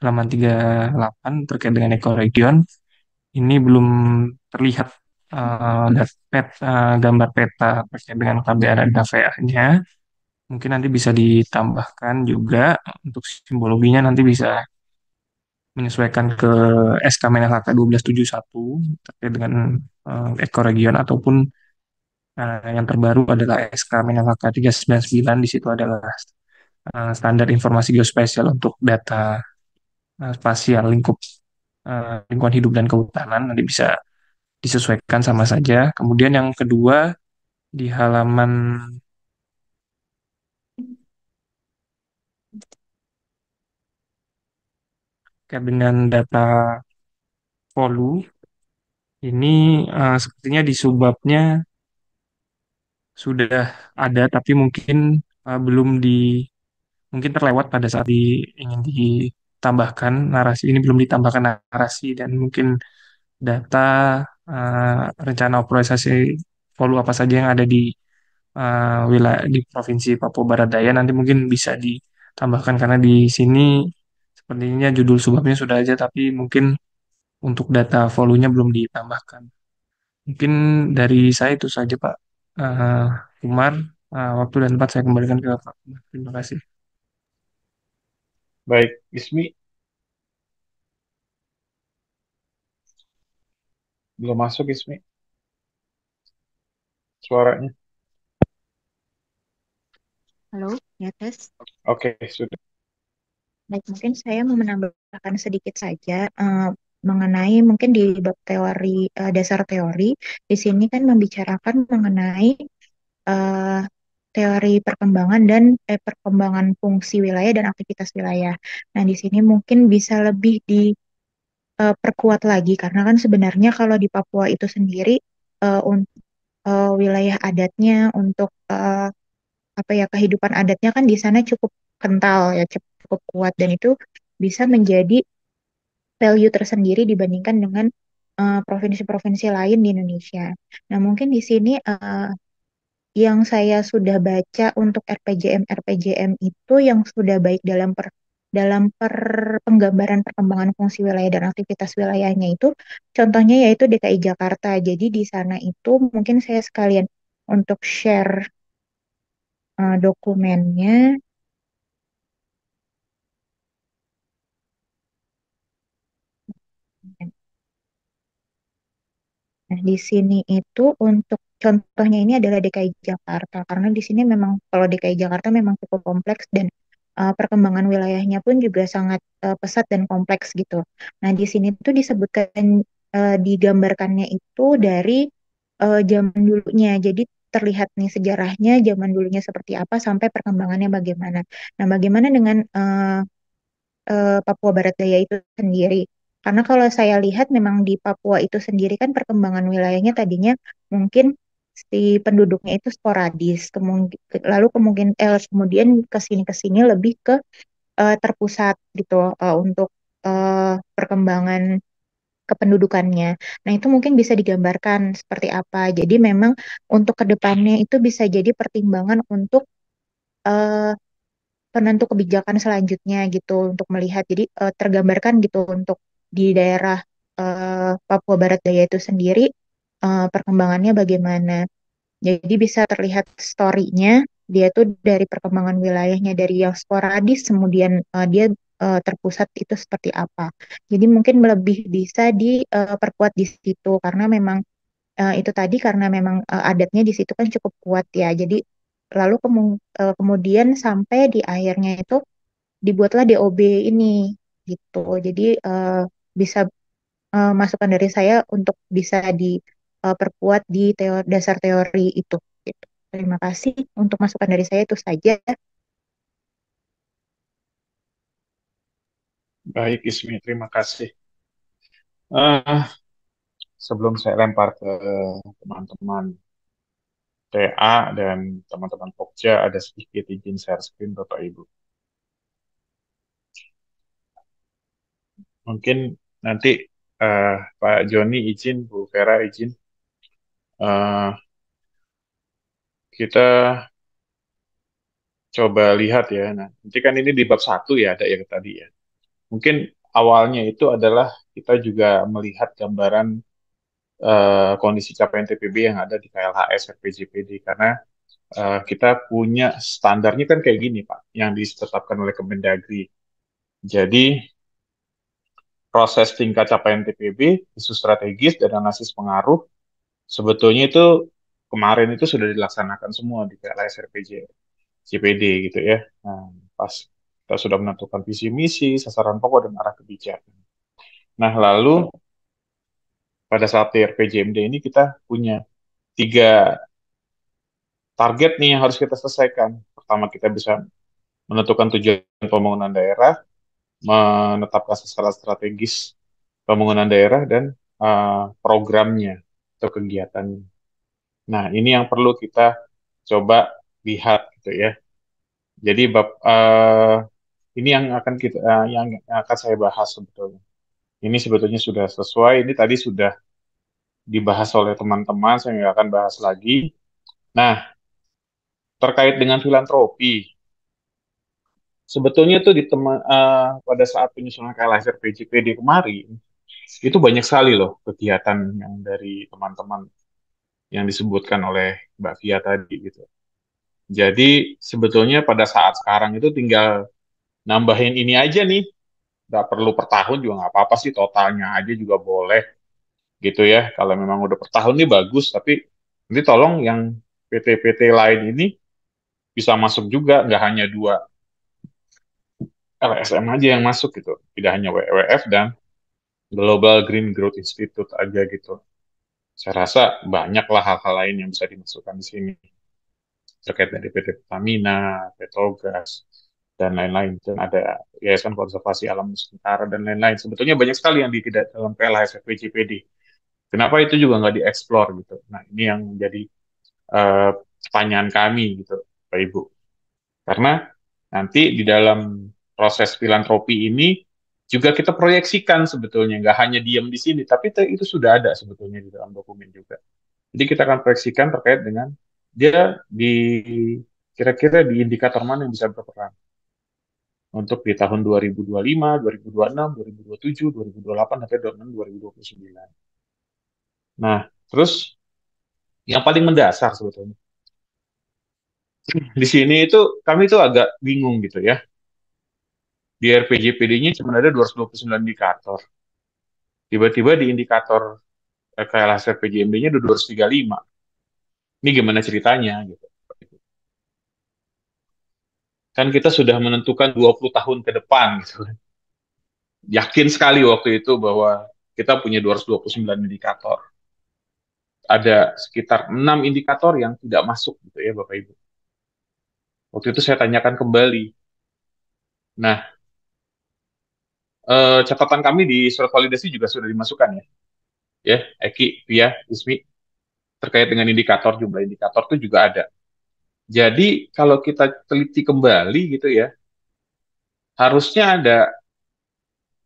halaman 38 terkait dengan ekoregion. Ini belum terlihat gambar peta terkait dengan KBA dan KVA-nya. Mungkin nanti bisa ditambahkan juga untuk simbologinya nanti bisa menyesuaikan ke SK Menelhk 1271 terkait dengan ekoregion ataupun yang terbaru adalah SK Menelhk 399. Di situ adalah standar informasi geospasial untuk data spasial lingkungan hidup dan kehutanan, nanti bisa disesuaikan sama saja. Kemudian yang kedua di halaman dengan data Polu ini sepertinya di subbabnya sudah ada, tapi mungkin belum mungkin terlewat pada saat ingin ditambahkan narasi. Ini belum ditambahkan narasi dan mungkin data rencana operasi Polu apa saja yang ada di wilayah di Provinsi Papua Barat Daya nanti mungkin bisa ditambahkan, karena di sini sepertinya judul subbabnya sudah aja, tapi mungkin untuk data volume-nya belum ditambahkan. Mungkin dari saya itu saja Pak Umar. Waktu dan tempat saya kembalikan ke Pak Umar. Terima kasih. Baik, Ismi. Belum masuk, Ismi. Suaranya. Halo, ya tes. Oke, sudah. Baik, mungkin saya mau menambahkan sedikit saja mengenai mungkin di bab teori dasar teori di sini kan membicarakan mengenai eh, teori perkembangan dan perkembangan fungsi wilayah dan aktivitas wilayah. Nah, di sini mungkin bisa lebih diperkuat lagi karena kan sebenarnya kalau di Papua itu sendiri untuk wilayah adatnya untuk apa ya kehidupan adatnya kan di sana cukup kental ya cukup kuat dan itu bisa menjadi value tersendiri dibandingkan dengan provinsi-provinsi lain di Indonesia. Nah, mungkin di sini yang saya sudah baca untuk RPJM itu yang sudah baik dalam penggambaran perkembangan fungsi wilayah dan aktivitas wilayahnya itu contohnya yaitu DKI Jakarta. Jadi di sana itu mungkin saya sekalian untuk share dokumennya. Nah, di sini itu untuk contohnya ini adalah DKI Jakarta karena di sini memang kalau DKI Jakarta memang cukup kompleks dan perkembangan wilayahnya pun juga sangat pesat dan kompleks gitu. Nah, di sini tuh disebutkan digambarkannya itu dari zaman dulunya. Jadi terlihat nih sejarahnya zaman dulunya seperti apa sampai perkembangannya bagaimana. Nah, bagaimana dengan Papua Barat Daya itu sendiri? Karena kalau saya lihat memang di Papua itu sendiri kan perkembangan wilayahnya tadinya mungkin si penduduknya itu sporadis, lalu kemudian ke sini lebih ke terpusat gitu untuk perkembangan kependudukannya. Nah, itu mungkin bisa digambarkan seperti apa. Jadi memang untuk kedepannya itu bisa jadi pertimbangan untuk eh, penentu kebijakan selanjutnya gitu untuk melihat. Jadi tergambarkan gitu untuk di daerah Papua Barat Daya itu sendiri perkembangannya bagaimana. Jadi bisa terlihat story-nya dia tuh dari perkembangan wilayahnya dari yang sporadis kemudian dia terpusat itu seperti apa. Jadi mungkin lebih bisa diperkuat di situ karena memang itu tadi karena memang adatnya di situ kan cukup kuat ya. Jadi lalu kemudian sampai di akhirnya itu dibuatlah DOB ini gitu. Jadi bisa masukan dari saya untuk bisa diperkuat di dasar teori itu. Gitu. Terima kasih untuk masukan dari saya itu saja. Baik, Ismi, terima kasih. Eh, Sebelum saya lempar ke teman-teman TA dan teman-teman Pokja, ada sedikit izin share screen Bapak Ibu. Mungkin nanti Pak Joni izin, Bu Vera izin, eh, kita coba lihat ya. Nah, nanti kan ini di bab 1 ya, ada yang tadi ya. Mungkin awalnya itu adalah kita juga melihat gambaran kondisi capaian TPB yang ada di KLHS RPJPD karena kita punya standarnya kan kayak gini Pak, yang ditetapkan oleh Kemendagri. Jadi proses tingkat capaian TPB, isu strategis dan analisis pengaruh sebetulnya itu kemarin itu sudah dilaksanakan semua di KLHS RPJPD gitu ya. Nah, pas kita sudah menentukan visi misi, sasaran pokok dan arah kebijakan. Nah, lalu pada saat di RPJMD ini kita punya 3 target nih yang harus kita selesaikan. Pertama, kita bisa menentukan tujuan pembangunan daerah, menetapkan sasaran strategis pembangunan daerah, dan programnya atau kegiatannya. Nah, ini yang perlu kita coba lihat gitu ya. Jadi ini yang akan yang akan saya bahas sebetulnya. Ini sebetulnya sudah sesuai. Ini tadi sudah dibahas oleh teman-teman, saya nggak akan bahas lagi. Nah, terkait dengan filantropi, sebetulnya tuh pada saat penyusunan KLHS PJPD kemarin, itu banyak sekali loh kegiatan yang dari teman-teman yang disebutkan oleh Mbak Fia tadi gitu. Jadi sebetulnya pada saat sekarang itu tinggal nambahin ini aja nih, nggak perlu per tahun juga nggak apa-apa sih, totalnya aja juga boleh gitu ya. Kalau memang udah per tahun nih bagus, tapi nanti tolong yang PT-PT lain ini bisa masuk juga, nggak hanya 2 LSM aja yang masuk gitu, tidak hanya WWF dan Global Green Growth Institute aja gitu. Saya rasa banyaklah hal-hal lain yang bisa dimasukkan di sini terkait dari PT Pertamina, Petrogas, dan lain-lain. Dan ada Yayasan Konservasi Alam Nusantara dan lain-lain. Sebetulnya banyak sekali yang tidak dalam PLHS FPJPD. Kenapa itu juga nggak dieksplor gitu? Nah, ini yang menjadi pertanyaan kami gitu, Pak Ibu. Karena nanti di dalam proses filantropi ini juga kita proyeksikan sebetulnya, nggak hanya diam di sini, tapi itu sudah ada sebetulnya di dalam dokumen juga. Jadi kita akan proyeksikan terkait dengan dia kira-kira di indikator mana yang bisa berperan untuk di tahun 2025, 2026, 2027, 2028, sampai 2029. Nah, terus yang paling mendasar sebetulnya di sini itu kami itu agak bingung gitu ya. Di RPJPD-nya cuma ada 229 indikator. Tiba-tiba di indikator KLHS RPJMD-nya ada 235. Ini gimana ceritanya gitu. Kan kita sudah menentukan 20 tahun ke depan gitu. Yakin sekali waktu itu bahwa kita punya 229 indikator. Ada sekitar 6 indikator yang tidak masuk gitu ya Bapak Ibu. Waktu itu saya tanyakan kembali. Nah, catatan kami di surat validasi juga sudah dimasukkan ya. Ya, Eki, Pia, Ismi, terkait dengan indikator, jumlah indikator itu juga ada. Jadi kalau kita teliti kembali gitu ya, harusnya ada,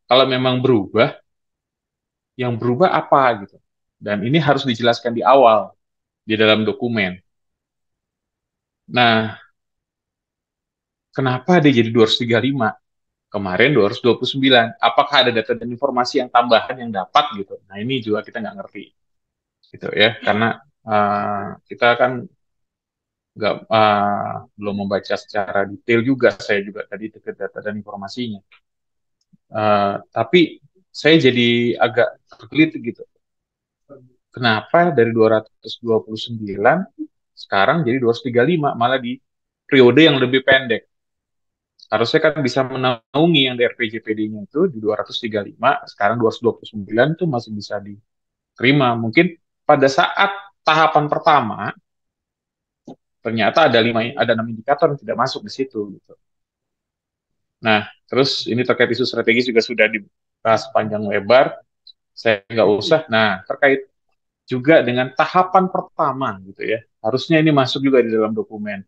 kalau memang berubah, yang berubah apa gitu. Dan ini harus dijelaskan di awal, di dalam dokumen. Nah, kenapa dia jadi 235? Kemarin 229. Apakah ada data dan informasi yang tambahan yang dapat gitu? Nah, ini juga kita nggak ngerti. Gitu ya, karena kita kan nggak belum membaca secara detail juga, saya juga tadi dekat data dan informasinya. Tapi saya jadi agak tergelitik gitu. Kenapa dari 229 sekarang jadi 235, malah di periode yang lebih pendek. Harusnya kan bisa menaungi yang di RPJPD-nya itu di 235, sekarang 229 itu masih bisa diterima. Mungkin pada saat tahapan pertama, ternyata ada 6 indikator yang tidak masuk di situ. Gitu. Nah, terus ini terkait isu strategis juga sudah dibahas panjang lebar, saya nggak usah. Nah, terkait juga dengan tahapan pertama gitu ya, harusnya ini masuk juga di dalam dokumen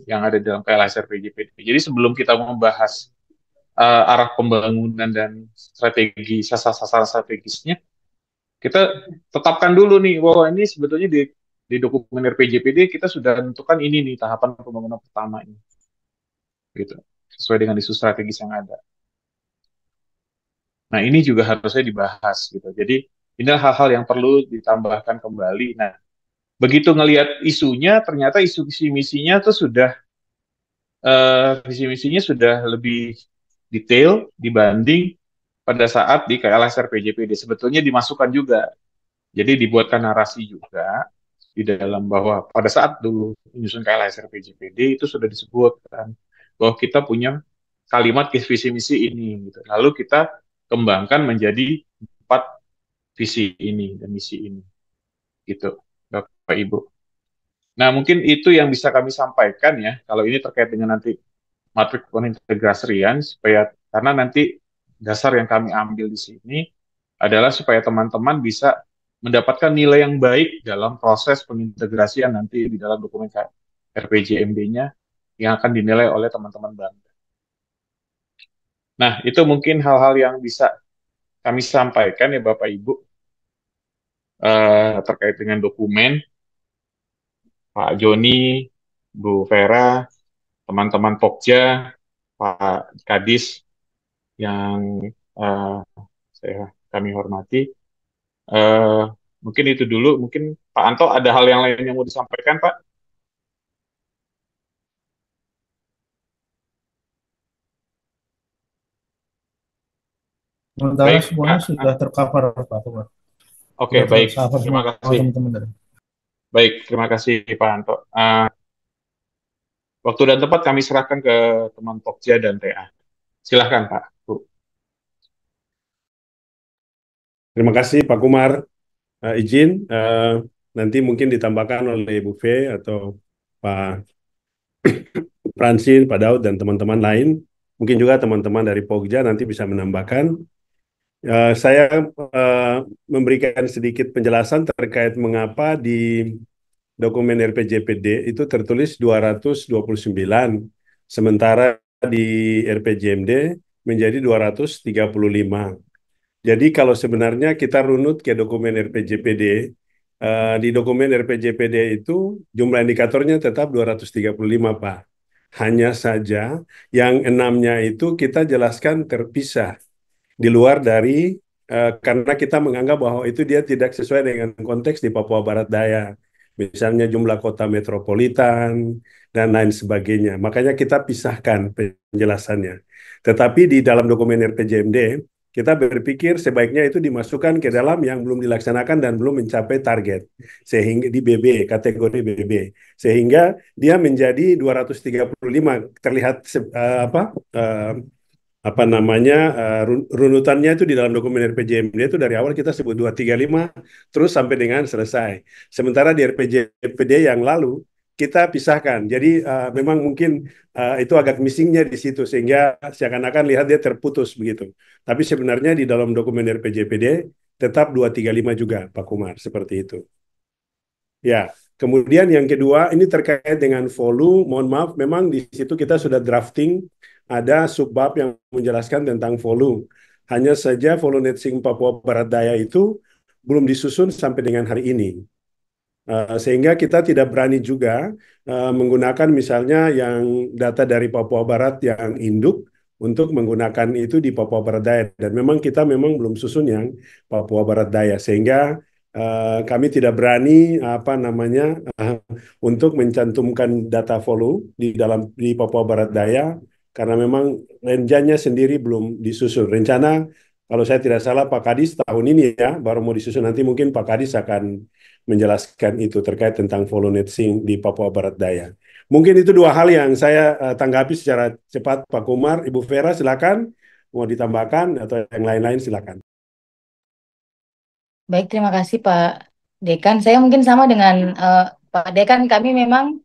yang ada dalam KLS RPJPD. Jadi sebelum kita membahas arah pembangunan dan strategi sasaran strategisnya, kita tetapkan dulu nih bahwa ini sebetulnya di dokumen RPJPD kita sudah menentukan ini nih tahapan pembangunan pertama ini, gitu, sesuai dengan isu strategis yang ada. Nah ini juga harusnya dibahas gitu. Jadi ini hal-hal yang perlu ditambahkan kembali. Nah begitu ngelihat isunya, ternyata isu visi misinya tuh sudah visi misinya sudah lebih detail dibanding pada saat di KLS RPJPD. Sebetulnya dimasukkan juga. Jadi dibuatkan narasi juga di dalam bahwa pada saat dulu menyusun KLS RPJPD itu sudah disebutkan bahwa kita punya kalimat visi misi ini. Gitu. Lalu kita kembangkan menjadi 4 visi ini dan misi ini. Gitu, Bapak Ibu. Nah, mungkin itu yang bisa kami sampaikan ya. Kalau ini terkait dengan nanti matrik pengintegrasian, supaya karena nanti dasar yang kami ambil di sini adalah supaya teman-teman bisa mendapatkan nilai yang baik dalam proses pengintegrasian nanti di dalam dokumen RPJMD-nya yang akan dinilai oleh teman-teman Bangga. Nah, itu mungkin hal-hal yang bisa kami sampaikan ya Bapak Ibu terkait dengan dokumen. Pak Joni, Bu Vera, teman-teman Pokja, Pak Kadis yang kami hormati. Mungkin itu dulu. Mungkin Pak Anto ada hal yang lain yang mau disampaikan, Pak? Sementara semuanya sudah tercover, Pak Tumar. Oke, baik. Terima kasih. Teman-teman. Baik, terima kasih Pak Anto. Waktu dan tempat kami serahkan ke teman Pokja dan TA. Silahkan Pak. Bu. Terima kasih Pak Kumar. Izin nanti mungkin ditambahkan oleh Bu V atau Pak Francine, Pak Daud, dan teman-teman lain. Mungkin juga teman-teman dari Pokja nanti bisa menambahkan. Saya memberikan sedikit penjelasan terkait mengapa di dokumen RPJPD itu tertulis 229, sementara di RPJMD menjadi 235. Jadi kalau sebenarnya kita runut ke dokumen RPJPD, di dokumen RPJPD itu jumlah indikatornya tetap 235, Pak. Hanya saja yang 6-nya itu kita jelaskan terpisah di luar dari karena kita menganggap bahwa itu dia tidak sesuai dengan konteks di Papua Barat Daya. Misalnya jumlah kota metropolitan dan lain sebagainya. Makanya kita pisahkan penjelasannya. Tetapi di dalam dokumen RPJMD, kita berpikir sebaiknya itu dimasukkan ke dalam yang belum dilaksanakan dan belum mencapai target. Sehingga di BB, kategori BB. Sehingga dia menjadi 235, terlihat apa namanya runutannya itu di dalam dokumen RPJMD itu dari awal kita sebut 235 terus sampai dengan selesai. Sementara di RPJMD yang lalu kita pisahkan. Jadi memang mungkin itu agak missingnya di situ sehingga seakan-akan lihat dia terputus begitu. Tapi sebenarnya di dalam dokumen RPJPD tetap 235 juga Pak Kumar seperti itu. Ya, kemudian yang kedua ini terkait dengan volume. Mohon maaf, memang di situ kita sudah drafting ada subbab yang menjelaskan tentang volume. Hanya saja volume net sink Papua Barat Daya itu belum disusun sampai dengan hari ini. Sehingga kita tidak berani juga menggunakan misalnya yang data dari Papua Barat yang induk untuk menggunakan itu di Papua Barat Daya. Dan memang kita belum susun yang Papua Barat Daya. Sehingga kami tidak berani untuk mencantumkan data volume di Papua Barat Daya karena memang renjanya sendiri belum disusun. Rencana kalau saya tidak salah Pak Kadis tahun ini ya baru mau disusun, nanti mungkin Pak Kadis akan menjelaskan itu terkait tentang volume net sink di Papua Barat Daya. Mungkin itu dua hal yang saya tanggapi secara cepat Pak Kumar. Ibu Vera silakan mau ditambahkan atau yang lain-lain silakan. Baik, terima kasih Pak Dekan. Saya mungkin sama dengan Pak Dekan. Kami memang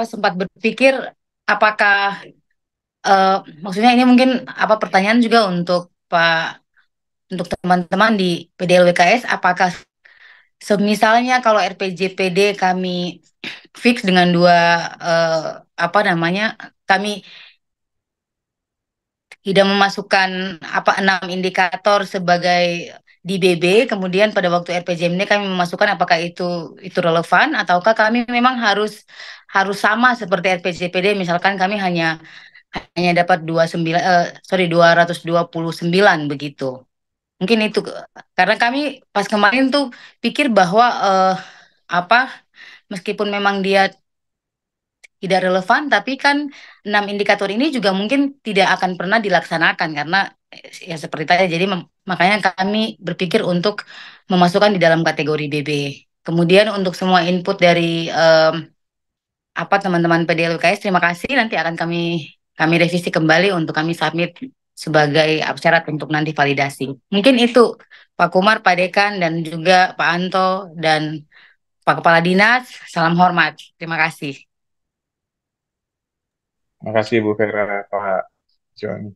sempat berpikir apakah maksudnya ini mungkin pertanyaan juga untuk teman-teman di PDLWKS, apakah misalnya kalau RPJPD kami fix dengan kami tidak memasukkan 6 indikator sebagai di BB, kemudian pada waktu RPJMD kami memasukkan apakah itu relevan ataukah kami memang harus sama seperti RPJPD, misalkan kami hanya dapat 229 begitu. Mungkin itu karena kami pas kemarin tuh pikir bahwa meskipun memang dia tidak relevan, tapi kan 6 indikator ini juga mungkin tidak akan pernah dilaksanakan karena ya seperti tadi. Jadi makanya kami berpikir untuk memasukkan di dalam kategori BB. Kemudian untuk semua input dari teman-teman PDLUKS, terima kasih. Nanti akan kami revisi kembali untuk kami submit sebagai syarat untuk nanti validasi. Mungkin itu Pak Kumar, Pak Dekan, dan juga Pak Anto dan Pak Kepala Dinas. Salam hormat. Terima kasih. Terima kasih Bu Vera, Pak Joni.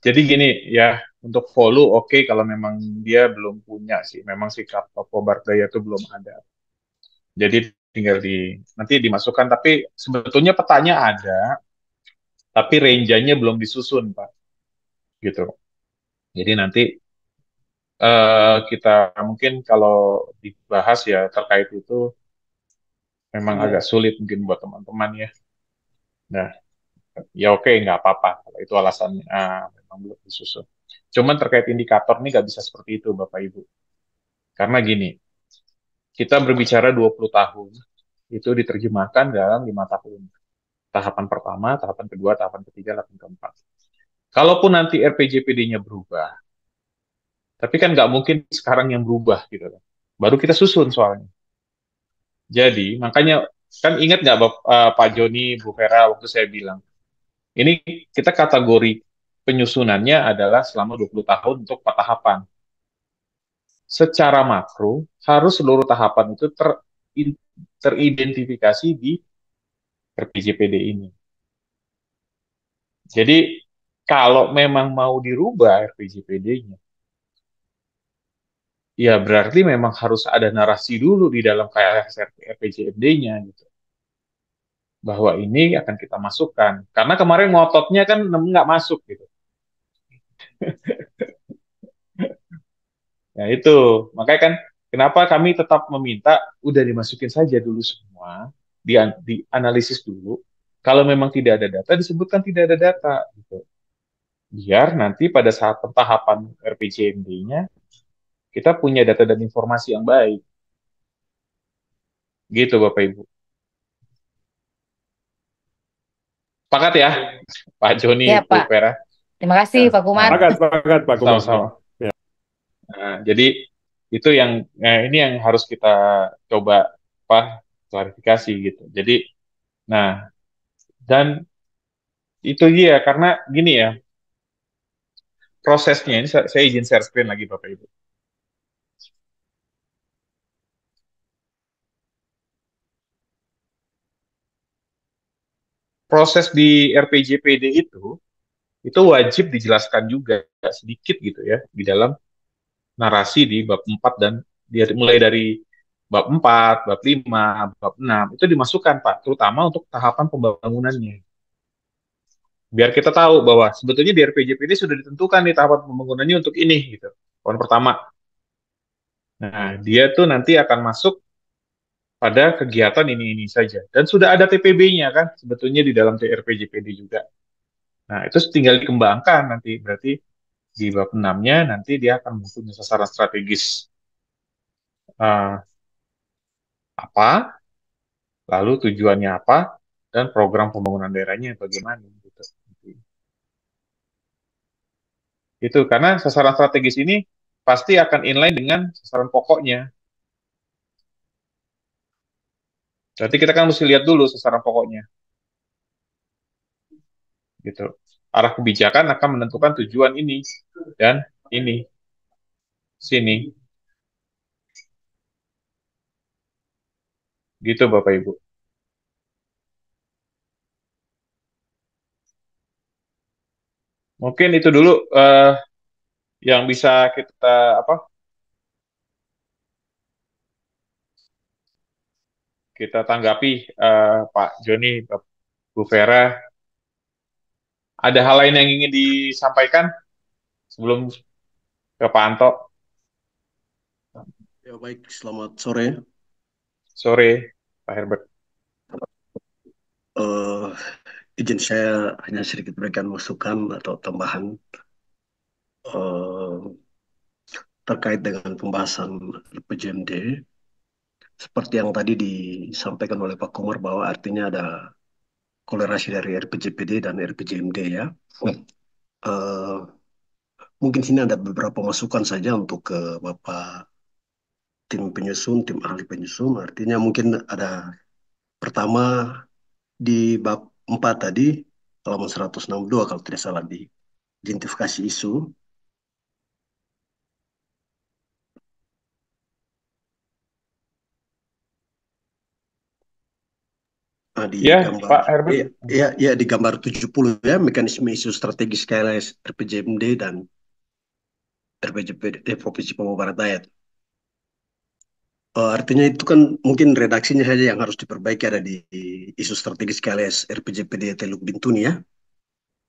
Jadi gini ya, untuk volume oke, kalau memang dia belum punya sih, memang sikap Papua Barat Daya itu belum ada. Jadi tinggal nanti dimasukkan, tapi sebetulnya petanya ada, tapi range-nya belum disusun Pak, gitu. Jadi nanti kita mungkin kalau dibahas ya terkait itu memang agak sulit mungkin buat teman-teman ya. Nah, ya oke, nggak apa-apa kalau itu alasannya memang belum disusun. Cuman terkait indikator ini nggak bisa seperti itu Bapak Ibu. Karena gini, kita berbicara 20 tahun, itu diterjemahkan dalam 5 tahun. Tahapan pertama, tahapan kedua, tahapan ketiga, tahapan keempat. Kalaupun nanti RPJPD-nya berubah, tapi kan nggak mungkin sekarang yang berubah gitu kan. Baru kita susun soalnya. Jadi, makanya kan ingat nggak Pak Joni, Bu Vera, waktu saya bilang, ini kita kategori penyusunannya adalah selama 20 tahun untuk 4 tahapan. Secara makro, harus seluruh tahapan itu teridentifikasi di RPJPD ini. Jadi, kalau memang mau dirubah RPJPD-nya, ya berarti memang harus ada narasi dulu di dalam KLS RPJMD-nya gitu. Bahwa ini akan kita masukkan. Karena kemarin ngototnya kan nggak masuk gitu. Nah itu, makanya kan kenapa kami tetap meminta udah dimasukin saja dulu semua, dianalisis dulu. Kalau memang tidak ada data, disebutkan tidak ada data gitu. Biar nanti pada saat tahapan RPJMD-nya kita punya data dan informasi yang baik. Gitu Bapak Ibu. Sepakat ya, Pak Joni, Ya, Bu Pak. Vera. Terima kasih Pak Kumar. Sepakat Pak Kumar. Sama-sama. Ya. Nah, jadi itu ini yang harus kita coba klarifikasi gitu. Jadi, nah, dan Itu dia, karena gini ya, prosesnya ini saya izin share screen lagi Bapak Ibu. Proses di RPJPD itu wajib dijelaskan juga sedikit gitu ya di dalam narasi di bab 4 dan mulai dari bab 4, bab 5, bab 6 itu dimasukkan Pak, terutama untuk tahapan pembangunannya. Biar kita tahu bahwa sebetulnya di RPJPD sudah ditentukan nih tahapan pembangunannya untuk ini gitu. Poin pertama. Nah, dia tuh nanti akan masuk pada kegiatan ini saja. Dan sudah ada TPB-nya kan sebetulnya di dalam TRPJPD juga. Nah, itu tinggal dikembangkan nanti. Berarti di bab 6-nya nanti dia akan mempunyai sasaran strategis apa, lalu tujuannya apa, dan program pembangunan daerahnya bagaimana gitu. Itu karena sasaran strategis ini pasti akan inline dengan sasaran pokoknya. Berarti kita kan mesti lihat dulu sasaran pokoknya. Gitu. Arah kebijakan akan menentukan tujuan ini dan ini. Sini. Gitu Bapak Ibu. Mungkin itu dulu yang bisa kita kita tanggapi Pak Joni, Bu Vera. Ada hal lain yang ingin disampaikan sebelum ke Pak Anto? Ya baik, selamat sore. Sore, Pak Herbert. Izin saya hanya sedikit berikan masukan atau tambahan terkait dengan pembahasan RPJMD. Seperti yang tadi disampaikan oleh Pak Komar bahwa artinya ada kolerasi dari RPJPD dan RPJMD ya. Mungkin sini ada beberapa masukan saja untuk ke Bapak tim penyusun, tim ahli penyusun. Artinya mungkin ada pertama di bab 4 tadi, halaman 162 kalau tidak salah di identifikasi isu. Di gambar, Pak Herbert. Ya, di gambar 70 ya, mekanisme isu strategis KLS RPJMD dan RPJPD Provinsi Papua Barat Daya. Artinya itu kan mungkin redaksinya saja yang harus diperbaiki, ada di isu strategis KLS RPJPD Teluk Bintuni ya.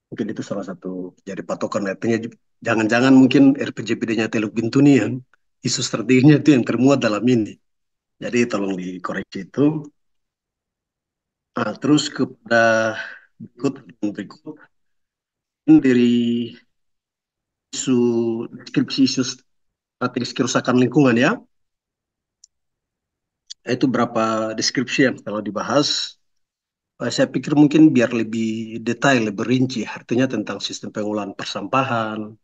Mungkin itu salah satu jadi patokan, artinya jangan-jangan mungkin RPJPD-nya Teluk Bintuni yang isu strategisnya itu yang termuat dalam ini. Jadi tolong dikoreksi itu. Terus kepada berikut dari deskripsi isu strategis kerusakan lingkungan ya. Itu berapa deskripsi yang kalau dibahas. Saya pikir mungkin biar lebih detail, lebih rinci, artinya tentang sistem pengolahan persampahan.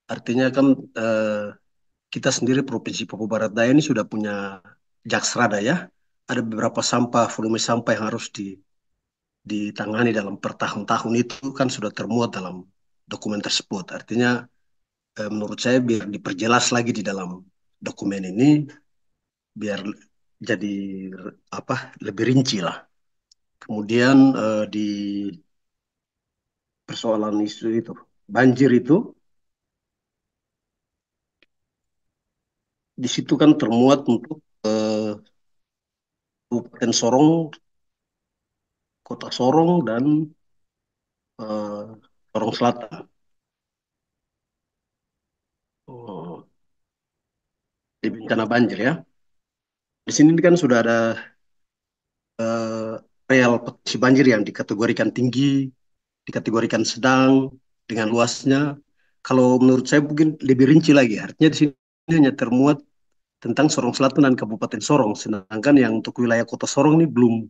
Artinya kan kita sendiri Provinsi Papua Barat Daya ini sudah punya Jaksrada ya. Ada beberapa volume sampah yang harus ditangani dalam bertahun-tahun, itu kan sudah termuat dalam dokumen tersebut. Artinya menurut saya biar diperjelas lagi di dalam dokumen ini, biar jadi lebih rinci lah. Kemudian di persoalan isu itu banjir itu, di situ kan termuat untuk Kabupaten Sorong, Kota Sorong dan Sorong Selatan. Di bencana banjir ya. Di sini kan sudah ada areal potensi banjir yang dikategorikan tinggi, dikategorikan sedang dengan luasnya. Kalau menurut saya mungkin lebih rinci lagi. Artinya di sini hanya termuat tentang Sorong Selatan dan Kabupaten Sorong, sedangkan yang untuk wilayah Kota Sorong ini belum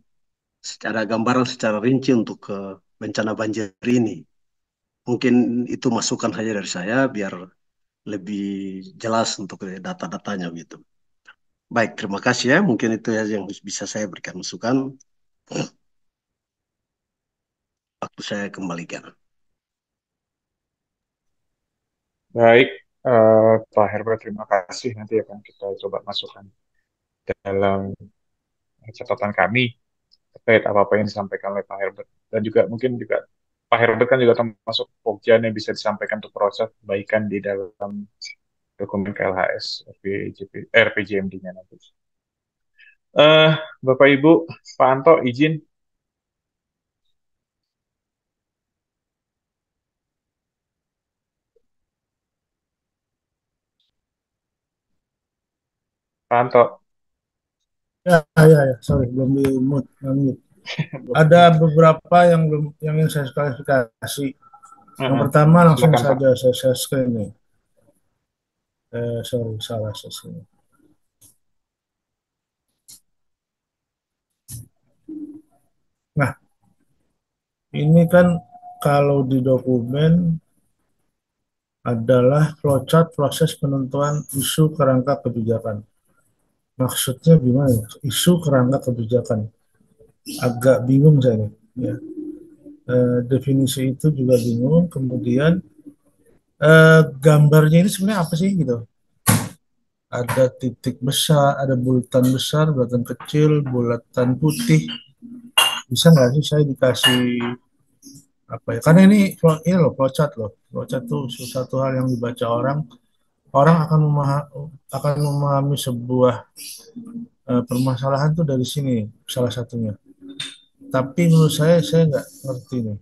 secara gambaran, secara rinci untuk bencana banjir ini. Mungkin itu masukan saja dari saya biar lebih jelas untuk data-datanya gitu. Baik, terima kasih ya. Mungkin itu ya yang bisa saya berikan masukan. waktu saya kembalikan. Baik, Pak Herbert, terima kasih. Nanti akan kita coba masukkan dalam catatan kami terkait apa-apa yang disampaikan oleh Pak Herbert. Dan juga mungkin juga Pak Herbert kan juga termasuk pokjan yang bisa disampaikan untuk proses perbaikan di dalam dokumen KLHS RPJMD-nya nanti. Bapak Ibu, Pak Anto izin. Pak Anto. Ya, sorry, belum di mute. Ada beberapa yang belum yang ingin saya klarifikasi. Yang pertama langsung Silakan, Pak. saja saya share screen nih. Sorry, salah share screen. Nah, ini kan kalau di dokumen adalah flowchart proses penentuan isu kerangka kebijakan. Maksudnya gimana? Isu kerangka kebijakan. Agak bingung saya nih. Ya. Definisi itu juga bingung. Kemudian gambarnya ini sebenarnya apa sih gitu? Ada titik besar, ada bulatan besar, bulatan kecil, bulatan putih. Bisa nggak sih saya dikasih apa ya? Karena ini loh flowchart loh. Flowchart itu sesuatu hal yang dibaca orang, akan memahami sebuah permasalahan tuh dari sini salah satunya. Tapi menurut saya nggak ngerti nih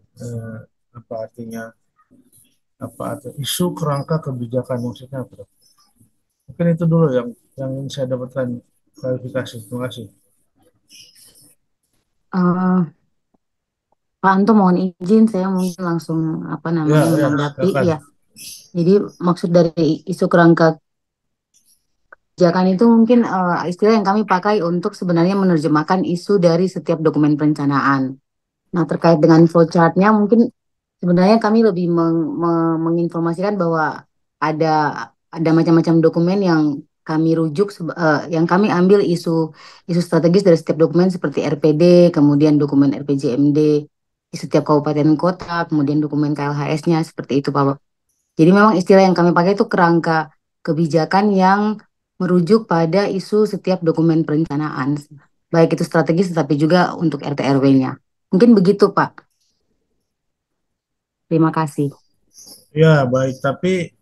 apa artinya isu kerangka kebijakan maksudnya apa? Mungkin itu dulu yang ingin saya dapatkan klarifikasi. Terima kasih. Pak Anto mohon izin saya mungkin langsung menanggapi silakan. ya. Jadi maksud dari isu kerangka kebijakan itu mungkin istilah yang kami pakai untuk sebenarnya menerjemahkan isu dari setiap dokumen perencanaan. Nah, terkait dengan flowchart-nya mungkin sebenarnya kami lebih menginformasikan bahwa ada macam-macam dokumen yang kami rujuk, yang kami ambil isu strategis dari setiap dokumen seperti RPD, kemudian dokumen RPJMD di setiap kabupaten kota, kemudian dokumen KLHS-nya seperti itu, Pak. Jadi memang istilah yang kami pakai itu kerangka kebijakan yang merujuk pada isu setiap dokumen perencanaan, baik itu strategis tetapi juga untuk RT/RW-nya. Mungkin begitu, Pak. Terima kasih. Ya, baik. Tapi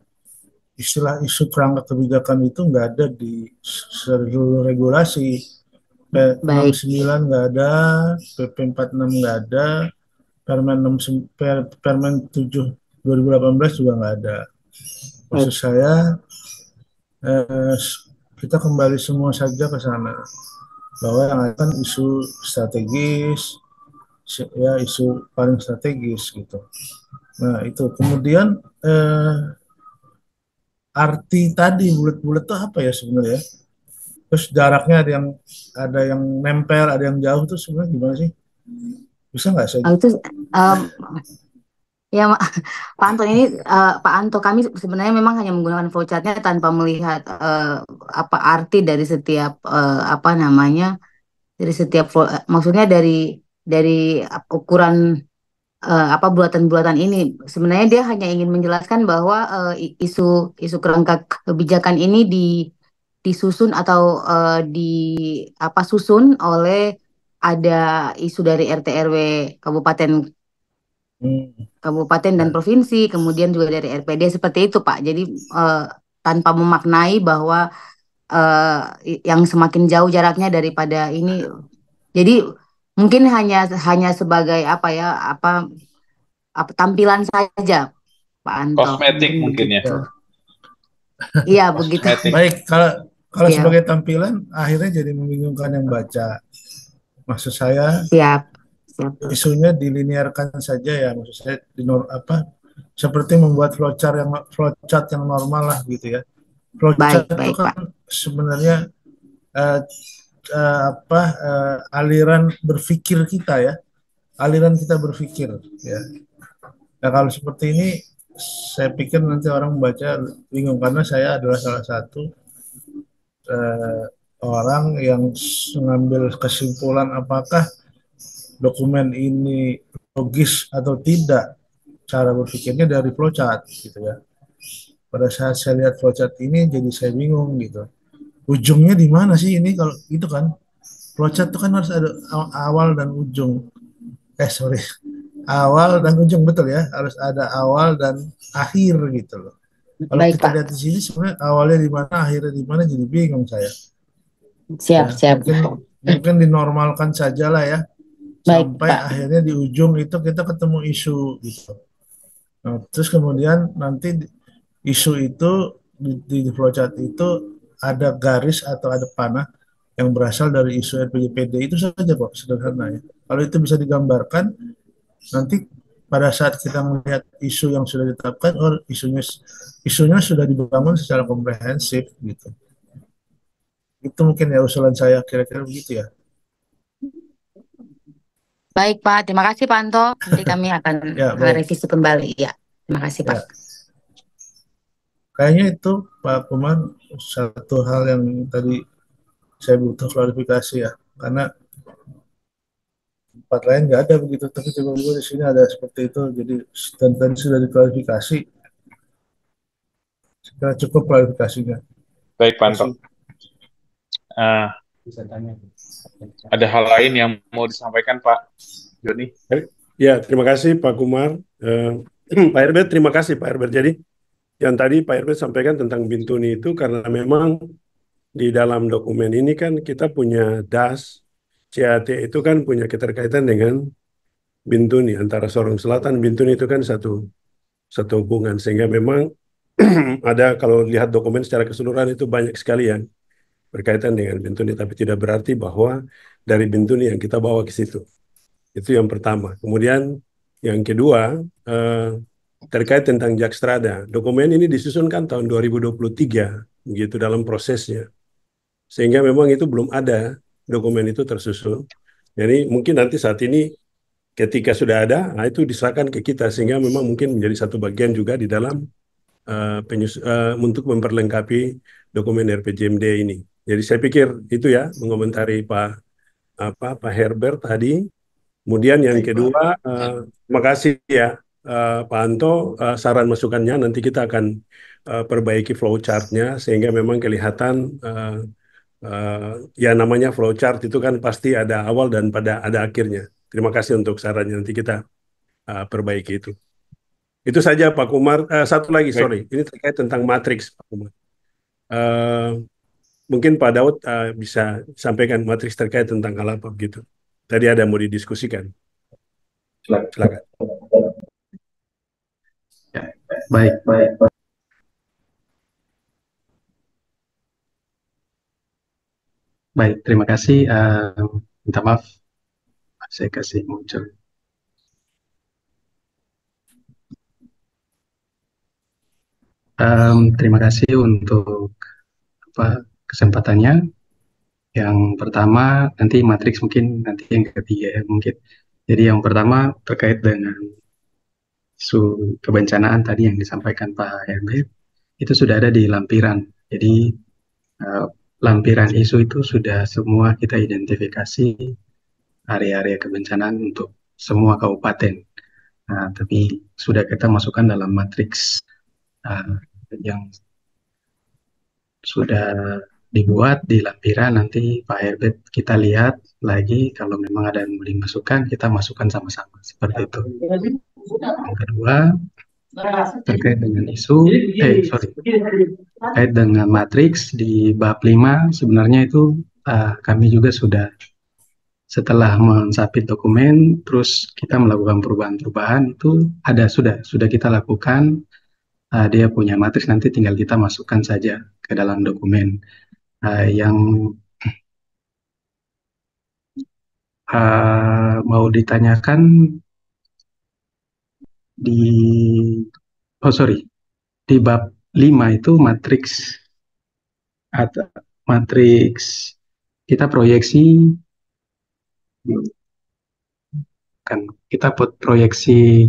istilah isu kerangka kebijakan itu nggak ada di seluruh regulasi. P69 nggak ada, PP 46 nggak ada, Permen 7 2018 juga nggak ada. Maksud saya kita kembali semua saja ke sana bahwa yang akan isu strategis, ya isu paling strategis gitu. Nah itu kemudian arti tadi bulat-bulat itu apa ya sebenarnya? Terus jaraknya ada yang nempel, ada yang jauh itu sebenarnya gimana sih? Bisa nggak saya? Itu ya Pak Anto ini Pak Anto kami sebenarnya memang hanya menggunakan flowchart-nya tanpa melihat apa arti dari setiap dari setiap maksudnya dari ukuran apa bulatan-bulatan ini. Sebenarnya dia hanya ingin menjelaskan bahwa isu kerangka kebijakan ini disusun atau susun oleh ada isu dari RT/RW kabupaten dan provinsi, kemudian juga dari RPD seperti itu, Pak. Jadi tanpa memaknai bahwa yang semakin jauh jaraknya daripada ini. Jadi mungkin hanya sebagai tampilan saja, Pak Anto. Kosmetik mungkin ya. Iya, begitu. Baik, kalau sebagai tampilan akhirnya jadi membingungkan yang baca. Maksud saya isunya dilinearkan saja ya, maksud saya seperti membuat flowchart yang normal lah gitu ya. Flowchart itu kan sebenarnya aliran berpikir kita ya, aliran kita berpikir ya. Nah kalau seperti ini saya pikir nanti orang membaca bingung karena saya adalah salah satu orang yang mengambil kesimpulan apakah dokumen ini logis atau tidak cara berpikirnya dari flowchart gitu ya. Pada saat saya lihat flowchart ini jadi saya bingung gitu. Ujungnya di mana sih ini kalau itu kan? Flowchart itu kan harus ada awal dan ujung. Sorry. Awal dan ujung betul ya, harus ada awal dan akhir gitu loh. Kalau Baik, kita Pak. lihat di sini sebenarnya awalnya di mana, akhirnya di mana jadi bingung saya. Siap, Ya, siap. mungkin dinormalkan saja lah ya. Baik, Sampai Pak. akhirnya di ujung itu kita ketemu isu gitu. Nah, terus kemudian nanti isu itu di flowchart itu ada garis atau ada panah yang berasal dari isu RPJPD itu saja kok sederhana ya. Kalau itu bisa digambarkan nanti pada saat kita melihat isu yang sudah ditetapkan, isunya sudah dibangun secara komprehensif gitu. Itu mungkin ya usulan saya kira-kira begitu ya. Baik, Pak. Terima kasih, Pak Anto. Nanti kami akan Ya, baik. revisi kembali. Ya, terima kasih, Pak. Ya. Kayaknya itu Pak Kumar satu hal yang tadi saya butuh klarifikasi ya, karena tempat lain nggak ada begitu, tapi tiba-tiba di sini ada seperti itu. Jadi dan tadi sudah diklarifikasi. Sekarang cukup klarifikasinya. Baik, Pak Anto. Ada hal lain yang mau disampaikan, Pak Joni? Ya, terima kasih Pak Kumar. Pak Herbert, terima kasih Pak Herbert. Jadi yang tadi Pak Herbert sampaikan tentang Bintuni itu karena memang di dalam dokumen ini kan kita punya DAS, CAT itu kan punya keterkaitan dengan Bintuni, antara Sorong Selatan, Bintuni itu kan satu hubungan, sehingga memang ada kalau lihat dokumen secara keseluruhan itu banyak sekali yang berkaitan dengan Bintuni, tapi tidak berarti bahwa dari Bintuni yang kita bawa ke situ. Itu yang pertama. Kemudian yang kedua, terkait tentang Jakstrada. Dokumen ini disusunkan tahun 2023, begitu dalam prosesnya. Sehingga memang itu belum ada dokumen itu tersusun. Jadi mungkin nanti saat ini ketika sudah ada, nah itu diserahkan ke kita, sehingga memang mungkin menjadi satu bagian juga di dalam untuk memperlengkapi dokumen RPJMD ini. Jadi saya pikir itu ya, mengomentari Pak Herbert tadi. Kemudian yang kedua, terima kasih ya Pak Anto, saran masukannya nanti kita akan perbaiki flowchart-nya sehingga memang kelihatan ya namanya flowchart itu kan pasti ada awal dan ada akhirnya. Terima kasih untuk sarannya, nanti kita perbaiki itu. Itu saja Pak Kumar. Satu lagi, sorry, ini terkait tentang matriks Pak Kumar. Mungkin Pak Daud bisa sampaikan matriks terkait tentang hal apa begitu. Tadi ada mau didiskusikan. Silakan. Ya, baik. Baik, terima kasih. Minta maaf, saya kasih muncul. Terima kasih untuk kesempatannya. Yang pertama, nanti matriks mungkin nanti yang ketiga ya mungkin. Jadi yang pertama terkait dengan isu kebencanaan tadi yang disampaikan Pak Herbert, itu sudah ada di lampiran. Jadi lampiran isu itu sudah semua kita identifikasi area-area kebencanaan untuk semua kabupaten. Nah, tapi sudah kita masukkan dalam matriks yang sudah dibuat di lampiran. Nanti Pak Herbert kita lihat lagi, kalau memang ada yang mau dimasukkan, kita masukkan sama-sama, seperti itu. Yang kedua, terkait dengan terkait dengan matriks di bab 5, sebenarnya itu kami juga sudah, setelah mensubmit dokumen, terus kita melakukan perubahan-perubahan, itu sudah kita lakukan. Dia punya matriks, nanti tinggal kita masukkan saja ke dalam dokumen. Yang mau ditanyakan di bab 5 itu matriks kita proyeksi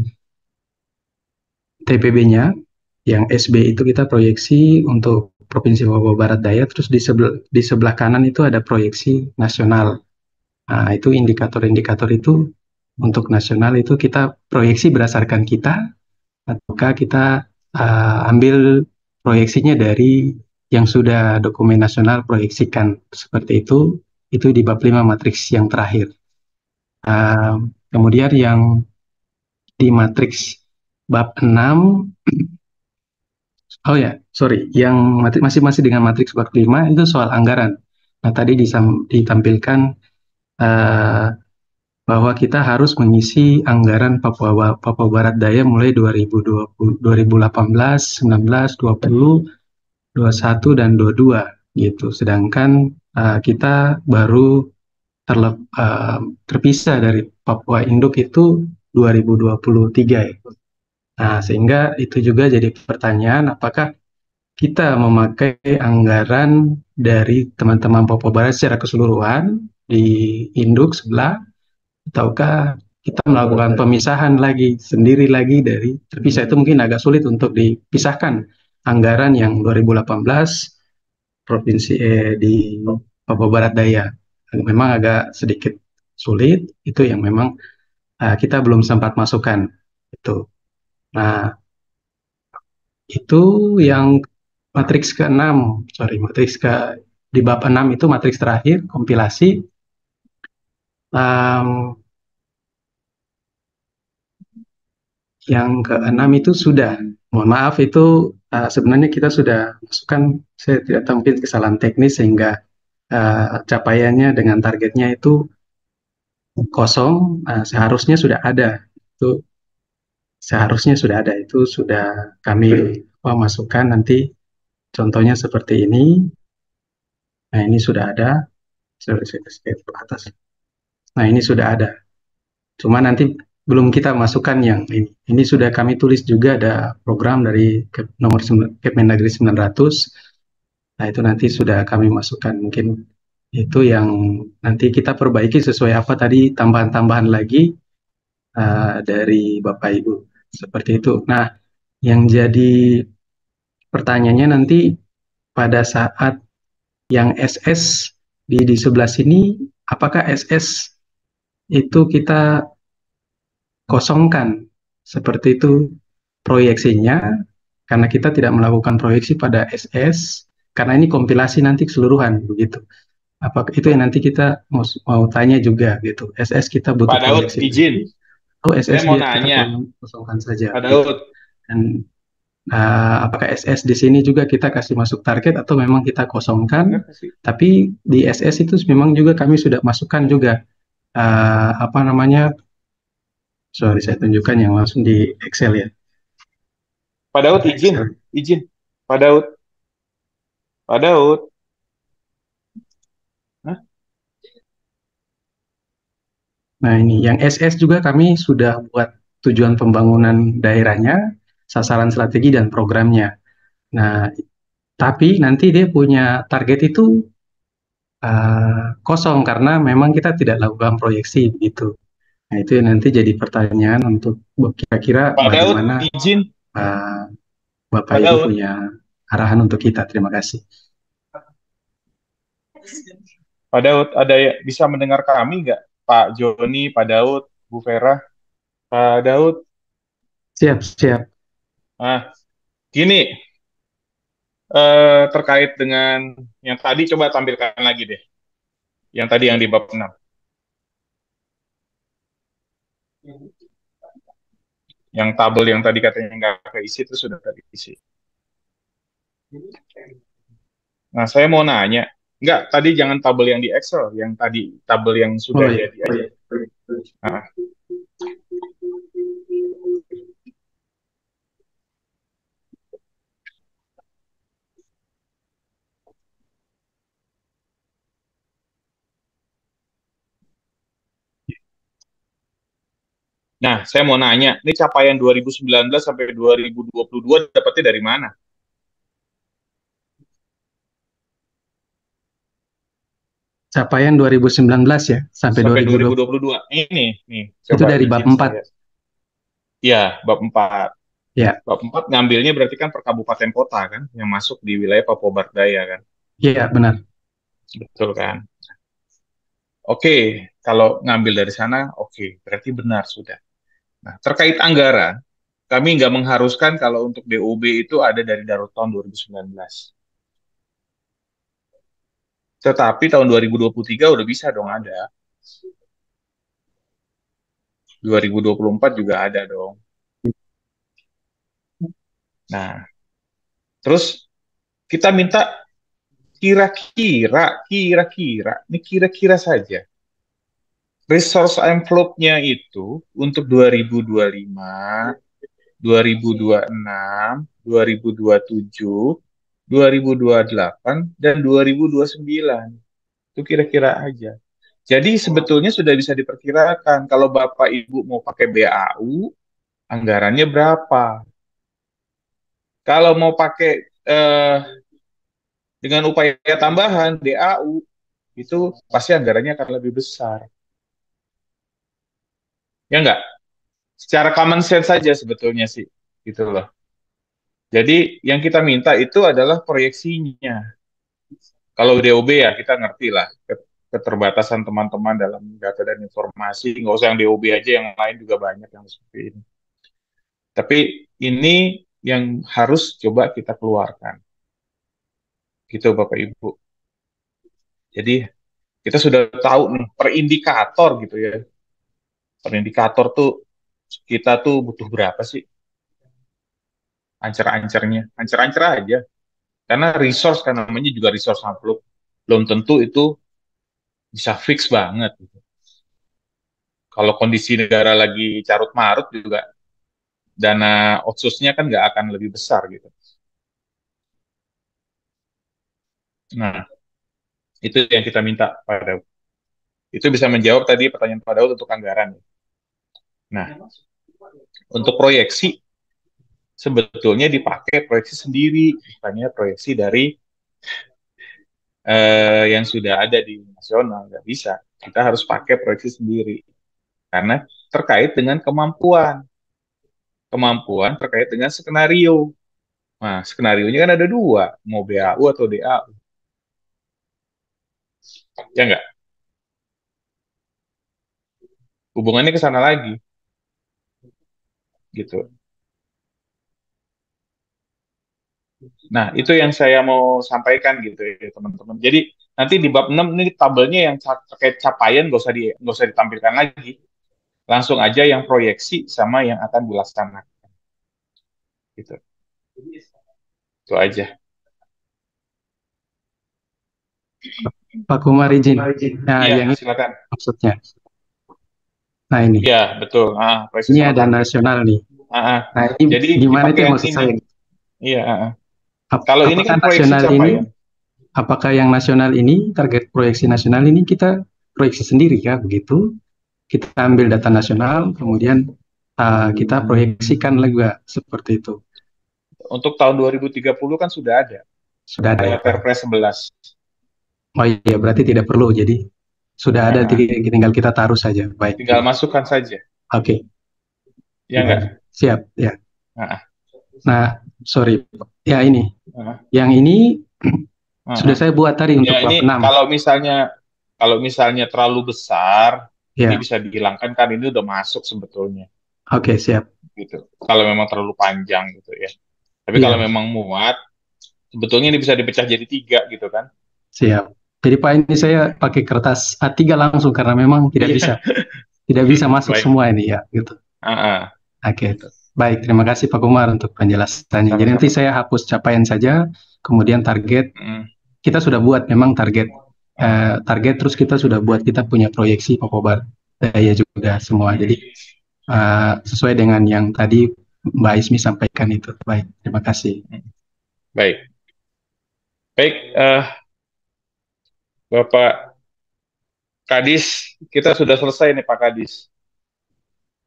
TPB-nya yang SB itu kita proyeksi untuk Provinsi Papua Barat Daya, terus di sebelah kanan itu ada proyeksi nasional. Nah, itu indikator-indikator itu untuk nasional itu kita proyeksi berdasarkan kita, ataukah kita ambil proyeksinya dari yang sudah dokumen nasional proyeksikan seperti itu di bab 5 matriks yang terakhir. Kemudian yang di matriks bab 6, oh ya, sorry, yang masih dengan matriks bab 5 itu soal anggaran. Nah, tadi ditampilkan bahwa kita harus mengisi anggaran Papua Barat Daya mulai 2020, 2018, 19, 20, 21, dan 22 gitu. Sedangkan kita baru terpisah dari Papua Induk itu 2023 ya. Nah, sehingga itu juga jadi pertanyaan, apakah kita memakai anggaran dari teman-teman Papua Barat secara keseluruhan di Induk sebelah, ataukah kita melakukan pemisahan lagi, sendiri lagi dari terpisah. Itu mungkin agak sulit untuk dipisahkan anggaran yang 2018 provinsi di Papua Barat Daya. Memang agak sedikit sulit, itu yang memang kita belum sempat masukkan. Itu. Nah, itu yang matriks ke-6, di bab 6 itu matriks terakhir, kompilasi. Yang ke-6 itu sudah, mohon maaf itu sebenarnya kita sudah masukkan, saya tidak tahu mungkin kesalahan teknis sehingga capaiannya dengan targetnya itu kosong. Seharusnya sudah ada, itu seharusnya sudah ada, itu sudah kami masukkan nanti contohnya seperti ini. Nah, ini sudah ada, atas. Nah, ini sudah ada, cuma nanti belum kita masukkan yang ini. Ini sudah kami tulis juga, ada program dari nomor Kemendagri 900. Nah, itu nanti sudah kami masukkan. Mungkin itu yang nanti kita perbaiki sesuai apa tadi, tambahan-tambahan lagi dari Bapak Ibu. Seperti itu. Nah, yang jadi pertanyaannya nanti pada saat yang SS di sebelah sini, apakah SS itu kita kosongkan seperti itu proyeksinya, karena kita tidak melakukan proyeksi pada SS, karena ini kompilasi nanti keseluruhan begitu. Apakah itu yang nanti kita mau tanya juga gitu. SS kita butuh Pak Daud, proyeksi. izin. SS saya mau biar nanya. kita kosongkan saja. Pak Daud. Dan apakah SS di sini juga kita kasih masuk target atau memang kita kosongkan? Tapi di SS itu memang juga kami sudah masukkan juga sorry, saya tunjukkan yang langsung di Excel ya. Pak Daud, izin. Pak Daud. Hah? Nah, ini yang SS juga kami sudah buat tujuan pembangunan daerahnya, sasaran strategi dan programnya. Nah, tapi nanti dia punya target itu kosong karena memang kita tidak lakukan proyeksi gitu. Nah, itu nanti jadi pertanyaan untuk kira-kira bagaimana Bapak Ibu punya arahan untuk kita. Terima kasih. Pak Daud, ada bisa mendengar kami nggak? Pak Joni, Pak Daud, Bu Vera, Pak Daud. Siap. Nah, gini, terkait dengan yang tadi, coba tampilkan lagi deh. Yang tadi yang di bab 6. Yang tabel yang tadi katanya nggak keisi, itu sudah terisi. Nah, saya mau nanya. Enggak, tadi jangan tabel yang di Excel, yang tadi tabel yang sudah jadi aja. Nah. Nah, saya mau nanya, ini capaian 2019 sampai 2022 dapatnya dari mana? Capaian 2019 ya, sampai 2022. Ini, nih. Itu dari bab 4. Iya, bab 4. Ya. Bab 4 ngambilnya berarti kan per kabupaten kota kan, yang masuk di wilayah Papua Barat Daya kan? Iya, benar. Betul kan? Oke, kalau ngambil dari sana, oke, berarti benar sudah. Nah, terkait anggaran, kami nggak mengharuskan kalau untuk DOB itu ada dari Darut tahun 2019. Tetapi tahun 2023 udah bisa dong ada. 2024 juga ada dong. Nah, terus kita minta ini kira-kira saja. Resource envelope-nya itu untuk 2025, 2026, 2027, 2028, dan 2029. Itu kira-kira aja. Jadi sebetulnya sudah bisa diperkirakan kalau Bapak Ibu mau pakai BAU, anggarannya berapa. Kalau mau pakai dengan upaya tambahan DAU, itu pasti anggarannya akan lebih besar. Ya enggak? Secara common sense saja sebetulnya sih, gitu loh. Jadi yang kita minta itu adalah proyeksinya. Kalau DOB ya kita ngerti lah keterbatasan teman-teman dalam data dan informasi. Nggak usah yang DOB aja, yang lain juga banyak yang seperti ini. Tapi ini yang harus coba kita keluarkan. Gitu Bapak Ibu. Jadi kita sudah tahu nih per indikator gitu ya. Per indikator tuh kita tuh butuh berapa sih? Ancer-ancernya. Ancer-ancer aja. Karena resource kan namanya juga resource envelope. Belum tentu itu bisa fix banget. Gitu. Kalau kondisi negara lagi carut marut juga dana otsusnya kan nggak akan lebih besar gitu. Nah, itu yang kita minta pada. Itu bisa menjawab tadi pertanyaan Pak Daud untuk anggaran. Nah, untuk proyeksi sebetulnya dipakai proyeksi sendiri, bukannya proyeksi dari yang sudah ada di nasional. Nggak bisa. Kita harus pakai proyeksi sendiri. Karena terkait dengan kemampuan. Kemampuan terkait dengan skenario. Nah, skenario-nya kan ada dua, mau BAU atau DAU. Ya nggak? Hubungannya ke sana lagi. Gitu. Nah, itu yang saya mau sampaikan gitu ya, teman-teman. Jadi, nanti di bab 6 ini tabelnya yang terkait capaian nggak usah ditampilkan lagi. Langsung aja yang proyeksi sama yang akan dilaksanakan. Gitu. Itu aja. Pak Kumar izin. Nah, Iya, yang ini silakan. maksudnya. Nah, ini. Iya, betul. Ini ada nasional nih. Nah, ini Jadi gimana itu dipakai maksud ini. saya? Iya. Kalau ini kan proyeksi nasional capaian. ini, apakah yang nasional ini, target proyeksi nasional ini kita proyeksi sendiri ya, begitu? Kita ambil data nasional, kemudian kita proyeksikan juga seperti itu. Untuk tahun 2030 kan sudah ada. Sudah ada ya. Perpres 11. Oh iya, berarti tidak perlu. Jadi sudah ada, tinggal kita taruh saja. Baik. Tinggal masukkan saja. Oke. Ya enggak? Siap, ya. Nah, sorry. Ya ini. Yang ini sudah saya buat tadi untuk ya, bab ini 6. Kalau misalnya terlalu besar, ya. Ini bisa dihilangkan kan ini udah masuk sebetulnya. Oke, siap. Gitu. Kalau memang terlalu panjang gitu ya. Tapi kalau memang muat, sebetulnya ini bisa dipecah jadi 3 gitu kan. Siap. Jadi Pak, ini saya pakai kertas A3 langsung karena memang tidak bisa masuk semua ini ya gitu. Oke. Baik, terima kasih Pak Kumar untuk penjelasannya. Jadi nanti saya hapus capaian saja, kemudian target kita sudah buat memang target terus kita sudah buat, kita punya proyeksi Papobar Daya juga semua. Jadi sesuai dengan yang tadi Mbak Ismi sampaikan itu. Baik, terima kasih. Baik, Bapak Kadis, kita sudah selesai nih Pak Kadis.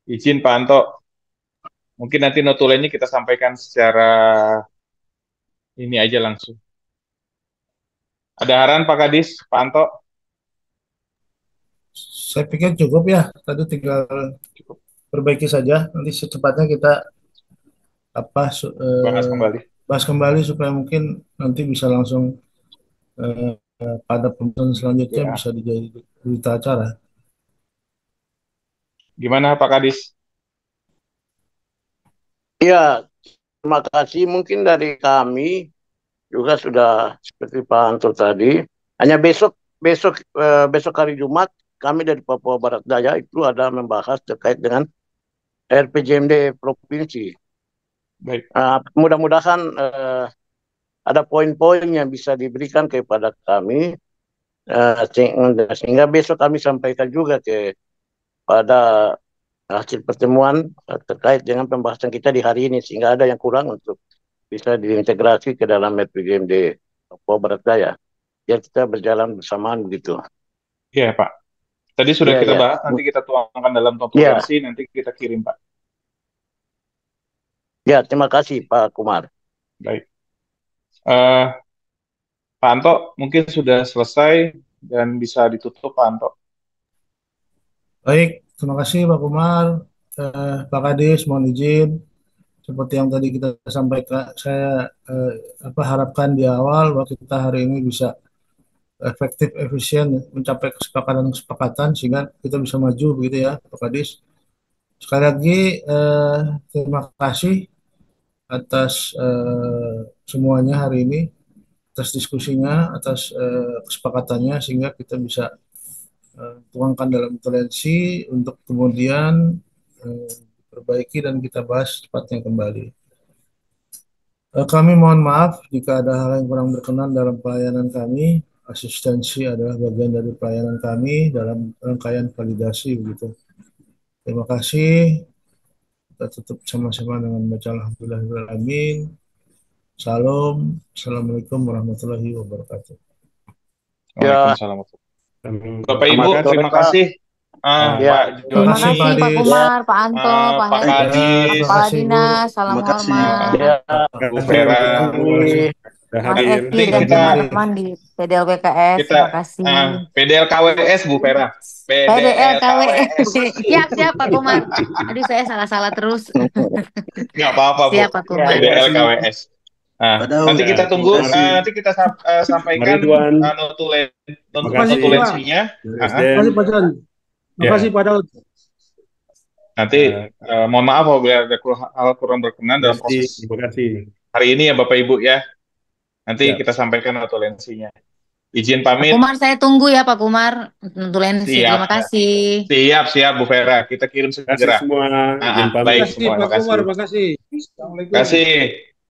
Izin Pak Anto, mungkin nanti notulennya kita sampaikan secara ini aja langsung. Ada arahan Pak Kadis, Pak Anto? Saya pikir cukup ya, tadi tinggal perbaiki saja, nanti secepatnya kita bahas kembali supaya mungkin nanti bisa langsung pada pembahasan selanjutnya Ya. bisa dijadi berita acara. Gimana Pak Kadis? Ya, terima kasih. Mungkin dari kami juga sudah seperti Pak Anto tadi. Hanya besok hari Jumat kami dari Papua Barat Daya itu ada membahas terkait dengan RPJMD provinsi. Baik. Mudah-mudahan ada poin-poin yang bisa diberikan kepada kami sehingga besok kami sampaikan juga pada hasil pertemuan terkait dengan pembahasan kita di hari ini sehingga ada yang kurang untuk bisa diintegrasi ke dalam RPJMD Papua Barat Daya. Ya kita berjalan bersamaan begitu. Iya Pak. Tadi sudah Iya, kita iya. bahas, nanti kita tuangkan dalam notulensi, nanti kita kirim Pak. Ya, terima kasih Pak Kumar. Baik. Pak Anto mungkin sudah selesai dan bisa ditutup Pak Anto. Baik, terima kasih Pak Kumar. Pak Kadis, mohon izin. Seperti yang tadi kita sampaikan, saya harapkan di awal bahwa kita hari ini bisa efektif, efisien, mencapai kesepakatan sehingga kita bisa maju begitu ya Pak Kadis. Sekali lagi terima kasih atas semuanya hari ini, atas diskusinya, atas kesepakatannya sehingga kita bisa tuangkan dalam toleransi untuk kemudian perbaiki dan kita bahas cepatnya kembali. Kami mohon maaf jika ada hal yang kurang berkenan dalam pelayanan kami. Asistensi adalah bagian dari pelayanan kami dalam rangkaian validasi begitu. Terima kasih. Kita tutup sama-sama dengan baca alhamdulillahirrahmanirrahim. Salam. Assalamualaikum warahmatullahi wabarakatuh. Waalaikumsalam. Bapak Ibu, terima kasih. Pak Terima kasih Pak Kumar, Pak Anto, Pak Kadis, Kepala Dinas, salam hormat, Bu Vera, Mas Evi dan teman-teman di PDLWKS. Terima kasih. PDLKWS Bu Vera. PDLKWS. Siap Pak Kumar. Aduh saya salah-salah terus. Nggak apa-apa Bu. Siap Pak Kumar. PDLKWS. Nanti kita tunggu, nanti kita sampaikan notulensinya. Terima kasih Pak John. Terima kasih Pak Daud. Nanti mohon maaf apabila ada hal kurang berkenan dalam proses hari ini ya Bapak Ibu ya. Nanti kita sampaikan notulensinya. Izin pamit. Pak Kumar saya tunggu ya Pak Kumar notulensi. Terima kasih. Siap Bu Vera. Kita kirim segera. Terima kasih semua. Baik semua. Terima kasih. Terima kasih. Assalamualaikum. Terima kasih.